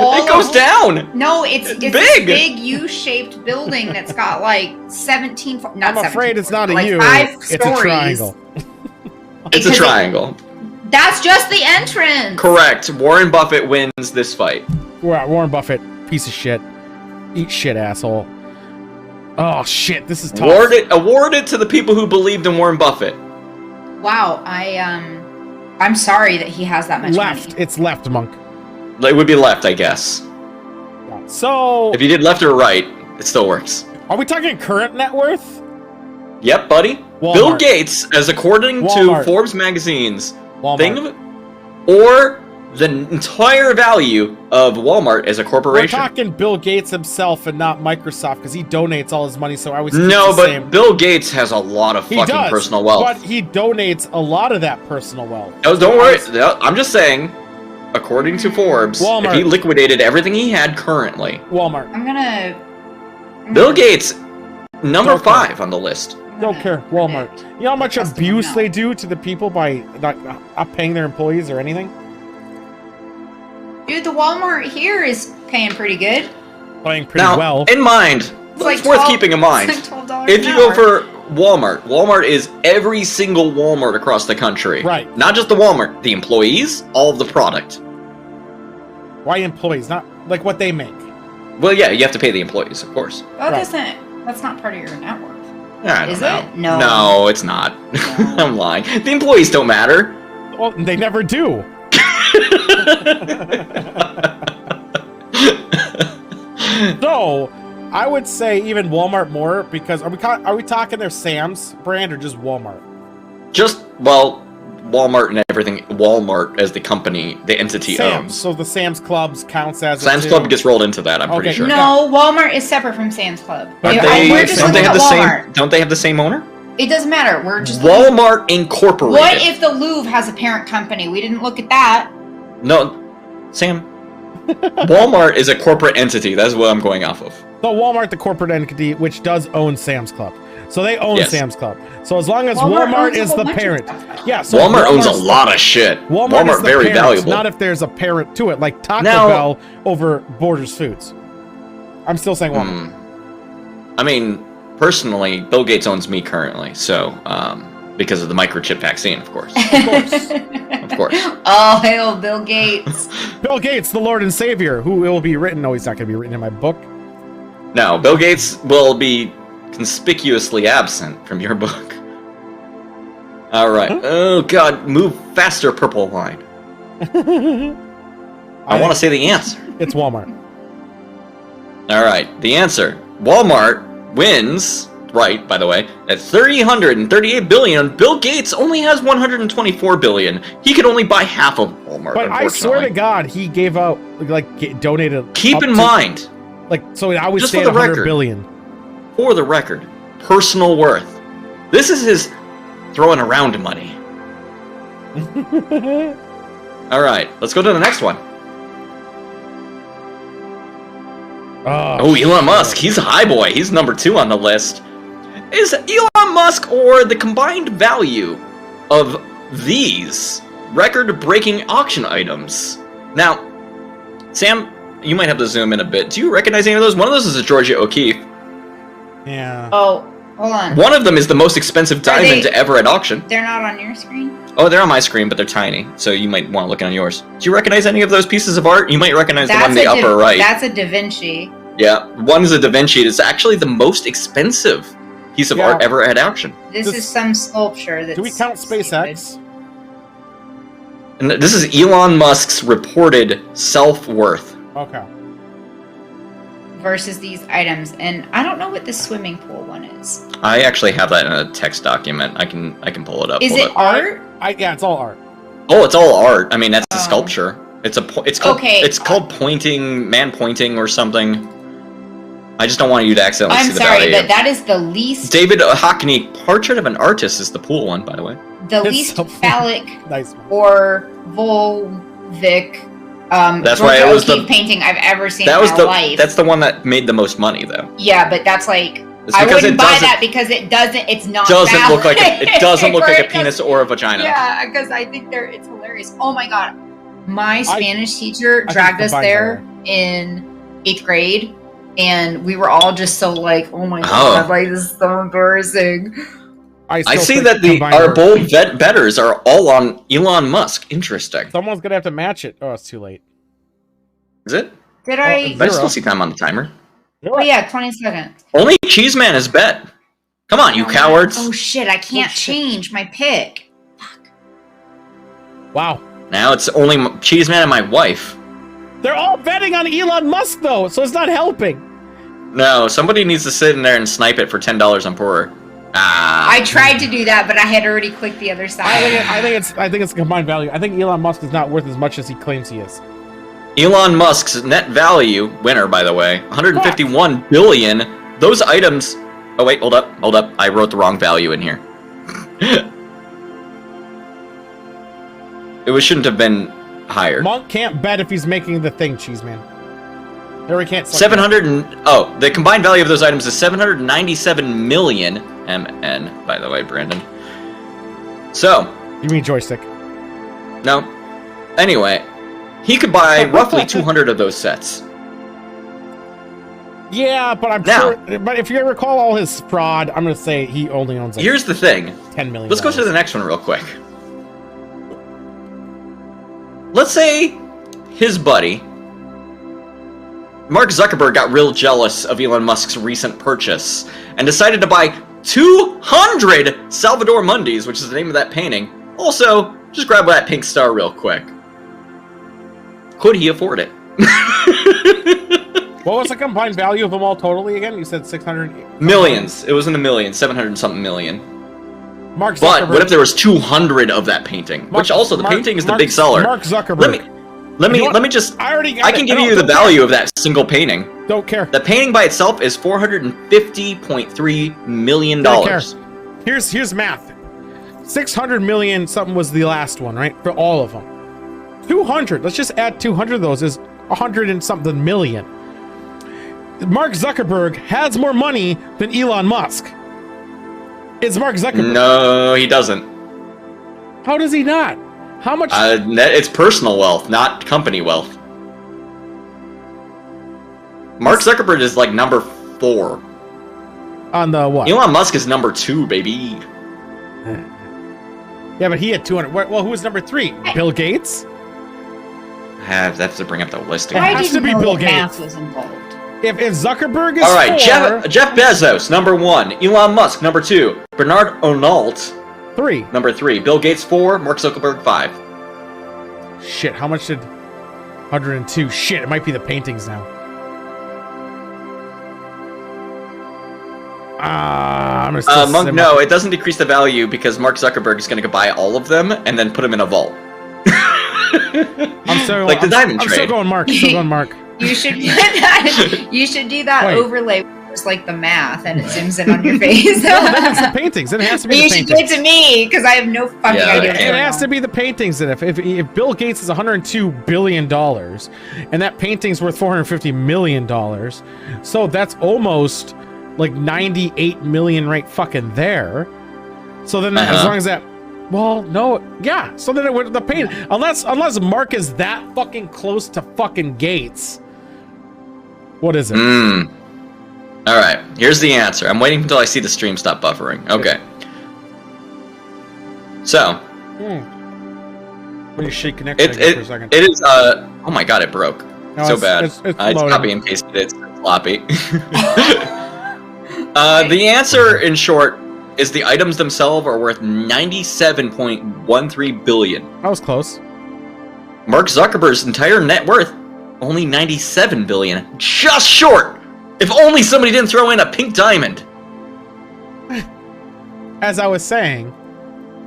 It goes down. No, it's big. this big U-shaped building that's got like 17. Not I'm afraid 17, it's not a like U. 5 It's stories. a triangle. It's a triangle. That's just the entrance. Correct. Warren Buffett wins this fight. Warren Buffett, piece of shit. Eat shit, asshole. Oh shit, this is tough. Awarded to the people who believed in Warren Buffett. Wow, I'm sorry that he has that much Left. money. It's left, Monk. It would be left, I guess. So, If you did left or right, it still works. are we talking current net worth? Yep, buddy. Walmart. Bill Gates, as according Walmart. to Forbes magazine's Walmart. thing, or the entire value of Walmart as a We're corporation. talking Bill Gates himself and not Microsoft because he donates all his money. So I always keep No, the but same. Bill Gates has a lot of He fucking does, personal wealth. but he donates a lot of that personal wealth. No, don't worry. I'm just saying, according to Forbes, Walmart. if he liquidated everything he had currently, Walmart. I'm gonna. Bill Gates, number Don't care. 5 on the list. Don't care. Walmart. You know how much Trust him, abuse no. they do to the people by not paying their employees or anything? Dude, the Walmart here is paying pretty good. Playing pretty Now, well. in mind, It's like it's worth 12 keeping in mind. It's like $12 If an you go hour. for Walmart is every single Walmart across the country. Right. Not just the Walmart, the employees, all of the product. Why employees? Not like what they make. Well, yeah, you have to pay the employees, of course. That Right. doesn't. That's not part of your net worth. I don't Is know. it? No. No, it's not. I'm lying. The employees don't matter. Well, they never do. So, I would say even Walmart more because are we talking their Sam's brand or just Walmart? Walmart and everything. Walmart as the company, the entity Sam's. owns. So the Sam's Clubs counts as Sam's it Club too. gets rolled into that. I'm pretty Okay. sure. No, Walmart is separate from Sam's Club. But Yeah, they- we're just don't they looking have at the Walmart. same? Don't they have the same owner? It doesn't matter. We're just. Walmart Incorporated. What if the Louvre has a parent company? We didn't look at that. No, Sam. Walmart is a corporate entity. That's what I'm going off of. So Walmart, the corporate entity, which does own Sam's Club. So they own Yes. Sam's Club. So as long as Walmart Walmart owns a is whole the bunch of parent. stuff now. Yeah, so Walmart owns a Walmart's lot of shit. Walmart is the very parent, valuable. Not if there's a parent to it, like Taco Now- Bell over Borders Foods. I'm still saying Walmart. I mean, personally, Bill Gates owns me currently, so because of the microchip vaccine, of course. Of course. Oh, hail Bill Gates. Bill Gates, the Lord and Savior, who will be written. No, he's not going to be written in my book. No, Bill Gates will be conspicuously absent from your book. Alright. Huh? Oh god, move faster, purple line. I want to say the answer. It's Walmart. Alright, the answer. Walmart wins, right, by the way, at $338 billion. Bill Gates only has $124 billion. He could only buy half of Walmart, but I swear to God, he gave out, donated. Keep in mind. So I always say $100 billion. For the record, personal worth. This is his throwing around money. Alright, let's go to the next one. Oh, Elon Musk. He's a high boy. He's number 2 on the list. Is Elon Musk or the combined value of these record-breaking auction items? Now, Sam, you might have to zoom in a bit. Do you recognize any of those? One of those is a Georgia O'Keeffe. Yeah. Oh, hold on. One of them is the most expensive diamond ever at auction. They're not on your screen? Oh, they're on my screen, but they're tiny, so you might want to look on yours. Do you recognize any of those pieces of art? You might recognize the one in the upper right. That's a Da Vinci. Yeah, one is a Da Vinci. It's actually the most expensive piece of art ever at auction. This is some sculpture that's... Do we count SpaceX? And this is Elon Musk's reported self-worth. Okay. Versus these items, and I don't know what the swimming pool one is. I actually have that in a text document. I can pull it up. Is it art? Yeah, it's all art. Oh, it's all art. I mean, that's a sculpture. It's called okay. It's called man pointing or something. I just don't want you to accidentally see the value. I'm sorry, but that is the least... David Hockney, Portrait of an Artist is the pool one, by the way. The least phallic nice or vulvic that's why it was the painting I've ever seen in my life. That's the one that made the most money, though. Yeah, but that's like... I wouldn't buy that because it doesn't... It's not doesn't look like it doesn't look like a penis or a vagina. Yeah, because I think it's hilarious. Oh my god. My Spanish teacher dragged us there in 8th grade, and we were all just so like, oh my god, like this is so embarrassing. I see that our bold betters are all on Elon Musk. Interesting. Someone's gonna have to match it. Oh, it's too late. Is it? Did I? I still see time on the timer. Oh yeah, 20 seconds. Only Cheeseman is bet. Come on, you cowards. Oh shit, I can't change my pick. Fuck. Wow. Now it's only Cheeseman and my wife. They're all betting on Elon Musk though, so it's not helping. No, somebody needs to sit in there and snipe it for $10 on Poorer. I tried to do that, but I had already clicked the other side. I think it's combined value. I think Elon Musk is not worth as much as he claims he is. Elon Musk's net value, winner by the way, 151 billion. Those items. Oh wait, hold up. I wrote the wrong value in here. It shouldn't have been higher. Monk can't bet if he's making the thing, Cheeseman. Or he can't. 700 the combined value of those items is 797 million MN, by the way, Brandon. So. You mean joystick? No. Anyway, he could buy roughly 200 of those sets. Yeah, but I'm sure. But if you recall all his fraud, I'm going to say he only owns. Like here's the thing. $10 million. Let's go to the next one real quick. Let's say his buddy Mark Zuckerberg got real jealous of Elon Musk's recent purchase and decided to buy 200 Salvador Mundis, which is the name of that painting. Also, just grab that pink star real quick. Could he afford it? What was the combined value of them all totally again? You said 600 millions. It was in the millions, 700 and something million. Mark Zuckerberg. But what if there was 200 of that painting? Which also the painting is the big seller. Mark Zuckerberg. Let me just. I can give you the value of that single painting. Don't care. The painting by itself is $450.3 million. Don't care. Here's math. 600 million something was the last one, right? For all of them. 200. Let's just add 200 of those is 100 and something million. Mark Zuckerberg has more money than Elon Musk. It's Mark Zuckerberg. No, he doesn't. How does he not? How much? It's personal wealth, not company wealth. Mark Zuckerberg is like number 4. On the what? Elon Musk is number 2, baby. Yeah, but he had 200. Well, who was number 3? Bill Gates? I have to bring up the list again. I didn't know Bill Gates was involved. If Zuckerberg is All right, 4... Jeff Bezos, number 1. Elon Musk, number 2. Bernard Arnault, 3. Number 3. Bill Gates, 4. Mark Zuckerberg, 5. Shit, how much did... 102. Shit, it might be the paintings now. I'm gonna still Monk, no, it doesn't decrease the value because Mark Zuckerberg is going to buy all of them and then put them in a vault. I'm still like the diamond trade. I'm still going Mark. Still going Mark. You should do that. You should do that overlay where it's like the math and it zooms in on your face. No, then it's the paintings. Then it has to be the paintings. You should give it to me because I have no fucking idea. It has to be the paintings. And if Bill Gates is $102 billion and that painting's worth $450 million, so that's almost like 98 million right fucking there. So then as long as that... Well, no, yeah. So then it would the paint unless Mark is that fucking close to fucking Gates. What is it? All right, here's the answer. I'm waiting until I see the stream stop buffering. Okay. So. When you shake connection for a second. It is. Oh my god, it broke. No, so bad. I copy and pasted it. It's floppy. The answer, in short, is the items themselves are worth $97.13 billion. That was close. Mark Zuckerberg's entire net worth, only $97 billion. Just short! If only somebody didn't throw in a pink diamond. As I was saying,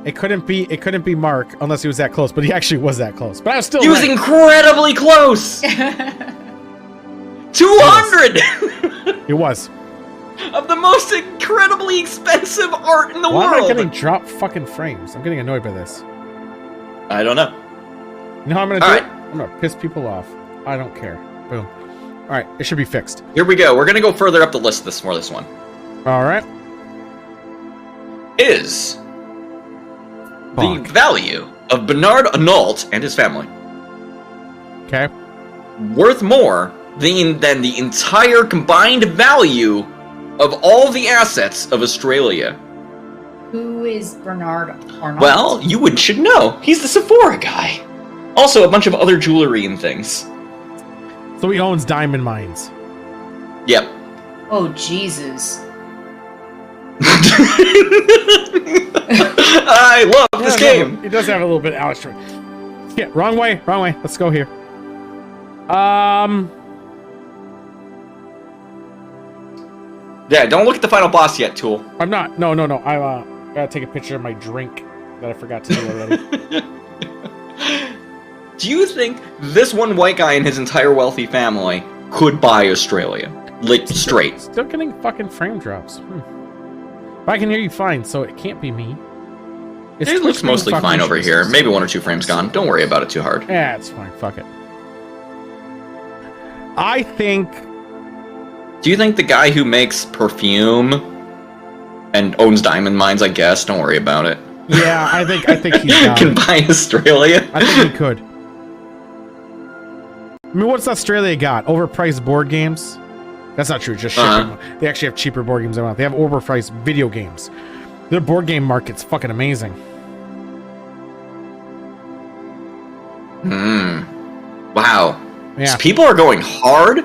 it couldn't be Mark unless he was that close, but he actually was that close. But I was still He was incredibly close! 200! It was. Of the most incredibly expensive art in the world. Why am I getting drop fucking frames? I'm getting annoyed by this. I don't know. You know how I'm gonna do it? I'm gonna piss people off. I don't care. Boom. Alright, it should be fixed. Here we go. We're gonna go further up the list for this one. Alright. Is the value of Bernard Arnault and his family okay worth more than the entire combined value of all the assets of Australia? Who is Bernard Arnault? Well, you should know. He's the Sephora guy. Also, a bunch of other jewelry and things. So he owns diamond mines. Yep. Oh, Jesus. I love this game. He does have a little bit of Alex. Yeah, wrong way. Let's go here. Yeah, don't look at the final boss yet, Tool. I'm not. No. I gotta take a picture of my drink that I forgot to do already. Do you think this one white guy and his entire wealthy family could buy Australia? Like, straight. Still getting fucking frame drops. But I can hear you fine, so it can't be me. It looks mostly fine over here. Maybe 1 or 2 frames gone. Don't worry about it too hard. Yeah, it's fine. Fuck it. I think... Do you think the guy who makes perfume and owns diamond mines, I guess, don't worry about it. Yeah, I think he's got can buy Australia? I think he could. I mean, what's Australia got? Overpriced board games? That's not true, just shipping. They actually have cheaper board games than I. They have overpriced video games. Their board game market's fucking amazing. Wow. Yeah. So people are going hard.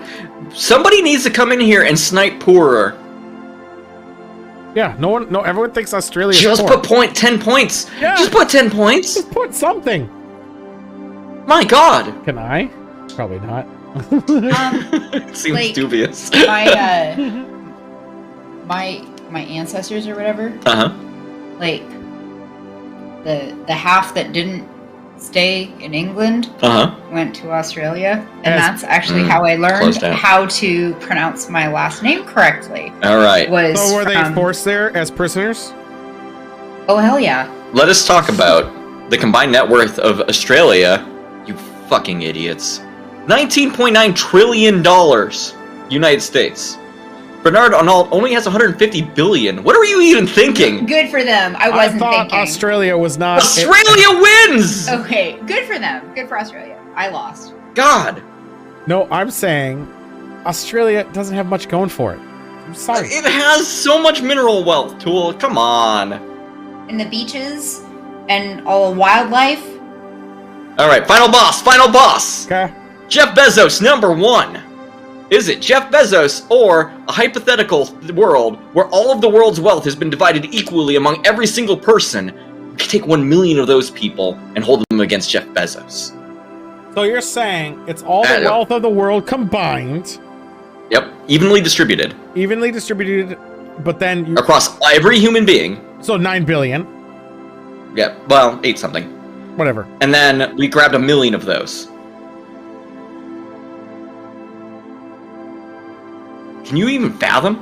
Somebody needs to come in here and snipe poorer. Yeah, everyone thinks Australia. Just poor. put 10 points. Yeah. Just put 10 points. Just put something. My God. Can I? Probably not. Seems like, dubious. My ancestors or whatever. Like the half that didn't stay in England went to Australia, and that's actually how I learned how to pronounce my last name correctly. All right. So were they forced there as prisoners? Oh hell yeah! Let us talk about the combined net worth of Australia. You fucking idiots. $19.9 trillion, United States. Bernard Arnault only has 150 billion. What are you even thinking? Good for them. I wasn't thinking. Australia was not. Australia wins! Okay, good for them. Good for Australia. I lost. God. No, I'm saying Australia doesn't have much going for it. I'm sorry. It has so much mineral wealth, Tool. Come on. And the beaches and all the wildlife. All right, final boss. Okay. Jeff Bezos, number 1. Is it Jeff Bezos or a hypothetical world where all of the world's wealth has been divided equally among every single person? You could take 1 million of those people and hold them against Jeff Bezos. So you're saying it's all the wealth of the world combined. Yep, evenly distributed. Evenly distributed, but then... across every human being. So 9 billion. Yep, well, 8 something. Whatever. And then we grabbed 1 million of those. Can you even fathom?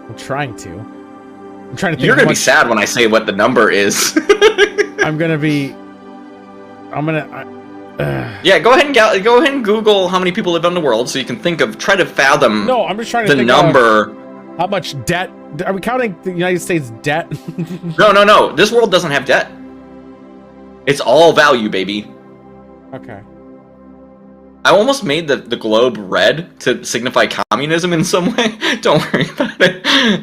I'm trying to. I'm trying to think. You're gonna be sad when I say what the number is. I'm gonna. Yeah, go ahead and Google how many people live in the world, so you can try to fathom. No, I'm just trying to the think number. Of how much debt? Are we counting the United States debt? No. This world doesn't have debt. It's all value, baby. Okay. I almost made the globe red to signify communism in some way. Don't worry about it.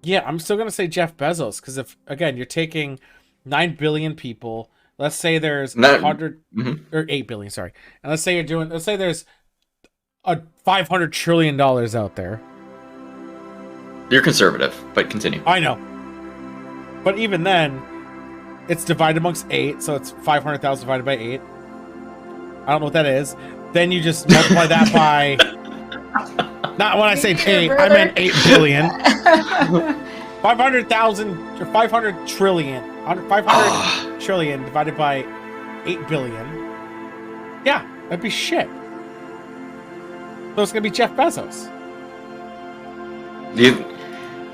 Yeah, I'm still gonna say Jeff Bezos, because if again you're taking 9 billion people, let's say there's 100 or 8 billion, sorry, and let's say there's a $500 trillion out there. You're conservative, but continue. I know, but even then, it's divided amongst 8, so it's 500,000 divided by 8. I don't know what that is. Then you just multiply that by... Not when I say 8, I meant 8 billion. 500,000... 500 trillion. 500 trillion divided by 8 billion. Yeah, that'd be shit. So it's gonna be Jeff Bezos.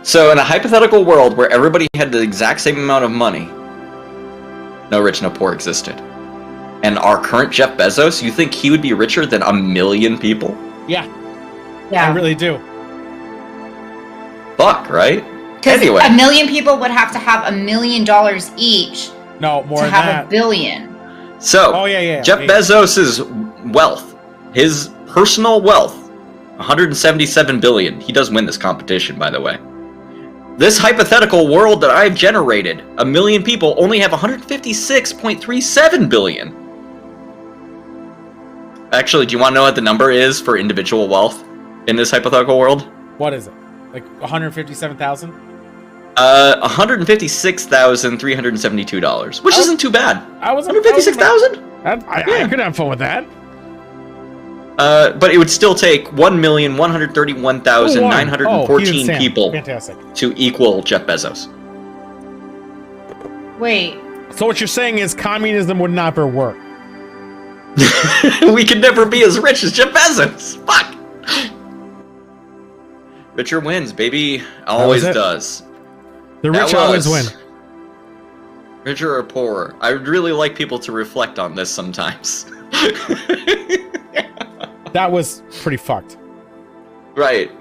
So in a hypothetical world where everybody had the exact same amount of money, no rich, no poor existed. And our current Jeff Bezos, you think he would be richer than 1 million people? Yeah. I really do. Fuck, right? Because anyway. 1 million people would have to have $1 million each. No, more to than have that. 1 billion. So, Jeff Bezos's wealth, his personal wealth, 177 billion. He does win this competition, by the way. This hypothetical world that I've generated, 1 million people only have 156.37 billion. Actually, do you want to know what the number is for individual wealth in this hypothetical world? What is it? Like 157,000? $156,372, which isn't too bad. I was 156,000? I could have fun with that. But it would still take 1,131,914 people to equal Jeff Bezos. Wait. So what you're saying is communism would never work. We could never be as rich as Jeff Bezos. Fuck. Richer wins, baby. Always does. The rich always win. Richer or poorer. I would really like people to reflect on this sometimes. That was pretty fucked. Right.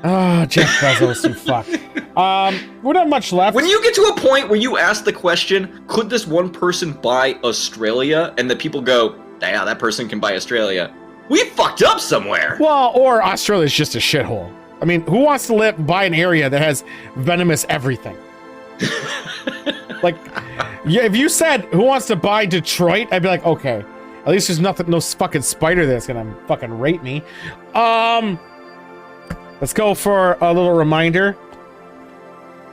Ah, Jeff Bezos, you fuck. We don't have much left. When you get to a point where you ask the question, could this one person buy Australia? And the people go, yeah, that person can buy Australia. We fucked up somewhere. Well, or Australia's just a shithole. I mean, who wants to buy an area that has venomous everything? Like, yeah, if you said, who wants to buy Detroit? I'd be like, okay. At least there's no fucking spider that's gonna fucking rape me. Let's go for a little reminder.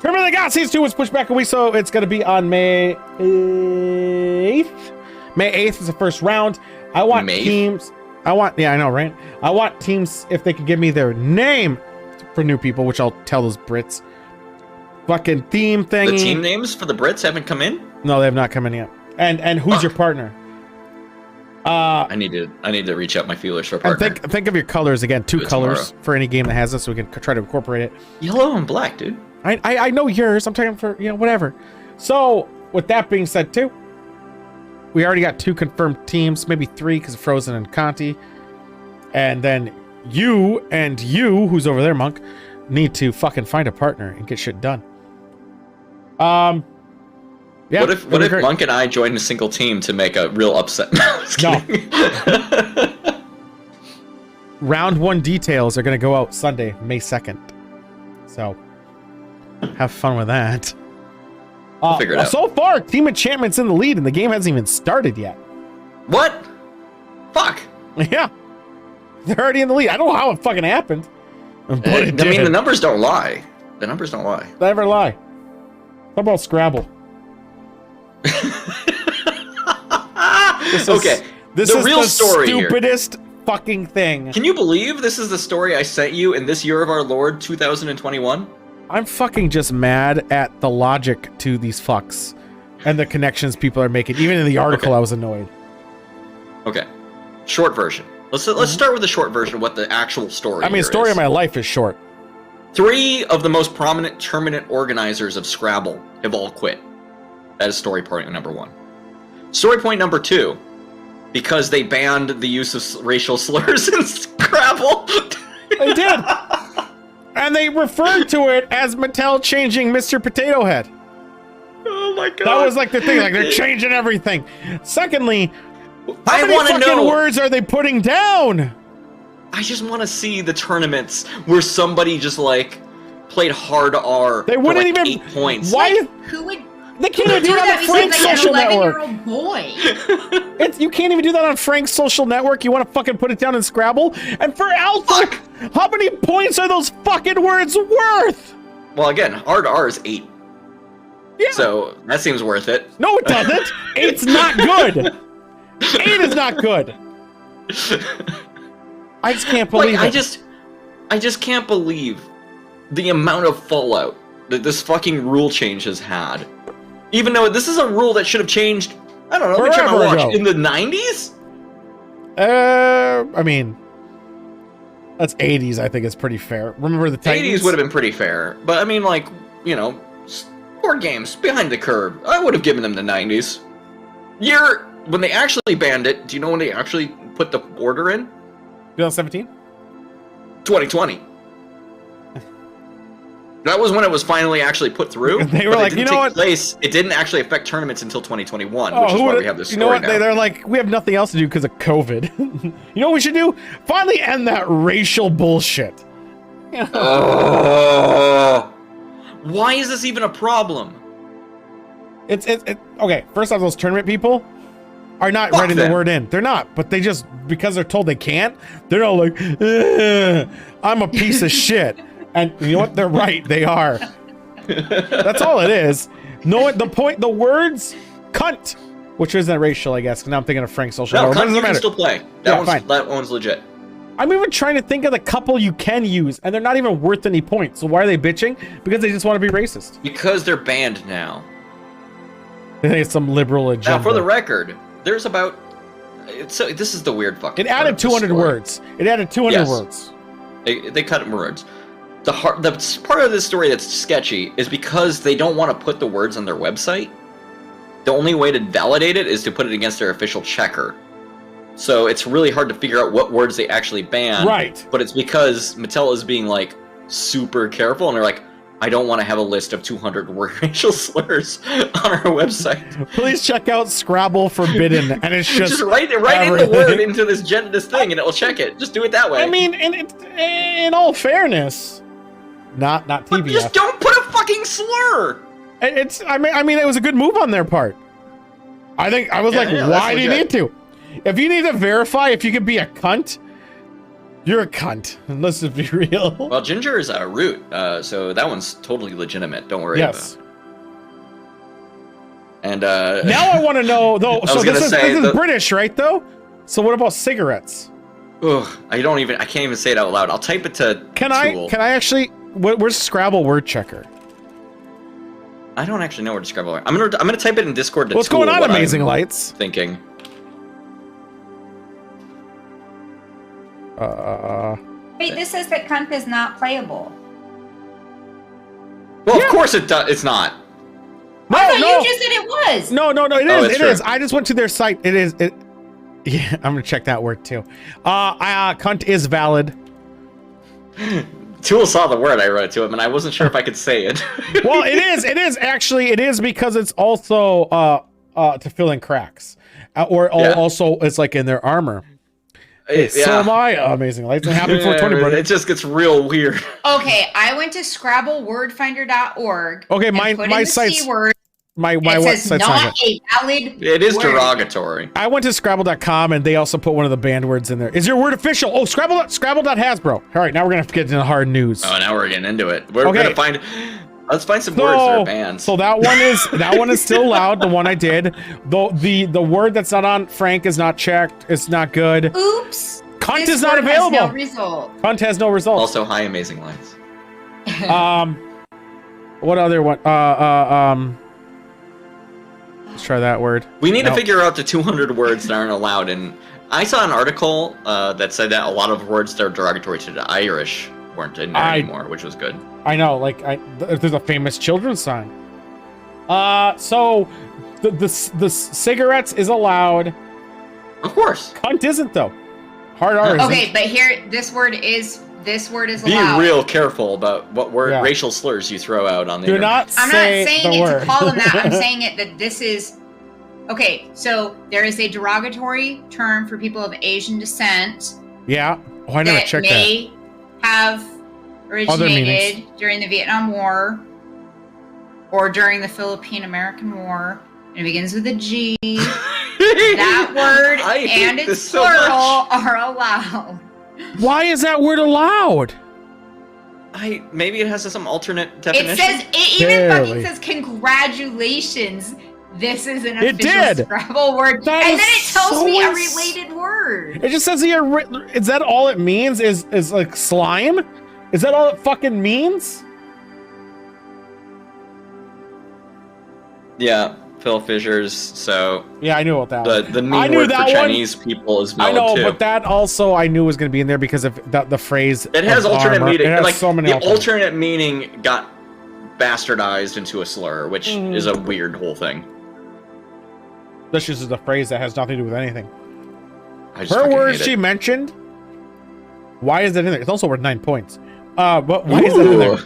Tournament of the God Season 2 was pushed back a week, so it's gonna be on May 8th. May 8th is the first round. I want teams. Yeah, I know, right? I want teams, if they could give me their name for new people, which I'll tell those Brits. Fucking theme thing. The team names for the Brits haven't come in? No, they have not come in yet. And who's your partner? I need to reach out my feelers for a partner. And think of your colors again. 2 colors for any game that has this, so we can try to incorporate it. Yellow and black, dude. I know yours. I'm talking for whatever. So with that being said, too, we already got 2 confirmed teams, maybe 3 because of Frozen and Conti, and then you, who's over there, Monk, need to fucking find a partner and get shit done. Yeah, what if Monk and I joined a single team to make a real upset? No. Round 1 details are going to go out Sunday, May 2nd. So, have fun with that. We'll figure it out. So far, Team Enchantment's in the lead, and the game hasn't even started yet. What? Fuck. Yeah. They're already in the lead. I don't know how it fucking happened. But I mean, the numbers don't lie. The numbers don't lie. They never lie. How about Scrabble? This is real the story stupidest fucking thing. Can you believe this is the story I sent you in this year of our Lord 2021? I'm fucking just mad at the logic to these fucks and the connections people are making. Even in the article, I was annoyed. Okay, short version. Let's start with the short version of what the actual story. I mean, story of my life is short. 3 of the most prominent tournament organizers of Scrabble have all quit. That is story point number 1. Story point number 2, because they banned the use of racial slurs in Scrabble. They did. And they referred to it as Mattel changing Mr. Potato Head. Oh my god. That was like the thing, like they're changing everything. Secondly, how many wanna fucking words are they putting down? I just want to see the tournaments where somebody just like played hard R. They wouldn't for like even 8 points. Why? Like, who would? They can't even do that on Frank's social network. An 11-year-old boy. You can't even do that on Frank's social network. You want to fucking put it down in Scrabble? And for Alpha, how many points are those fucking words worth? Well, again, R to R is 8. Yeah. So that seems worth it. No, it doesn't. 8's not good. 8 is not good. I just can't believe it. I just can't believe the amount of fallout that this fucking rule change has had. Even though this is a rule that should have changed, I don't know, let me check my watch, in the 90s? I mean, that's 80s, I think it's pretty fair. Remember the Titans? 80s would have been pretty fair. But I mean, like, you know, board games, behind the curve. I would have given them the 90s. When they actually banned it, do you know when they actually put the order in? 2017? 2020. That was when it was finally actually put through. They were like, you know what? It didn't actually affect tournaments until 2021, which is why we have this story. You know what? Now. They're like, we have nothing else to do because of COVID. You know what we should do? Finally end that racial bullshit. Why is this even a problem? It's okay. First off, those tournament people are not writing the word in. They're not, but they just, because they're told they can't, they're not like, I'm a piece of shit. And you know what? They're right. They are. That's all it is. No, the words cunt, which isn't racial, I guess. Now I'm thinking of Frank's social network. Cunt, you can still play. That one's legit. I'm even trying to think of the couple you can use, and they're not even worth any points. So why are they bitching? Because they just want to be racist. Because they're banned now. They think it's some liberal agenda. Now, for the record, there's about... So this is the weird fucking... It added 200 words. It added 200 words. They cut words. The part of this story that's sketchy is because they don't want to put the words on their website. The only way to validate it is to put it against their official checker. So it's really hard to figure out what words they actually ban. Right. But it's because Mattel is being like super careful, and they're like, I don't want to have a list of 200 racial slurs on our website. Please check out Scrabble Forbidden, and it's just write in the word into this thing, and it will check it. Just do it that way. I mean, in all fairness, not TBF. Just don't put a fucking slur. I mean, it was a good move on their part. I think I was why do you need to? If you need to verify if you can be a cunt, you're a cunt. Let's just be real. Well, ginger is a root, so that one's totally legitimate. Don't worry about it. And now I want to know though. So this is British, right? Though. So what about cigarettes? Ugh, I can't even say it out loud. I'll type it to. Can I actually? Where's Scrabble word checker? I don't actually know where to Scrabble. I'm gonna type it in Discord. What's going on, Amazing Lights? Thinking. Wait, this says that cunt is not playable. Well, of course it does. It's not. No, I thought you just said it was. No, it is. I just went to their site. It is. Yeah, I'm gonna check that word too. Cunt is valid. Tool saw the word. I wrote it to him, and I wasn't sure if I could say it. Well, it is actually. It is because it's also to fill in cracks, also it's like in their armor. So am I. Amazing Lights. And happy 420, brother. It just gets real weird. Okay, I went to ScrabbleWordFinder.org. Okay, my site's. my It website's says not not a valid It is word. derogatory. I went to Scrabble.com and they also put one of the banned words in there. Is your word official? Oh, Scrabble.hasbro. All right, now we're gonna get into the hard news. Oh, now we're getting into it. We're Okay. gonna find. Let's find some words that are banned. So that one is still allowed. The one I did. The word that's not on Frank is not checked. It's not good. Oops. Cunt This is not word has available. no result. Cunt has no results. Also, high amazing lines. What other one? Let's try that word. We need to Nope. figure out the 200 words that aren't allowed. And I saw an article that said that a lot of words that are derogatory to the Irish weren't in there anymore, which was good. I know, like there's a famous children's sign. So the cigarettes is allowed. Of course. Cunt isn't though. Hard R. Okay, but here this word is Be allowed. real careful about what word Yeah. racial slurs you throw out on the Do internet. not I'm not say saying the it word. to call them that. I'm saying it that this is okay. So there is a derogatory term for people of Asian descent Yeah. Oh, I never that checked that. may have Other meanings. originated during the Vietnam War or during the Philippine-American War. And it begins with a G. That word I hate and this its so plural much. are allowed. Why is that word allowed? Maybe it has some alternate It definition. says it even Barely. fucking says congratulations. This is an It official did. Scrabble word, That and is then it tells so me a ins- related word. It just says here. Is that all it means? Is like slime? Is that all it fucking means? Yeah, Phil Fishers. So Yeah, I knew about that. the I mean knew word that for one. Chinese people is I valid know, too. but that also I knew was going to be in there because of the phrase. It has of alternate armor. meaning. It has Like so many the alternate. alternate meaning got bastardized into a slur, which is a weird whole thing. This is a phrase that has nothing to do with anything. I just Her fucking words hate she it. mentioned. Why is that in there? It's also worth 9 points. But why is that in there? Ooh.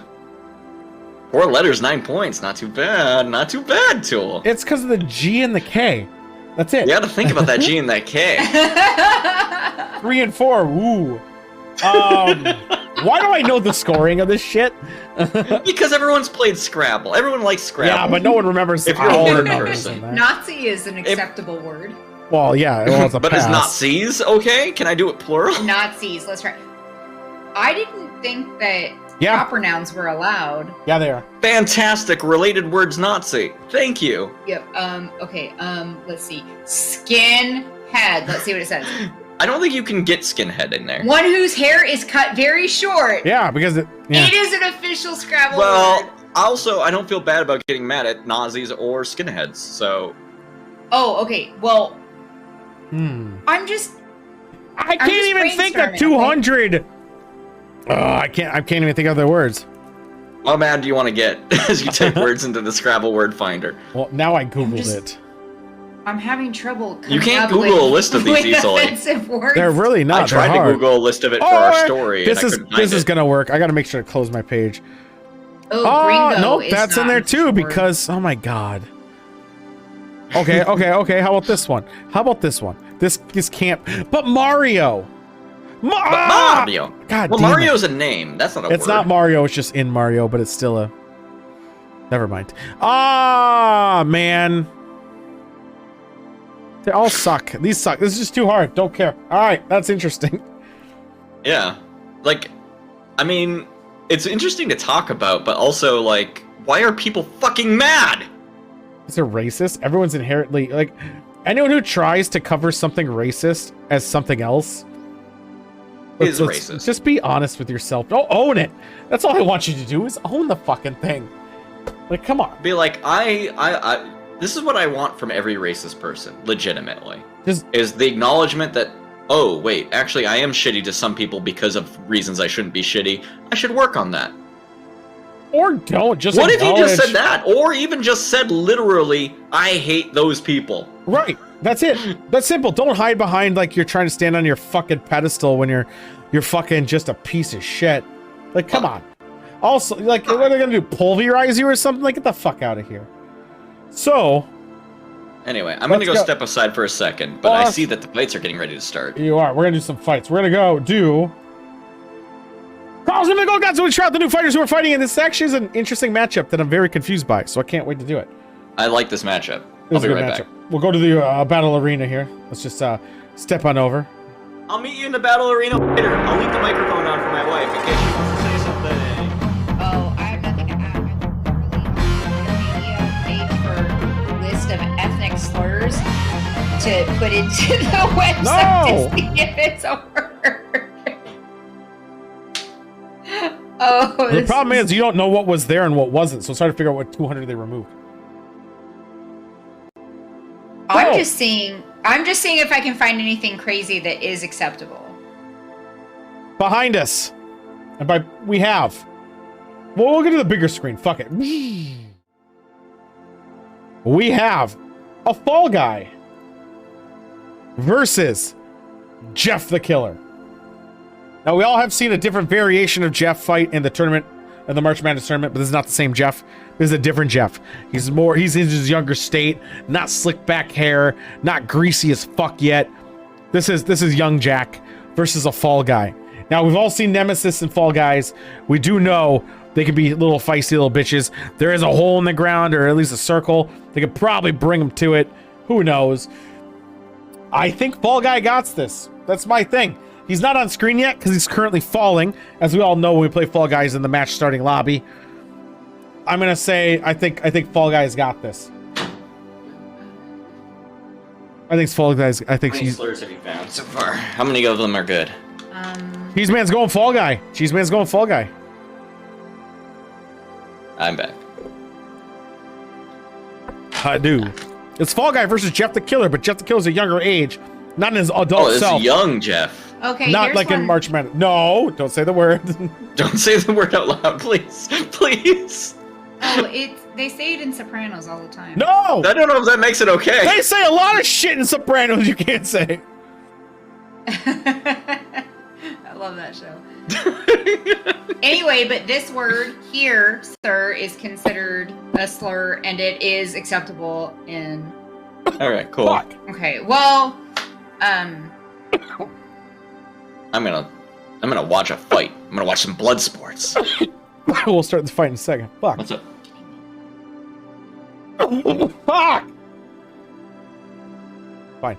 4 letters, 9 points. Not too bad. Not too bad, Tool. It's because of the G and the K. That's it. You got to think about that G and that K. 3 and 4. Woo. Why do I know the scoring of this shit? Because everyone's played Scrabble. Everyone likes Scrabble. Yeah, but no one remembers If you're a all the word numbers person. in there. Nazi is an acceptable word. Well, yeah, well, it's a But pass. is Nazis okay? Can I do it plural? Nazis. Let's try. I didn't think that Yeah. proper nouns were allowed. Yeah, they are. Fantastic. Related words Nazi. Thank you. Yep. Okay. Let's see. Skinhead. Let's see what it says. I don't think you can get skinhead in there. One whose hair is cut very short. Yeah, because yeah. It is an official Scrabble Well, word. also, I don't feel bad about getting mad at Nazis or skinheads, so... Oh, okay. Well, I'm just. I can't just even think of brainstorming, 200. I can't even think of the words. How mad do you want to get as you type words into the Scrabble word finder? Well, now I googled just- it. I'm having trouble. You can't coming up Google with- a list of these with easily. offensive words. They're really not. I tried They're to hard. Google a list of it for Oh, our story, This and is I couldn't find this is it. gonna work. I gotta make sure to close my page. Oh, gringo nope, is that's in not there an too official word. because oh my god. Okay. How about this one? This can't. But Mario. Mario. God Well, damn it. Mario's a name. That's not a word. It's not Mario. It's just in Mario, but it's still a. Never mind. Ah, man. They all suck. These suck. This is just too hard. Don't care. All right, that's interesting. Yeah. Like, I mean, it's interesting to talk about, but also, like, why are people fucking mad? Is it racist? Everyone's inherently like anyone who tries to cover something racist as something else Is racist. Just be honest with yourself. Don't own it. That's all I want you to do is own the fucking thing. Like, come on. Be like, this is what I want from every racist person, legitimately. Just Is the acknowledgement that, oh, wait, actually, I am shitty to some people because of reasons I shouldn't be shitty. I should work on that. or don't just. What if he just said acknowledge- that? Or even just said literally, I hate those people. Right. That's it. That's simple. Don't hide behind like you're trying to stand on your fucking pedestal when you're fucking just a piece of shit. Like, come on. Also, like, what are they gonna do? Pulverize you or something? Like, get the fuck out of here. So, Anyway, I'm going to go Let's go. step aside for a second, but I Boss. see that the fights are getting ready to start. you are. We're gonna do some fights. We're gonna go do. Carl's gonna go. Guys, we try out the new fighters who are fighting in this. Actually is an interesting matchup that I'm very confused by, so I can't wait to do it. I like this matchup. I'll be right back. We'll go to the battle arena here. Let's just step on over. I'll meet you in the battle arena later. I'll leave the microphone on for my wife in case she wants to say something. Oh, I have nothing to add. Wikipedia page for list of ethnic slurs to put into the website to see if it's a word. Oh, the problem is you don't know what was there and what wasn't, so it's hard to figure out what 200 they removed. I'm just seeing if I can find anything crazy that is acceptable. Behind us. And by we have. Well, we'll get to the bigger screen. Fuck it. We have a Fall Guy versus Jeff the Killer. Now, we all have seen a different variation of Jeff fight in the tournament, in the March Madness tournament, but this is not the same Jeff. This is a different Jeff. He's in his younger state, not slick back hair, not greasy as fuck yet. This is young Jack versus a Fall Guy. Now, we've all seen Nemesis and Fall Guys. We do know they can be little feisty little bitches. There is a hole in the ground, or at least a circle. They could probably bring them to it. Who knows? I think Fall Guy got this. That's my thing. He's not on screen yet because he's currently falling. As we all know when we play Fall Guys in the match starting lobby. I'm going to say I think Fall Guys got this. I think Fall Guys. I think how many slurs have you found so far? How many of them are good? Cheese Man's going Fall Guy. Cheese Man's going Fall Guy. I'm back. I do. It's Fall Guy versus Jeff the Killer, but Jeff the Killer's a younger age, not in his adult self. Oh, it's young Jeff. Okay, not like in March Madness. No, don't say the word. Don't say the word out loud, please. Please. Oh, they say it in Sopranos all the time. No! I don't know if that makes it okay. They say a lot of shit in Sopranos you can't say. I love that show. Anyway, but this word here, sir, is considered a slur, and it is acceptable in... All right, cool. Fuck. Okay, well, I'm gonna watch a fight. I'm gonna watch some blood sports. We'll start the fight in a second. Fuck. What's up? Fuck! Fine.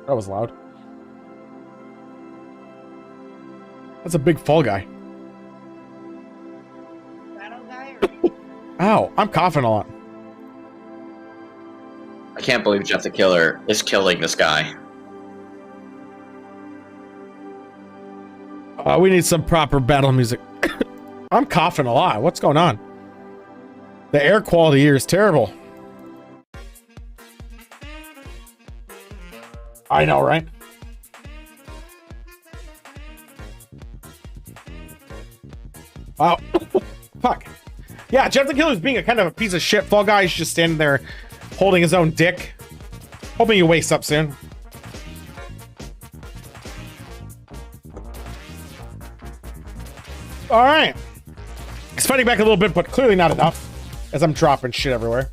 That was loud. That's a big Fall Guy. battle guy Ow, I'm coughing a lot. I can't believe Jeff the Killer is killing this guy. We need some proper battle music. I'm coughing a lot. What's going on? The air quality here is terrible. I know, right? Wow. Fuck. Yeah, Jeff the Killer's being a kind of a piece of shit. Fall Guy's just standing there holding his own dick. Hoping he wakes up soon. Alright. He's fighting back a little bit, but clearly not enough. As I'm dropping shit everywhere.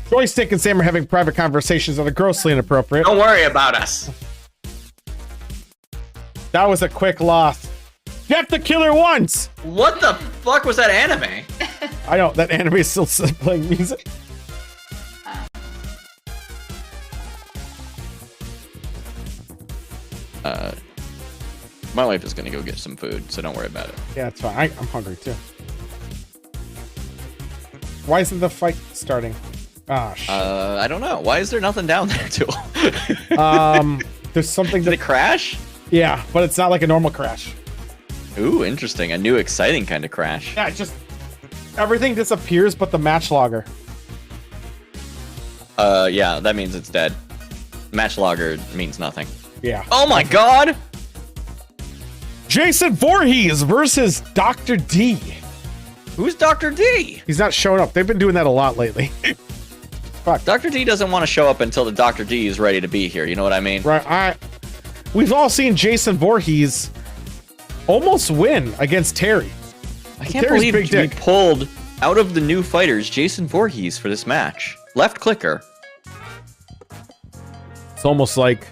Joystick and Sam are having private conversations that are grossly inappropriate. Don't worry about us. That was a quick loss. Jeff the Killer once! What the fuck was that anime? I know, that anime is still playing music. My wife is gonna go get some food, so don't worry about it. Yeah, it's fine. I'm hungry too. Why isn't the fight starting? Ah, shit. I don't know. Why is there nothing down there, too? There's something Did it crash? Yeah, but it's not like a normal crash. Ooh, interesting. A new exciting kind of crash. Yeah, it just... Everything disappears but the match logger. Yeah, that means it's dead. Match logger means nothing. Yeah. Oh my god! Jason Voorhees versus Dr. D. Who's Dr. D? He's not showing up. They've been doing that a lot lately. Fuck. Dr. D doesn't want to show up until the Dr. D is ready to be here. You know what I mean? Right. We've all seen Jason Voorhees almost win against Terry. I can't Terry's believe big we pulled out of the new fighters Jason Voorhees for this match. Left clicker. It's almost like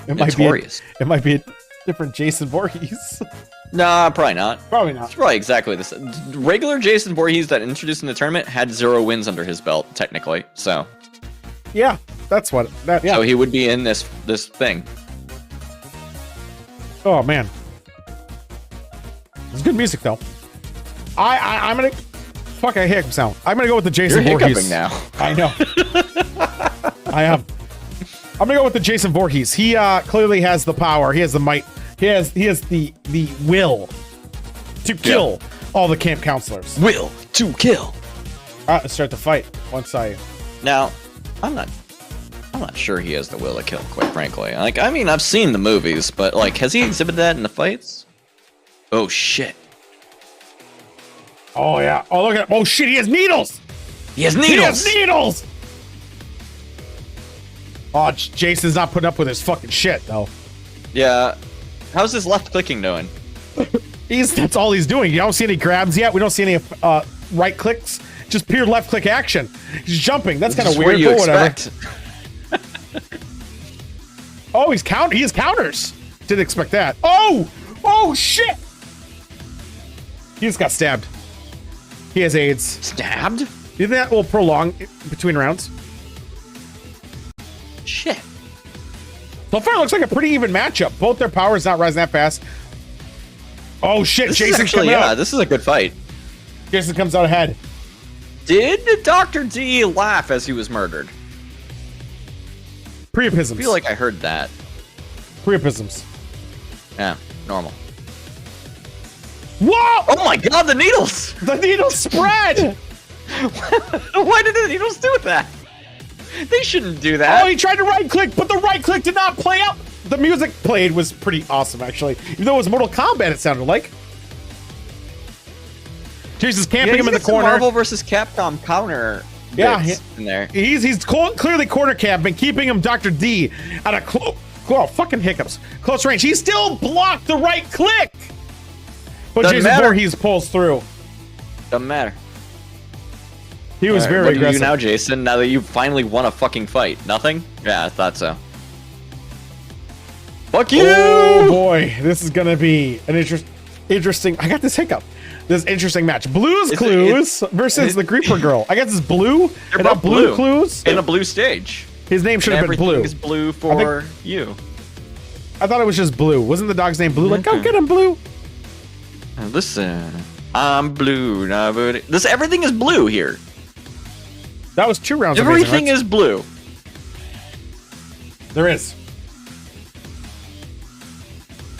Notorious. It might be a different Jason Voorhees. Nah, probably not. Probably not. It's probably exactly the same. Regular Jason Voorhees that introduced in the tournament had 0 wins under his belt, technically. So. Yeah, that's what. Yeah. So he would be in this thing. Oh man, it's good music though. I'm gonna. Fuck, I hiccup sound. I'm gonna go with the Jason You're Voorhees. hiccuping now. I know. I am. I'm gonna go with the Jason Voorhees. He clearly has the power. He has the might. He has the will to kill all the camp counselors. Will to kill. All right, let's start the fight. Once I. Now, I'm not sure he has the will to kill. Quite frankly, like I mean, I've seen the movies, but like, has he exhibited that in the fights? Oh shit. Oh yeah. Oh look at. Oh shit. He has needles. He has needles. He has needles. Oh, Jason's not putting up with his fucking shit though. Yeah. How's his left clicking doing? That's all he's doing. You don't see any grabs yet. We don't see any right clicks. Just pure left click action. He's jumping. That's kind of weird, but whatever. Oh, he has counters. Didn't expect that. Oh shit. He just got stabbed. He has AIDS. Stabbed? Do you think that will prolong between rounds? Shit. So far, it looks like a pretty even matchup. Both their powers not rising that fast. Oh shit, Jason's coming out. This is a good fight. Jason comes out ahead. Did Dr. D laugh as he was murdered? Priapisms. I feel like I heard that. Priapisms. Yeah, normal. Whoa! Oh my god, the needles! The needles spread! Why did the needles do that? They shouldn't do that. Oh, he tried to right click, but the right click did not play out. The music played was pretty awesome, actually. Even though it was Mortal Kombat, it sounded like. Jason's camping him in the corner. Marvel vs. Capcom counter. Yeah, in there. He's clearly corner camping, keeping him Dr. D at a fucking hiccups. Close range. He still blocked the right click. But Doesn't Jason matter. Voorhees pulls through. Doesn't matter. He was very what do aggressive. you now, Jason? Now that you finally won a fucking fight, nothing? Yeah, I thought so. Fuck you! Oh boy, this is gonna be an interesting. I got this hiccup. This interesting match. Blue's Clues versus the Creeper Girl. I guess it's blue. They're and both not blue Clues. in a blue stage. His name should have been Blue. Everything is blue for you. I thought it was just Blue. Wasn't the dog's name Blue? Like, go get him, Blue. Listen, I'm blue. Everything is blue here. That was 2 rounds. Everything is blue. There is.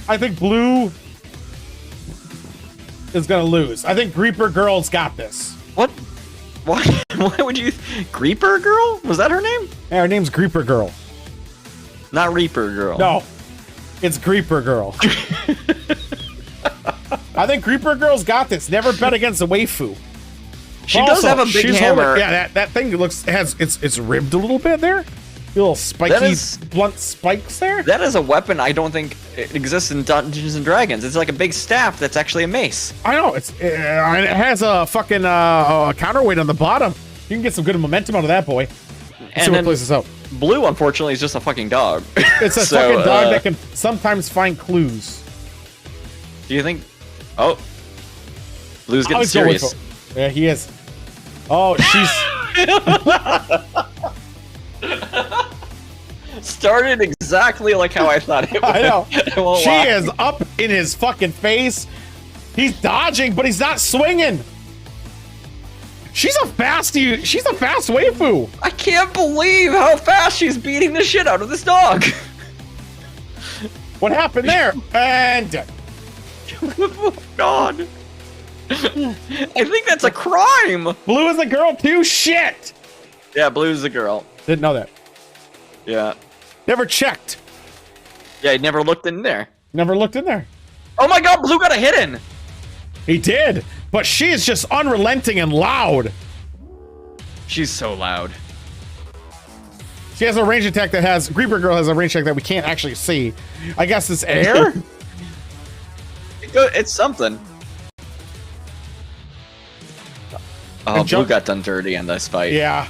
I think Blue is gonna lose. I think Creeper Girl's got this. What? Why? Why would you? Creeper Girl? Was that her name? Yeah, her name's Creeper Girl. Not Reaper Girl. No, it's Creeper Girl. I think Creeper Girl's got this. Never bet against a waifu. She does have a big hammer. Yeah, that thing it's ribbed a little bit there. Little spiky, blunt spikes there. That is a weapon I don't think it exists in Dungeons and Dragons. It's like a big staff that's actually a mace. I know it has a fucking counterweight on the bottom. You can get some good momentum out of that boy. See what plays this out. Blue, unfortunately, is just a fucking dog. It's a fucking dog that can sometimes find clues. Do you think? Oh, Blue's getting serious. Yeah, he is. Oh, she's. Started exactly like how I thought it would. I know. She is up in his fucking face. He's dodging, but he's not swinging. She's a fast waifu. I can't believe how fast she's beating the shit out of this dog. What happened there? And Oh, God. I think that's a crime. Blue is a girl too? Shit. Yeah, Blue's the girl. Didn't know that. Yeah. Never checked. Yeah, he never looked in there. Never looked in there. Oh my god, Blue got a hit in. He did, but she is just unrelenting and loud. She's so loud. She has a range attack that has... Creeper Girl has a range attack that we can't actually see. I guess it's air? It's something. Oh, Blue got done dirty in this fight. Yeah.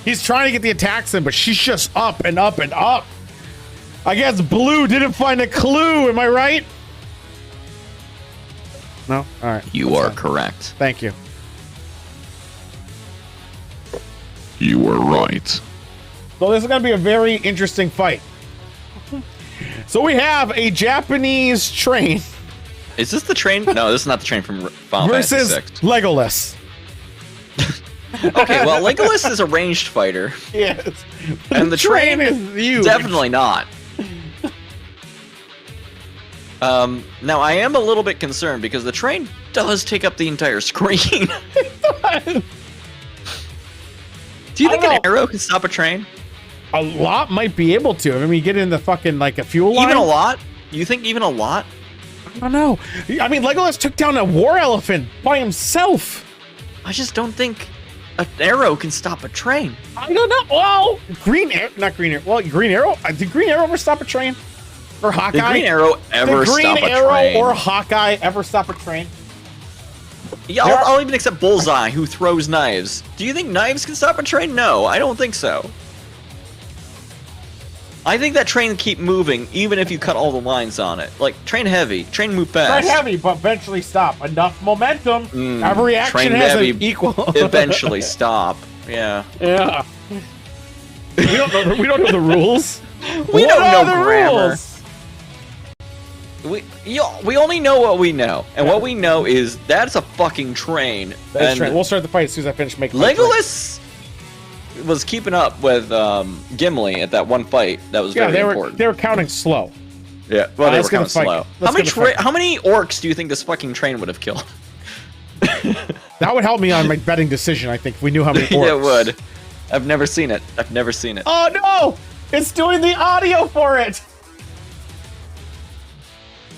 He's trying to get the attacks in, but she's just up and up and up. I guess blue didn't find a clue. Am I right? No? All right. You are correct. Thank you. You were right. So this is going to be a very interesting fight. So we have a Japanese train. Is this the train? No, this is not the train from Final Fantasy versus VI. Legolas. Okay, well, Legolas is a ranged fighter. Yes. And the train is huge. Definitely not. Now I am a little bit concerned because the train does take up the entire screen. Do you think an arrow can stop a train? A lot might be able to. I mean, you get in the fucking, like, a fuel line. Even a lot? You think even a lot? I don't know. I mean, Legolas took down a war elephant by himself. I just don't think an arrow can stop a train. I don't know. Well, Green Arrow. Well, Green Arrow. Did Green Arrow ever stop a train? Or Hawkeye? Did Green Arrow ever stop a train? Did Green Arrow or Hawkeye ever stop a train? Yeah, I'll even accept Bullseye, who throws knives. Do you think knives can stop a train? No, I don't think so. I think that train keep moving, even if you cut all the lines on it. Like, train heavy, train move fast. Train heavy, but eventually stop. Enough momentum. Every action has an equal. Eventually stop. Yeah. Yeah. We don't know the rules. We don't know the grammar. We only know what we know, and what we know is that's a fucking train. That's train. We'll start the fight as soon as I finish making. Legolas was keeping up with Gimli at that one fight. That was very important. They were counting slow. Yeah, well, they were counting slow. How many orcs do you think this fucking train would have killed? That would help me on my betting decision. I think if we knew how many orcs. Yeah, it would. I've never seen it. I've never seen it. Oh no! It's doing the audio for it.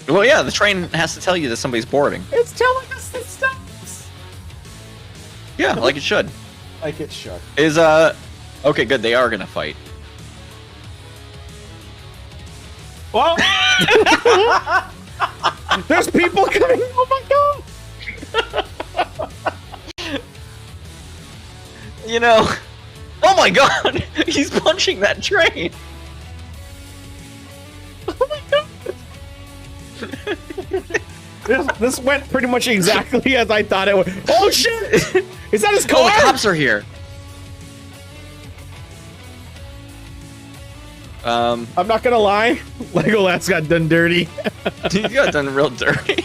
Well, yeah, the train has to tell you that somebody's boarding. It's telling us it stops. Yeah, like it should. Like it should. Okay, good. They are gonna fight. Well, there's people coming. Oh my god! You know, oh my god, he's punching that train. Oh my god! This went pretty much exactly as I thought it would. Oh shit! Is that his car? Oh, the cops are here. I'm not gonna lie, Legolas got done dirty. He got done real dirty.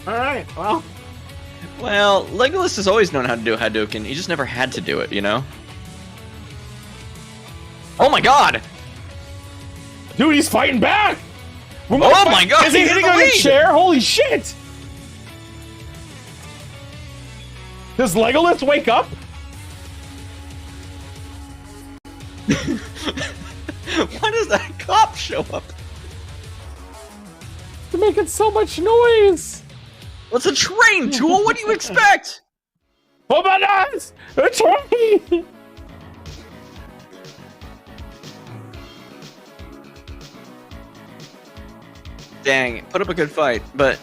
Alright, well. Well, Legolas has always known how to do Hadouken. He just never had to do it, you know? Oh my god! Dude, he's fighting back! Oh my god! Is he hitting on the chair? Holy shit! Does Legolas wake up? Why does that cop show up? They're making so much noise! What's a train, Tool? What do you expect? Oh my god! A train! Dang, put up a good fight, but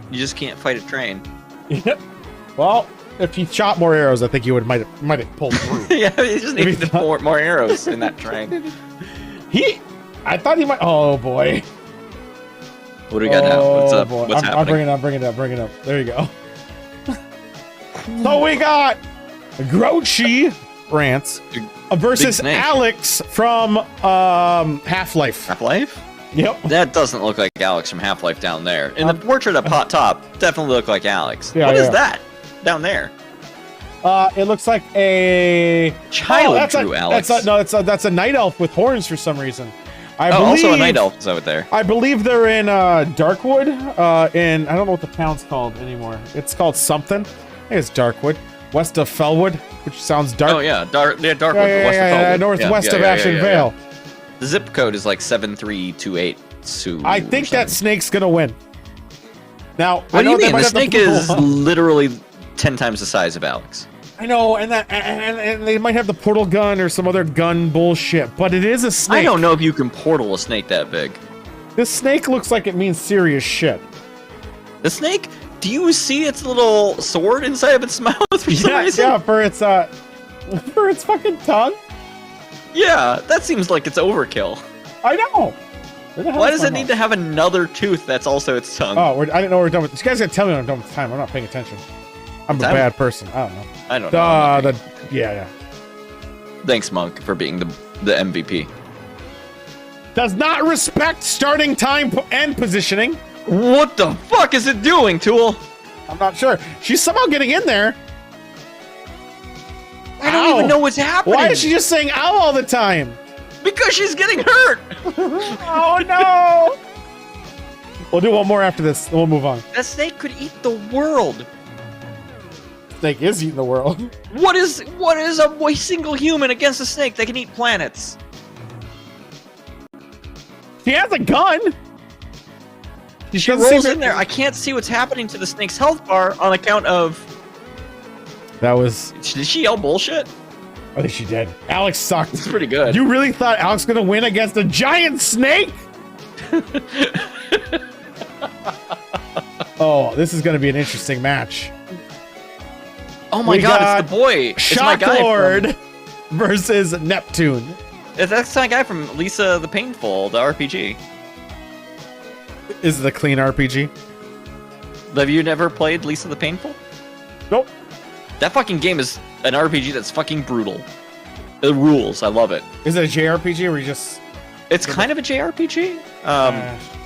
you just can't fight a train. Yep. Well, if he shot more arrows, I think he might have pulled through. Yeah, he just needs to put more arrows in that train. I thought he might. Oh boy. What do we got now? What's up? Boy. What's happening? I'm bringing it up. There you go. So we got Grouchy Rants versus Alex from Half-Life. Half-Life? Yep. That doesn't look like Alex from Half-Life down there. And the portrait up top definitely look like Alex. Yeah, what is that down there? It looks like a child drew Alex. That's a night elf with horns for some reason. Also a night elf is out there. I believe they're in Darkwood. In I don't know what the town's called anymore. It's called something. I think it's Darkwood, west of Fellwood, which sounds dark. Oh yeah, Darkwood, west of Fellwood. Northwest of Ashen Vale. The zip code is like 7328. I think that Snake's gonna win. Now, what do you mean? The Snake is literally 10 times the size of Alex. I know, and they might have the portal gun or some other gun bullshit, but it is a snake. I don't know if you can portal a snake that big. This snake looks like it means serious shit. The snake? Do you see its little sword inside of its mouth for some reason? Yeah, for its fucking tongue. Yeah, that seems like it's overkill. I know. Why does it need to have another tooth that's also its tongue? Oh, I didn't know we're done with. You guys gotta tell me when I'm done with time. I'm not paying attention. I'm a bad person. I don't know. I don't know. Yeah. Thanks, Monk, for being the MVP. Does not respect starting time and positioning. What the fuck is it doing, Tool? I'm not sure. She's somehow getting in there. I don't even know what's happening. Why is she just saying ow all the time? Because she's getting hurt. Oh no. We'll do one more after this, then we'll move on. That snake could eat the world. Snake is eating the world. What is a single human against a snake that can eat planets? She has a gun. She rolls in there. I can't see what's happening to the snake's health bar on account of... That was... Did she yell bullshit? I think she did. Alex sucked. It's pretty good. You really thought Alex was gonna win against a giant snake? Oh, this is gonna be an interesting match. Oh my god, it's the boy. Shocklord versus Neptune. That's my guy from Lisa the Painful, the RPG. Is it a clean RPG? Have you never played Lisa the Painful? Nope. That fucking game is an RPG that's fucking brutal. It rules. I love it. Is it a JRPG or you just... It's kind of a JRPG.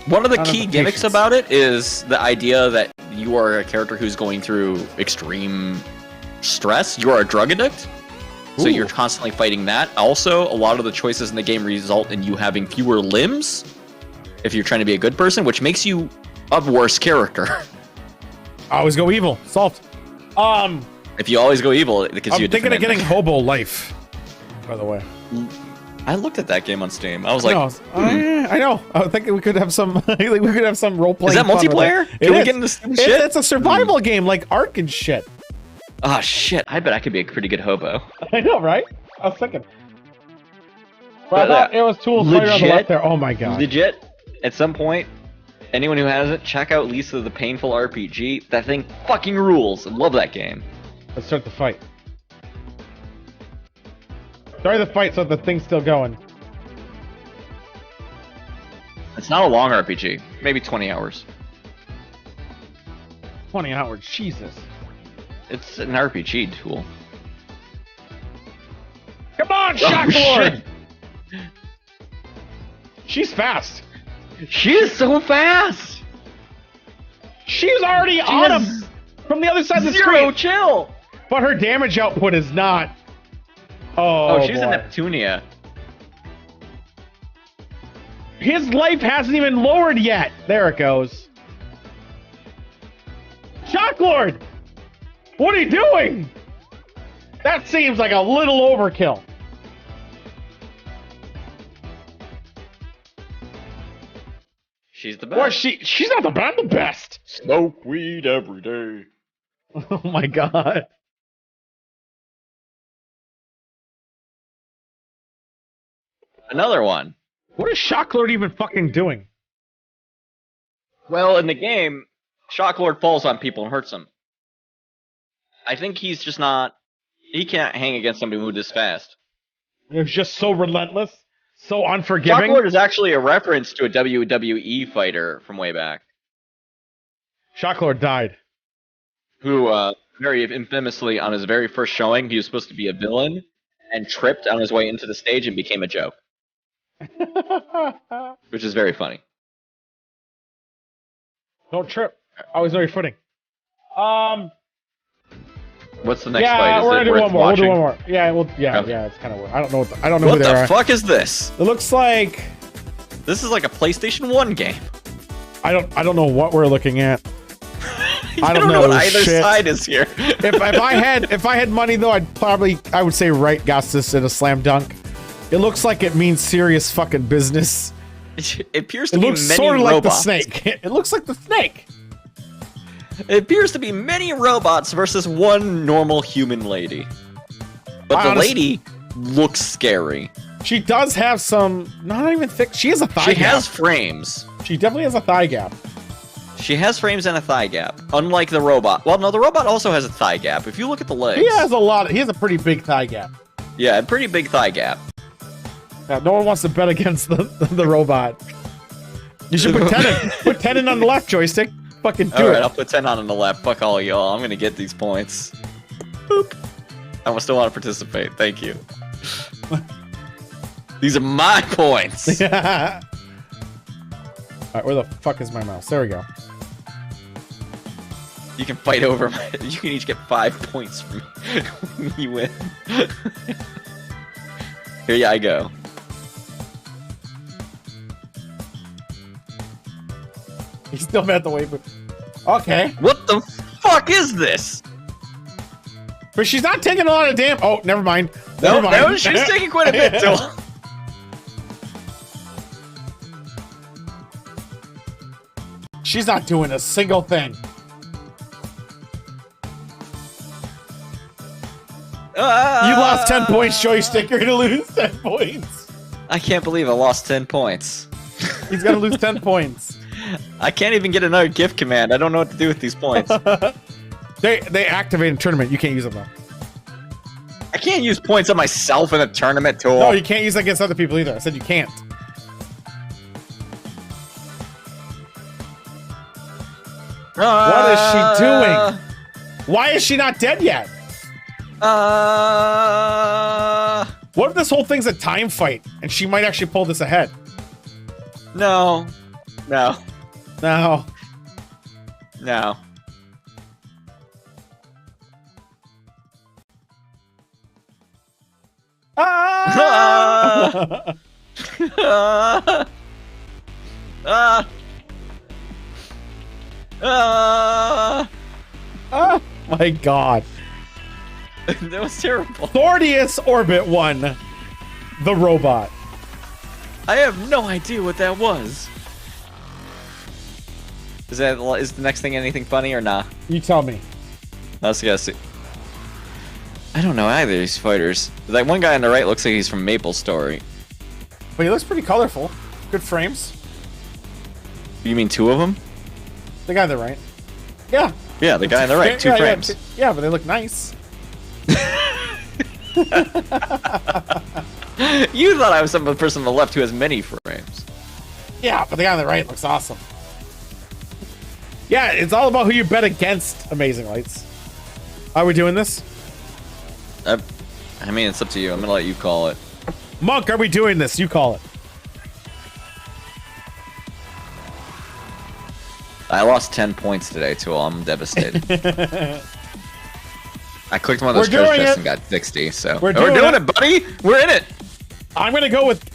One of the key gimmicks about it is the idea that you are a character who's going through extreme stress. You are a drug addict. So you're constantly fighting that. Also, a lot of the choices in the game result in you having fewer limbs if you're trying to be a good person, which makes you a worse character. Always go evil. Solved. If you always go evil, it gives you a different thinking of getting Hobo Life, by the way. I looked at that game on Steam. I was like, I know. I think we could have some. We could have some role playing. Is that multiplayer? Can we get into shit? It's a survival game like Ark and shit. Oh shit! I bet I could be a pretty good hobo. I know, right? I was thinking. But I thought it was Tool's player on the left there. Oh my god. Legit. At some point, anyone who hasn't, check out Lisa the Painful RPG. That thing fucking rules. I love that game. Let's start the fight. Start the fight so the thing's still going. It's not a long RPG. Maybe 20 hours. 20 hours. Jesus. It's an RPG tool. Come on, Shocklord! She's fast. She is so fast. She's already on him from the other side of the screen. Zero chill. But her damage output is not. Oh, she's a Neptunia. His life hasn't even lowered yet. There it goes. Shocklord! What are you doing? That seems like a little overkill. She's the best. Or she's not the best. I'm the best. Smoke weed every day. Oh my god. Another one. What is Shocklord even fucking doing? Well, in the game, Shocklord falls on people and hurts them. I think he's just not... He can't hang against somebody who moves this fast. It was just so relentless, so unforgiving. Shocklord is actually a reference to a WWE fighter from way back. Shocklord died. Who, very infamously, on his very first showing, he was supposed to be a villain, and tripped on his way into the stage and became a joke. Which is very funny. Don't trip. Always know your footing. What's the next fight? Is we're gonna do one more. Watching? We'll do one more. Yeah, it's kind of weird. I don't know. I don't know who they are. What the fuck is this? It looks like this is like a PlayStation 1 game. I don't know what we're looking at. I don't know what either side is here. if I had money though, I would say right Gustus in a slam dunk. It looks like it means serious fucking business. It appears to be many sort of robots. like the snake. It looks like the snake. It appears to be many robots versus one normal human lady. But the lady looks scary. She does have some, not even thick. She has a thigh gap. She has frames. She definitely has a thigh gap. She has frames and a thigh gap, unlike the robot. Well, no, the robot also has a thigh gap. If you look at the legs, He has a pretty big thigh gap. Yeah, a pretty big thigh gap. Yeah, no one wants to bet against the robot. You should put 10 in. Put 10 in on the left joystick. Fucking do it. Alright, I'll put 10 on the left. Fuck all y'all. I'm gonna get these points. Boop. I still want to participate. Thank you. These are my points. Alright, where the fuck is my mouse? There we go. You can fight over my... You can each get 5 points from when you win. Here I go. He's still mad at the way, but... Okay. What the fuck is this? But she's not taking a lot of damn... Oh, never mind. Never mind. No, she's taking quite a bit, too. She's not doing a single thing. You lost 10 points, joystick. You're gonna lose 10 points. I can't believe I lost 10 points. He's gonna lose 10 points. I can't even get another gift command. I don't know what to do with these points. They activate a tournament. You can't use them though. I can't use points on myself in a tournament tool. No, you can't use that against other people either. I said you can't. What is she doing? Why is she not dead yet? What if this whole thing's a time fight and she might actually pull this ahead? No. No. No. No. Ah! Oh my god. That was terrible. Thordius Orbit 1. The robot. I have no idea what that was. Is the next thing anything funny or nah? You tell me. Let's guess it. I don't know either of these fighters. That one guy on the right looks like he's from Maple Story. But he looks pretty colorful. Good frames. You mean 2 of them? The guy on the right. Yeah. Yeah, the guy on the right. 2 frames. Yeah, but they look nice. You thought I was some person on the left who has many frames. Yeah, but the guy on the right looks awesome. Yeah, it's all about who you bet against, Amazing Lights. Are we doing this? I mean, it's up to you. I'm gonna let you call it. Monk, are we doing this? You call it. I lost 10 points today, too. I'm devastated. I clicked one of those treasure chests and got 60, so... We're doing it, buddy! We're in it! I'm gonna go with...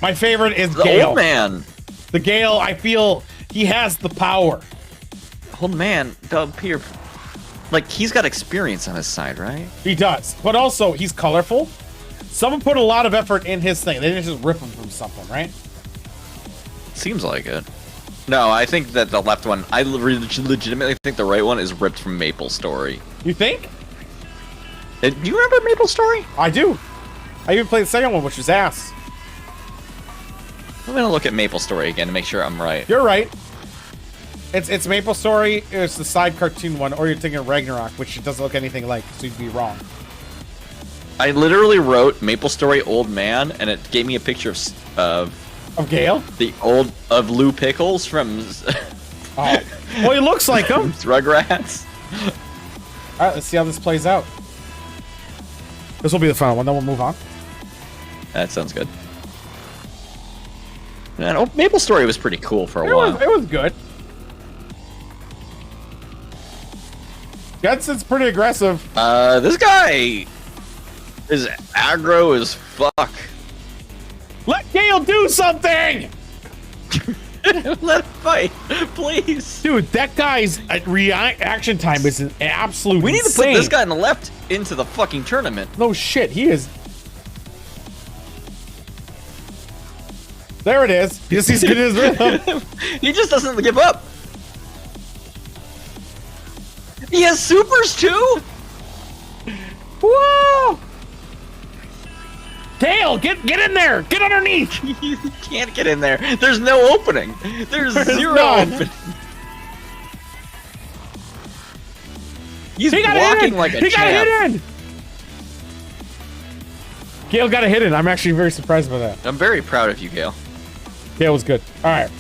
My favorite is the Gale. Old man. The Gale, I feel he has the power. Old man, Doug Peter... Like, he's got experience on his side, right? He does. But also, he's colorful. Someone put a lot of effort in his thing. They didn't just rip him from something, right? Seems like it. No, I think that the left one... I legitimately think the right one is ripped from Maple Story. You think? Do you remember Maple Story? I do. I even played the second one, which was ass. I'm gonna look at Maple Story again to make sure I'm right. You're right. It's Maple Story, it's the side cartoon one, or you're thinking Ragnarok, which it doesn't look anything like, so you'd be wrong. I literally wrote Maple Story Old Man, and it gave me a picture of Gale? Of Lou Pickles from... Oh. Well, he looks like him. Rugrats. Alright, let's see how this plays out. This will be the final one, then we'll move on. That sounds good. Man, Maple Story was pretty cool for a while. It was good. Judson's pretty aggressive. This guy is aggro as fuck. Let Gale do something! Let him fight, please. Dude, that guy's reaction time is an absolute We need to put insane. this guy on the left into the fucking tournament. No shit, he is. There it is. He's getting his rhythm. He just doesn't give up. He has supers too. Whoa! Gale, get in there! Get underneath! You can't get in there. There's no opening. There's zero none. opening. He's blocking like a champ. He got hit in! Gale got a hit in. I'm actually very surprised by that. I'm very proud of you, Gale. Gale was good. All right.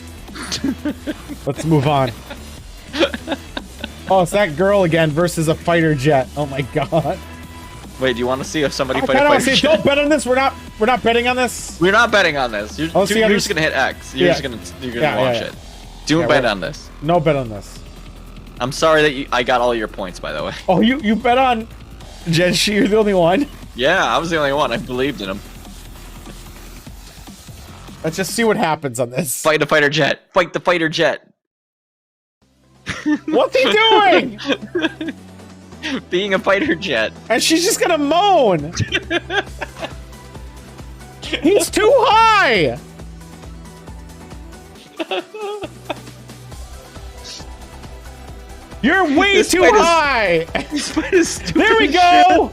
Let's move on. Oh, it's that girl again versus a fighter jet. Oh my god. Wait, do you want to see if somebody I fight a kinda wanna fighter see. jet? Don't bet on this. We're not betting on this. We're not betting on this. You're just gonna hit X. You're gonna watch it. Don't bet on this. No bet on this. I'm sorry that I got all your points, by the way. Oh, you bet on Genshi. You're the only one. Yeah, I was the only one. I believed in him. Let's just see what happens on this. Fight the fighter jet. Fight the fighter jet. What's he doing? Being a fighter jet. And she's just gonna moan. He's too high. You're way too high. This fight is stupid. There we go.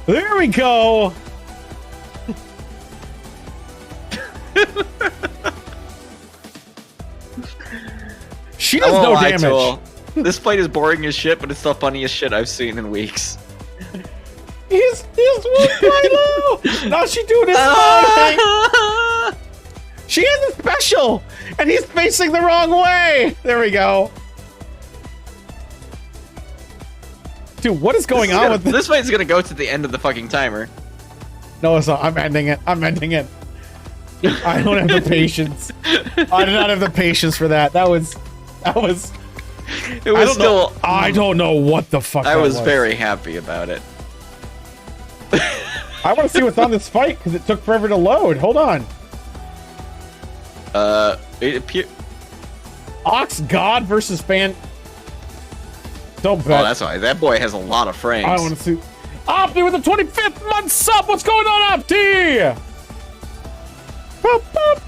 There we go. She does no damage. This fight is boring as shit, but it's the funniest shit I've seen in weeks. He's one low. Now she doing his thing. She has a special, and he's facing the wrong way. There we go. Dude, what is going on with this? This fight's gonna go to the end of the fucking timer. No, it's not. I'm ending it. I'm ending it. I don't have the patience. I do not have the patience for that. That was. It was still. I don't know what the fuck. I was very happy about it. I want to see what's on this fight because it took forever to load. Hold on. It appears. Ox God versus Fan. Don't bet. Oh, that's why that boy has a lot of frames. I want to see. Opti with the 25th month sub. What's going on, Opti? Boop, boop.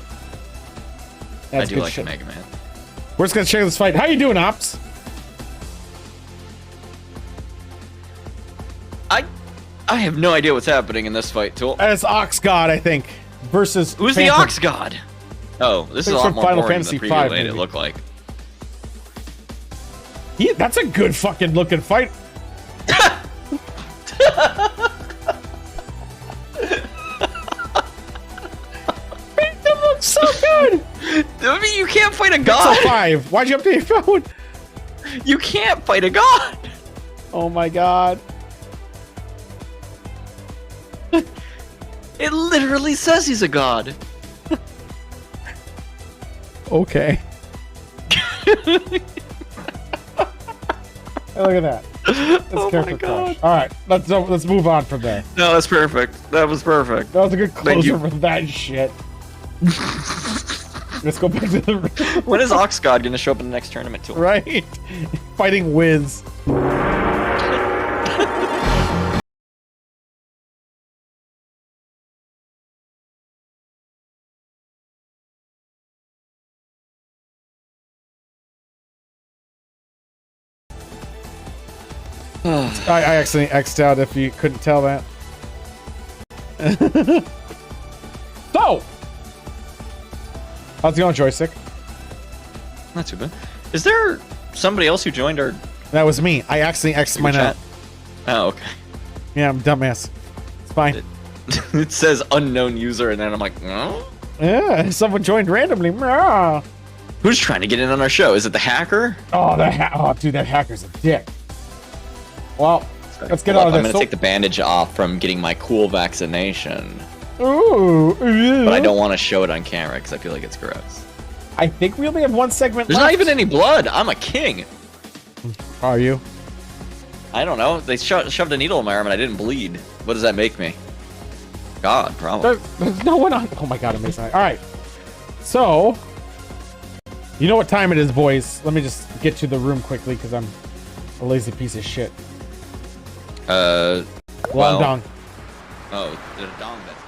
I do like Mega Man. We're just gonna check this fight. How you doing, Ops? I have no idea what's happening in this fight, Tool. As Ox God, I think, versus. Who's Phantom. the Ox God? Oh, this is a lot more Final boring Fantasy than the preview V, made it maybe. look like. That's a good fucking looking fight. Phantom looks so good. I mean, you can't fight a god. Pixel 5. Why'd you update your phone? You can't fight a god. Oh my god. It literally says he's a god. Okay. Hey, look at that. Oh my god. All right, let's move on from there. No, that's perfect. That was perfect. That was a good closer for that shit. Let's go back to the room. When is Ox God gonna show up in the next tournament, Tool? Right? Fighting Wiz. I accidentally X'd out if you couldn't tell that. So! How's it going, Joystick? Not too bad. Is there somebody else who joined our... That was me. I accidentally X'd mine out. Oh, okay. Yeah, I'm a dumbass. It's fine. It says unknown user, and then I'm like, oh? Yeah, someone joined randomly. Who's trying to get in on our show? Is it the hacker? Oh, dude, that hacker's a dick. Well, let's get out of this. I'm gonna take the bandage off from getting my cool vaccination. Ooh. But I don't want to show it on camera because I feel like it's gross. I think we only have one segment There's left. not even any blood. I'm a king. Are you? I don't know. They shoved a needle in my arm and I didn't bleed. What does that make me? God, probably. There's no one on. Oh my god, amazing. All right. So, you know what time it is, boys. Let me just get to the room quickly because I'm a lazy piece of shit. Well, Long dong. Oh, the dong. That's